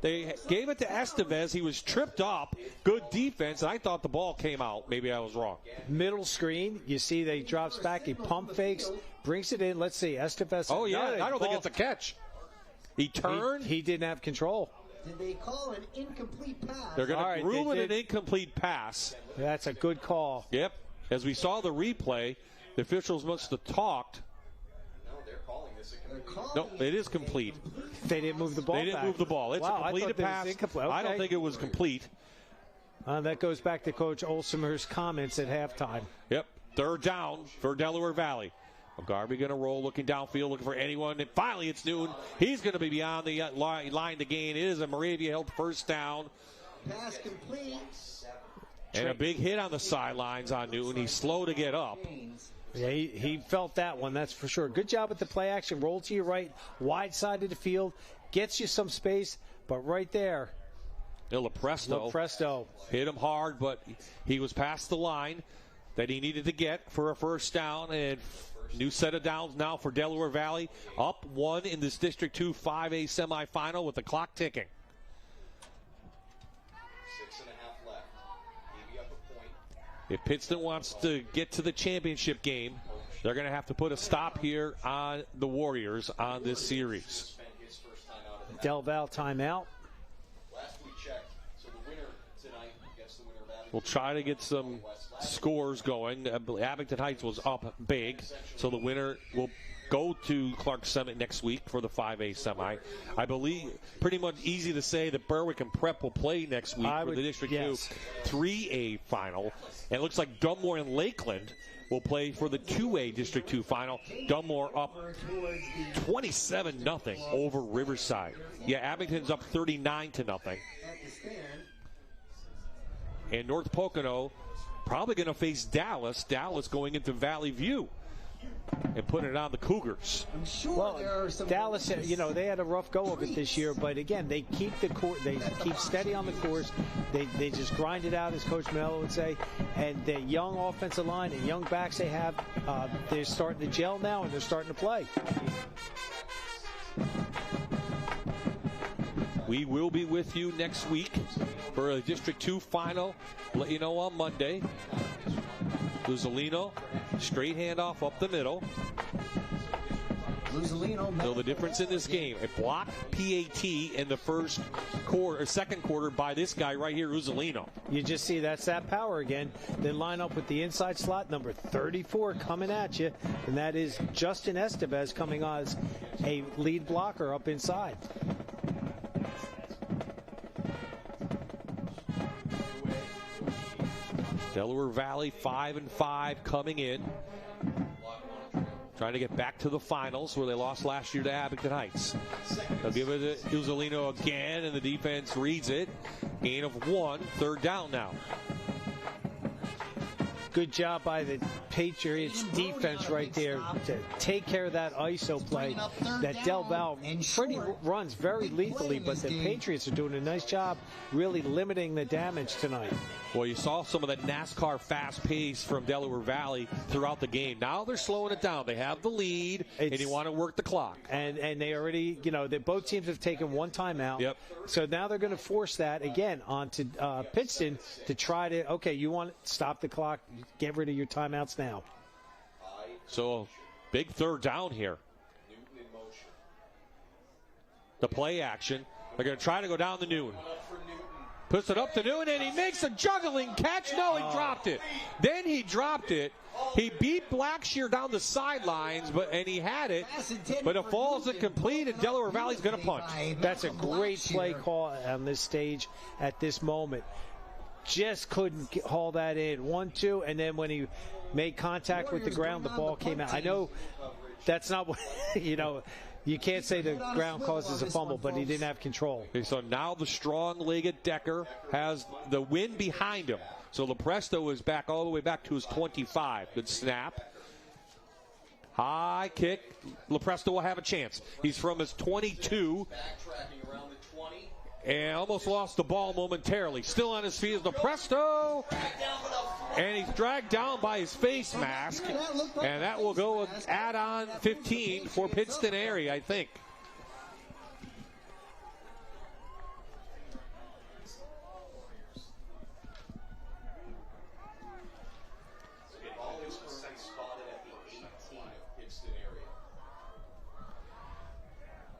They gave it to Estevez. He was tripped up. Good defense. I thought the ball came out. Maybe I was wrong. Middle screen. You see that he drops back. He pump fakes. Brings it in. Let's see. Estevez. Oh, yeah. I don't think it's a catch. He turned. He didn't have control. Did they call an incomplete pass? They're going to rule it an incomplete pass. That's a good call. Yep. As we saw the replay, the officials must have talked. No, it is complete. They didn't move the ball. They didn't move the ball. It's a completed pass. Okay. I don't think it was complete. That goes back to Coach Olsemer's comments at halftime. Yep. 3rd down for Delaware Valley. McGarvey going to roll, looking downfield, looking for anyone. And finally, it's Newton. He's going to be beyond the line to gain. It is a Moravia held first down. Pass complete. And a big hit on the sidelines on Newton. He's slow to get up. Yeah, he felt that one, that's for sure. Good job with the play action. Roll to your right, wide side of the field. Gets you some space, but right there. LaPresto hit him hard, but he was past the line that he needed to get for a first down. And new set of downs now for Delaware Valley. Up 1 in this District 2 5A semifinal with the clock ticking. 6.5 left. Maybe up a point. If Pittston wants to get to the championship game, they're going to have to put a stop here on the Warriors on this series. Del Val timeout. Last we checked, so the winner tonight gets the winner Valley. We'll try to get some scores going. Abington Heights was up big, so the winner will go to Clark Summit next week for the 5A semi. I believe pretty much easy to say that Berwick and Prep will play next week for the District 2 3A final. And it looks like Dunmore and Lakeland will play for the 2A District 2 final. Dunmore up 27-0 over Riverside. Yeah, Abington's up 39-0. And North Pocono probably going to face Dallas. Dallas going into Valley View. and putting it on the Cougars. Well, Dallas, they had a rough go of it this year, but again, they keep they keep steady on the course. They just grind it out, as Coach Mello would say. And the young offensive line and young backs they have, they're starting to gel now, and they're starting to play. We will be with you next week for a District 2 final. Let you know on Monday. Luzolino, straight handoff up the middle. So the difference in this game, a block PAT in the second quarter by this guy right here, Luzolino. You just see that's that power again. They line up with the inside slot, number 34 coming at you, and that is Justin Estevez coming on as a lead blocker up inside. Delaware Valley 5-5 coming in. Trying to get back to the finals where they lost last year to Abington Heights. They'll give it to Uzzolino again, and the defense reads it. Gain of 1, third down now. Good job by the Patriots defense right there to take care of that ISO play. That Del Val runs very lethally, but the Patriots are doing a nice job really limiting the damage tonight. Well, you saw some of that NASCAR fast pace from Delaware Valley throughout the game. Now they're slowing it down. They have the lead, and you want to work the clock. And they already, both teams have taken one timeout. Yep. So now they're going to force that again onto Pittston to try to, okay, you want to stop the clock, get rid of your timeouts now. So big third down here. The play action. They're going to try to go down the Newton. Puts it up to Newton, and he makes a juggling catch. No, he dropped it. Then he dropped it. He beat Blackshear down the sidelines, and he had it, but it falls incomplete, and Delaware Valley's going to punch. That's a great play call on this stage at this moment. Just couldn't haul that in. 1-2, and then when he made contact with the ground, the ball came out. I know that's not what, you can't say the ground causes a fumble, but he didn't have control. Okay, so now the strong-legged Decker has the wind behind him. So Lepresto is back all the way back to his 25. Good snap. High kick. Lepresto will have a chance. He's from his 22. And almost lost the ball momentarily. Still on his feet is Lepresto. And he's dragged down by his face mask. And that will go add on 15 for Pittston area, I think.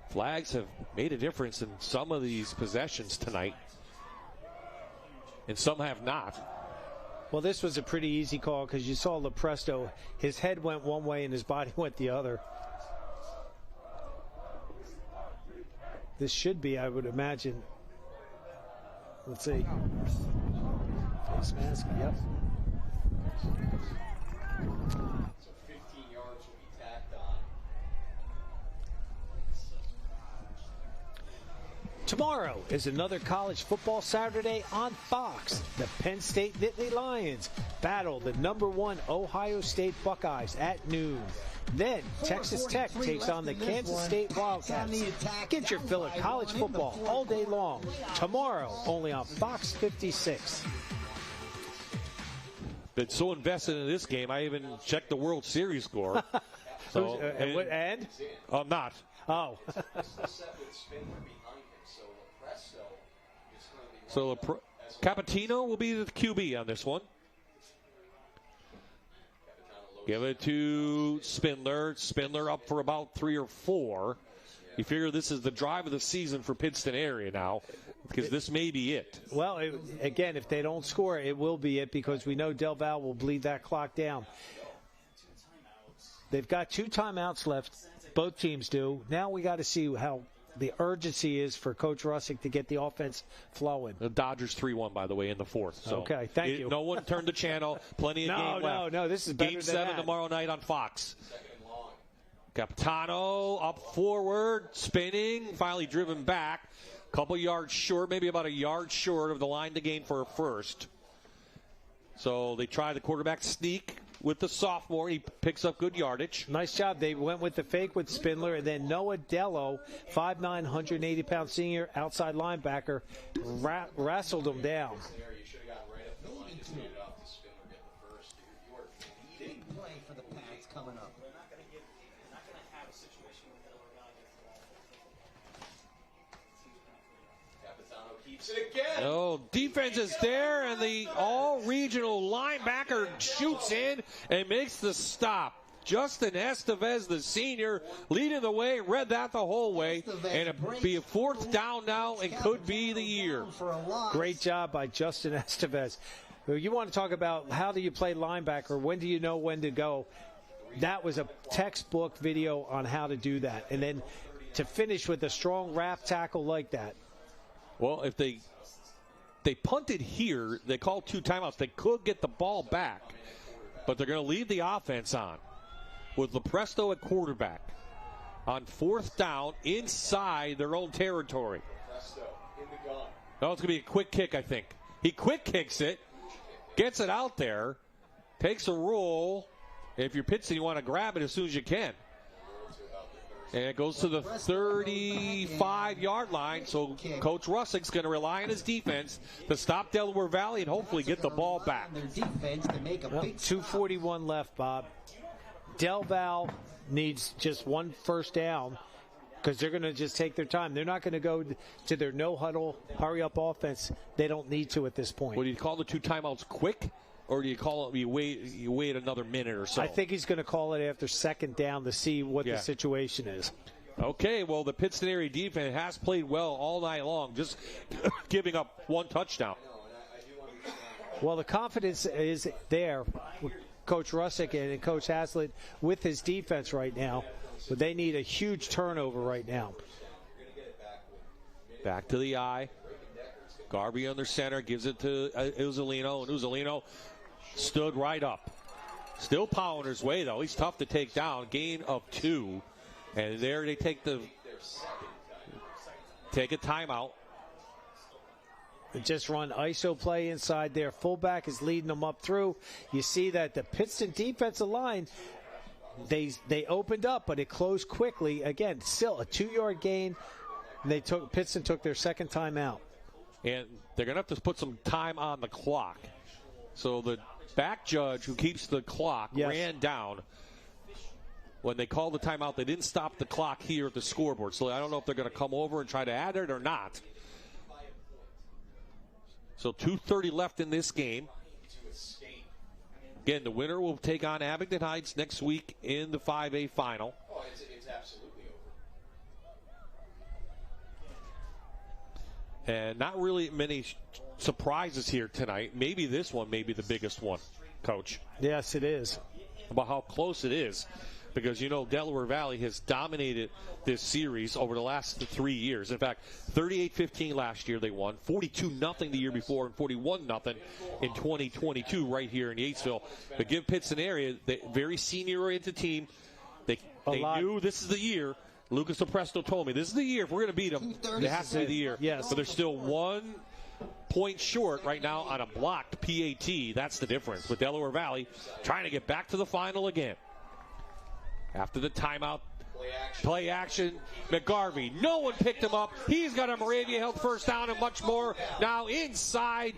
Flags have made a difference in some of these possessions tonight, and some have not. Well, this was a pretty easy call because you saw Lepresto. His head went one way and his body went the other. This should be, I would imagine. Let's see. Face mask, yep. Tomorrow is another college football Saturday on Fox. The Penn State Nittany Lions battle the #1 Ohio State Buckeyes at noon. Then Texas Tech takes on the Kansas State Wildcats. Get your fill of college football all day long. Tomorrow, only on Fox 56. Been so invested in this game, I even checked the World Series score. So, and? I'm not. Oh. So Capitino will be the QB on this one. Give it to Spindler. Spindler up for about 3 or 4. You figure this is the drive of the season for Pittston area now, because this may be it. Well, again, if they don't score, it will be it, because we know Del Val will bleed that clock down. They've got 2 timeouts left. Both teams do. Now we got to see how the urgency is for Coach Russick to get the offense flowing. The Dodgers 3-1, by the way, in the 4th. So okay, thank you. No one turned the channel. Plenty of game left. No, this is better Game than 7 that. tomorrow night on Fox. Capitano up forward, spinning, finally driven back. Couple yards short, maybe about a yard short of the line to gain for a first. So they try the quarterback sneak. with the sophomore. He picks up good yardage. Nice job. They went with the fake with Spindler, and then Noah Dello, 5'9", 180-pound senior outside linebacker, wrestled him down. For the Pats coming up. They're not going to have a situation with Delaware Valley against Keeps it again. Oh, defense is there, and the all-regional linebacker shoots in and makes the stop. Justin Estevez, the senior, leading the way, read that the whole way, and it'll be a 4th down now and could be the year. Great job by Justin Estevez. You want to talk about how do you play linebacker? When do you know when to go? That was a textbook video on how to do that. And then to finish with a strong wrap tackle like that. Well, if they punted here, they called 2 timeouts. They could get the ball back, but they're going to leave the offense on with Lepresto at quarterback on 4th down inside their own territory. No, it's going to be a quick kick, I think. He quick kicks it. Gets it out there, takes a roll. If you're Pittston, you want to grab it as soon as you can. And it goes to the 35-yard line, so Coach Russick's going to rely on his defense to stop Delaware Valley and hopefully get the ball back. 2:41 left, Bob. Del Val needs just 1 first down because they're going to just take their time. They're not going to go to their no-huddle, hurry-up offense. They don't need to at this point. Well, do you call the 2 timeouts quick, or do you call it? You wait another minute or so? I think he's going to call it after 2nd down to see what the situation is. Okay, well, the Pittston area defense has played well all night long, just giving up 1 touchdown. Well, the confidence is there with Coach Russick and Coach Hazleton with his defense right now. But they need a huge turnover right now. Back to the eye. Garvey under center, gives it to Uzzolino, and Uzzolino stood right up. Still pounding his way, though. He's tough to take down. Gain of 2. And there they take a timeout. They just run ISO play inside there. Fullback is leading them up through. You see that the Pittston defensive line, they opened up, but it closed quickly. Again, still a 2-yard gain. Pittston took their 2nd time out. And they're going to have to put some time on the clock. So the back judge who keeps the clock ran down. When they called the timeout, they didn't stop the clock here at the scoreboard. So I don't know if they're going to come over and try to add it or not. So 2:30 left in this game. Again, the winner will take on Abington Heights next week in the 5A final. Oh, it's absolutely over. And not really many surprises here tonight. Maybe this one may be the biggest one, Coach. Yes, it is. About how close it is. Because, you know, Delaware Valley has dominated this series over the last 3 years. In fact, 38-15 last year they won, 42-0 the year before, and 41-0 in 2022 right here in Yatesville. But give Pittston area, very senior-oriented team. They knew this is the year. Lucas Lepresto told me, this is the year. If we're going to beat them, it has to be the year. Yes. But they're still 1 point short right now on a blocked PAT. That's the difference with Delaware Valley trying to get back to the final again. After the timeout, play action, McGarvey. No one picked him up. He's got a Moravia held 1st down and much more. Now inside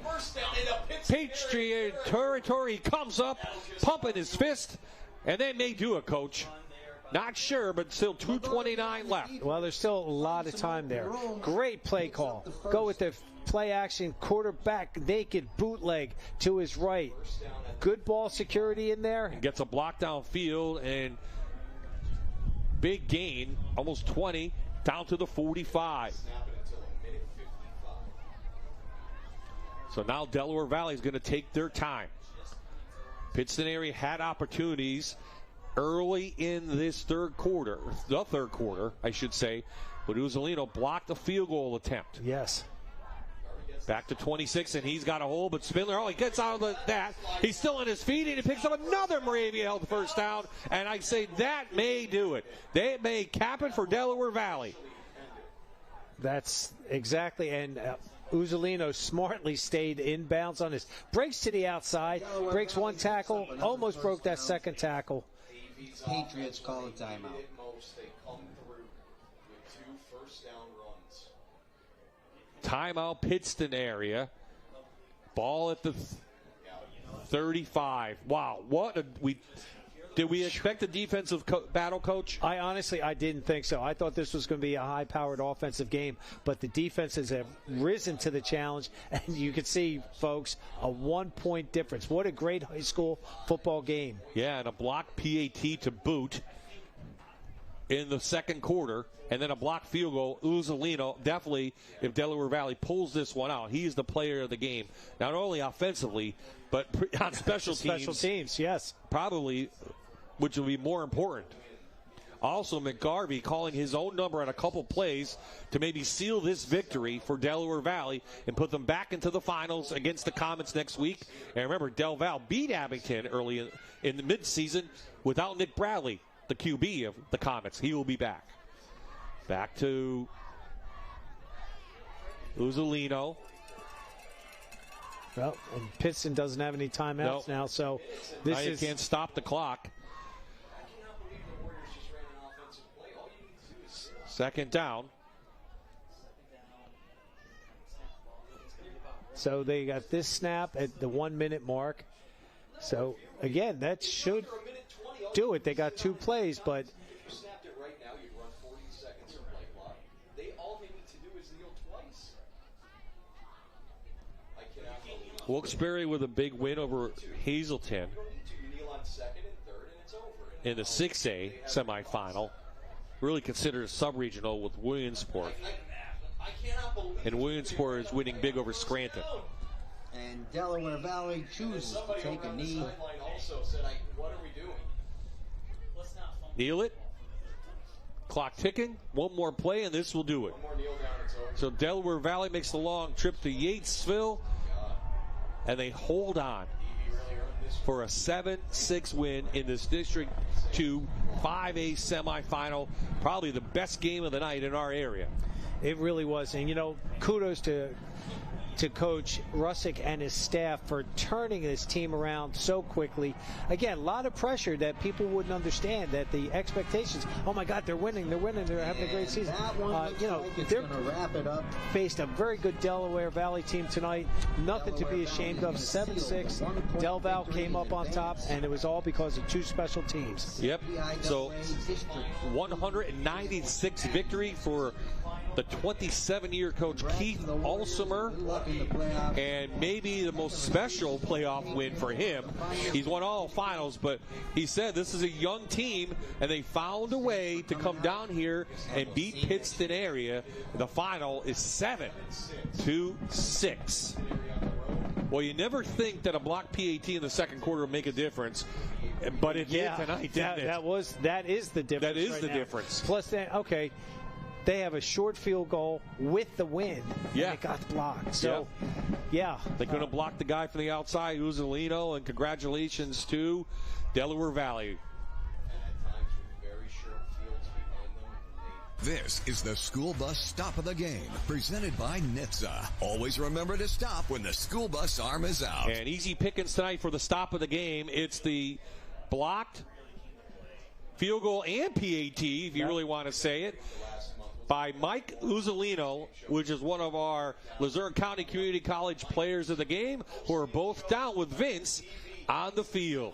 Patriot territory. He comes up, pumping his fist, and they may do it, Coach. Not sure, but still 2:29 left. Well, there's still a lot of time there. Great play call. Go with the play action, quarterback naked bootleg to his right. Good ball security in there. He gets a block downfield and big gain, almost 20, down to the 45. So now Delaware Valley is going to take their time. Pittston area had opportunities early in this the third quarter, I should say, but Uzzolino blocked a field goal attempt. Yes. Back to 26, and he's got a hole, but Spindler, he gets out of that. He's still on his feet, and he picks up another Moravia held 1st down, and I say that may do it. They may cap it for Delaware Valley. That's exactly, and Uzzolino smartly stayed inbounds on his. Breaks to the outside, breaks one tackle, almost broke that second tackle. Patriots call a timeout. Timeout, Pittston area. Ball at the 35. Wow, did we expect a defensive battle, Coach? I didn't think so. I thought this was going to be a high-powered offensive game, but the defenses have risen to the challenge, and you can see, folks, a 1-point difference. What a great high school football game. Yeah, and a block PAT to boot in the second quarter, and then a block field goal. Uzzolino, definitely, if Delaware Valley pulls this one out, he's the player of the game, not only offensively, but on special teams. Special teams, yes. Probably, which will be more important. Also, McGarvey calling his own number on a couple plays to maybe seal this victory for Delaware Valley and put them back into the finals against the Comets next week. And remember, Del Val beat Abington early in the midseason without Nick Bradley, the QB of the Comets. He will be back. Back to Uzzolino. Well, and Pittston doesn't have any timeouts now, so this can't stop the clock. Second down. So they got this snap at the 1-minute mark. So, again, that should do it. They got 2 plays, but Wilkes-Barre with a big win over Hazleton in the 6A semifinal. Really considered a sub-regional with Williamsport. And Williamsport is winning big over Scranton. And Delaware Valley chooses to take a knee. Kneel it. Clock ticking. One more play, and this will do it. So Delaware Valley makes the long trip to Yatesville, and they hold on for a 7-6 win in this District 2 5A semifinal. Probably the best game of the night in our area. It really was. And, kudos to Coach Russick and his staff for turning this team around so quickly. Again, a lot of pressure that people wouldn't understand, that the expectations, oh my God, they're winning, they're having a great season. They're going to wrap it up. Faced a very good Delaware Valley team tonight. Nothing to be ashamed of. 7-6. Del Val came up on top, and it was all because of 2 special teams. Yep. So 196 victory for the 27-year coach Keith Alsumer, and maybe the most special playoff win for him. He's won all finals, but he said this is a young team, and they found a way to come down here and beat Pittston area. The final is 7-6. Well, you never think that a block PAT in the second quarter will make a difference, but it did tonight, didn't it? That is the difference. That is the difference. Plus, they have a short field goal with the win. Yeah. And it got blocked. So, yeah. They couldn't block the guy from the outside, Uzzolino, and congratulations to Delaware Valley. This is the school bus stop of the game, presented by NHTSA. Always remember to stop when the school bus arm is out. And easy pickings tonight for the stop of the game. It's the blocked field goal and PAT, if you really want to say it, by Mike Uzzolino, which is one of our Luzerne County Community College players of the game, who are both down with Vince on the field.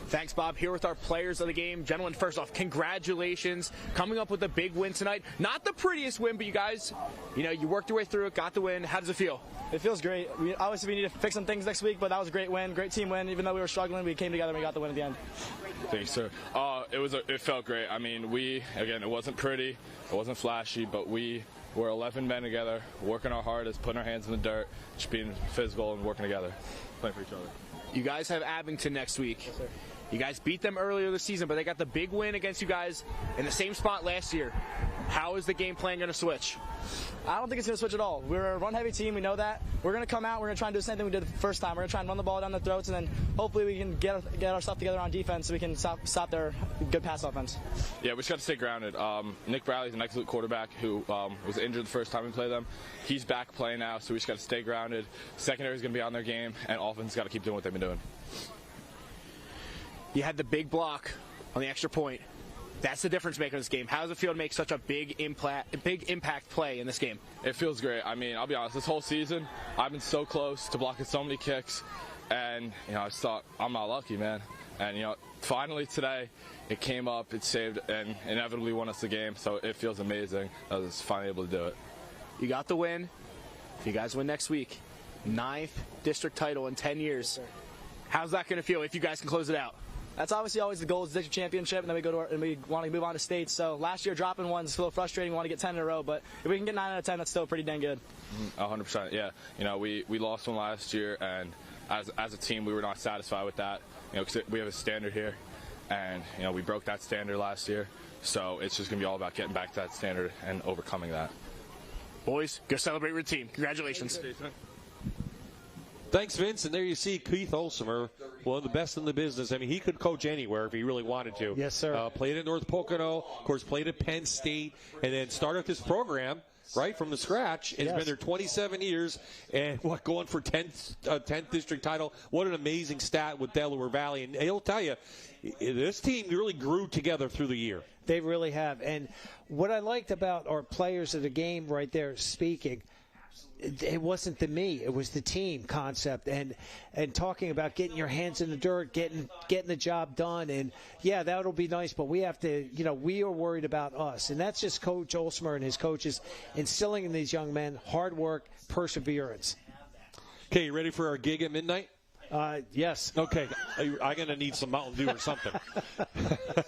Thanks, Bob. Here with our players of the game. Gentlemen, first off, congratulations. Coming up with a big win tonight. Not the prettiest win, but you guys, you worked your way through it, got the win. How does it feel? It feels great. Obviously, we need to fix some things next week, but that was a great win, great team win. Even though we were struggling, we came together and we got the win at the end. Thanks, sir. It felt great. I mean, it wasn't pretty, it wasn't flashy, but we were 11 men together, working our hardest, putting our hands in the dirt, just being physical and working together, playing for each other. You guys have Abington next week. Yes, sir. You guys beat them earlier this season, but they got the big win against you guys in the same spot last year. How is the game plan going to switch? I don't think it's going to switch at all. We're a run-heavy team. We know that. We're going to come out. We're going to try and do the same thing we did the first time. We're going to try and run the ball down their throats, and then hopefully we can get our stuff together on defense so we can stop their good pass offense. Yeah, we just got to stay grounded. Nick Bradley's an excellent quarterback who was injured the first time we played them. He's back playing now, so we just got to stay grounded. Secondary is going to be on their game, and offense got to keep doing what they've been doing. You had the big block on the extra point. That's the difference maker in this game. How does it feel to make such a big impact play in this game? It feels great. I mean, I'll be honest, this whole season, I've been so close to blocking so many kicks, and, you know, I just thought, I'm not lucky, man. And, you know, finally today, it came up, it saved, and inevitably won us the game, so it feels amazing. I was finally able to do it. You got the win. If you guys win next week, 9th district title in 10 years. How's that going to feel if you guys can close it out? That's obviously always the goal, is the district championship, and then we want to move on to states. So last year dropping one is a little frustrating. We want to get 10 in a row, but if we can get 9 out of 10, that's still pretty dang good. 100%, yeah. You know, we lost one last year, and as a team, we were not satisfied with that. You know, because we have a standard here, and, you know, we broke that standard last year. So it's just going to be all about getting back to that standard and overcoming that. Boys, go celebrate with the team. Congratulations. Thanks, Vince. And there you see Keith Olsemer, one of the best in the business. I mean, he could coach anywhere if he really wanted to. Yes, sir. Played at North Pocono, of course, played at Penn State, and then started this program right from the scratch. And He's been there 27 years, and going for 10th district title. What an amazing stat with Delaware Valley. And he'll tell you, this team really grew together through the year. They really have. And what I liked about our players of the game right there speaking, it wasn't the me, it was the team concept, and talking about getting your hands in the dirt, getting the job done. And yeah, that'll be nice, but we have to, you know, we are worried about us, and that's just Coach Olsemer and his coaches instilling in these young men hard work, perseverance. Okay, you ready for our gig at midnight? Yes. Okay, I'm going to need some Mountain Dew or something.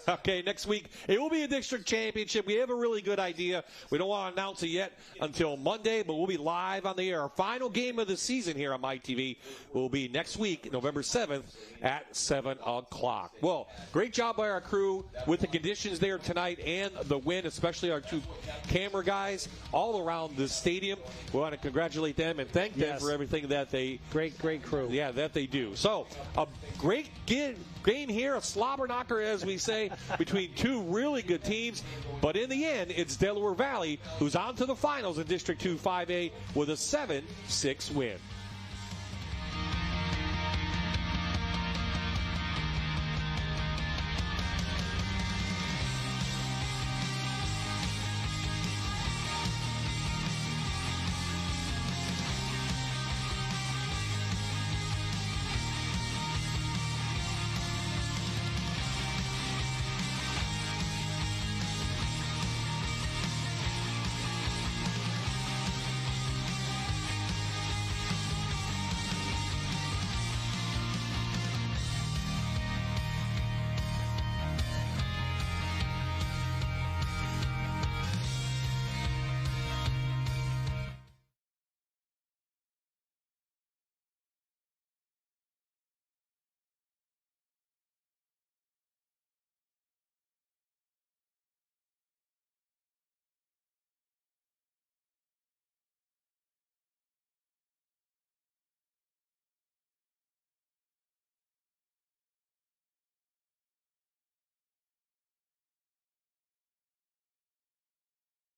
Okay, next week, it will be a district championship. We have a really good idea. We don't want to announce it yet until Monday, but we'll be live on the air. Our final game of the season here on MyTV will be next week, November 7th at 7 o'clock. Well, great job by our crew with the conditions there tonight and the win, especially our 2 camera guys all around the stadium. We want to congratulate them and thank them for everything that they... Great crew. Yeah, that they do. So, a great game here, a slobber knocker, as we say, between 2 really good teams. But in the end, it's Delaware Valley who's on to the finals in District 2 5A with a 7-6 win.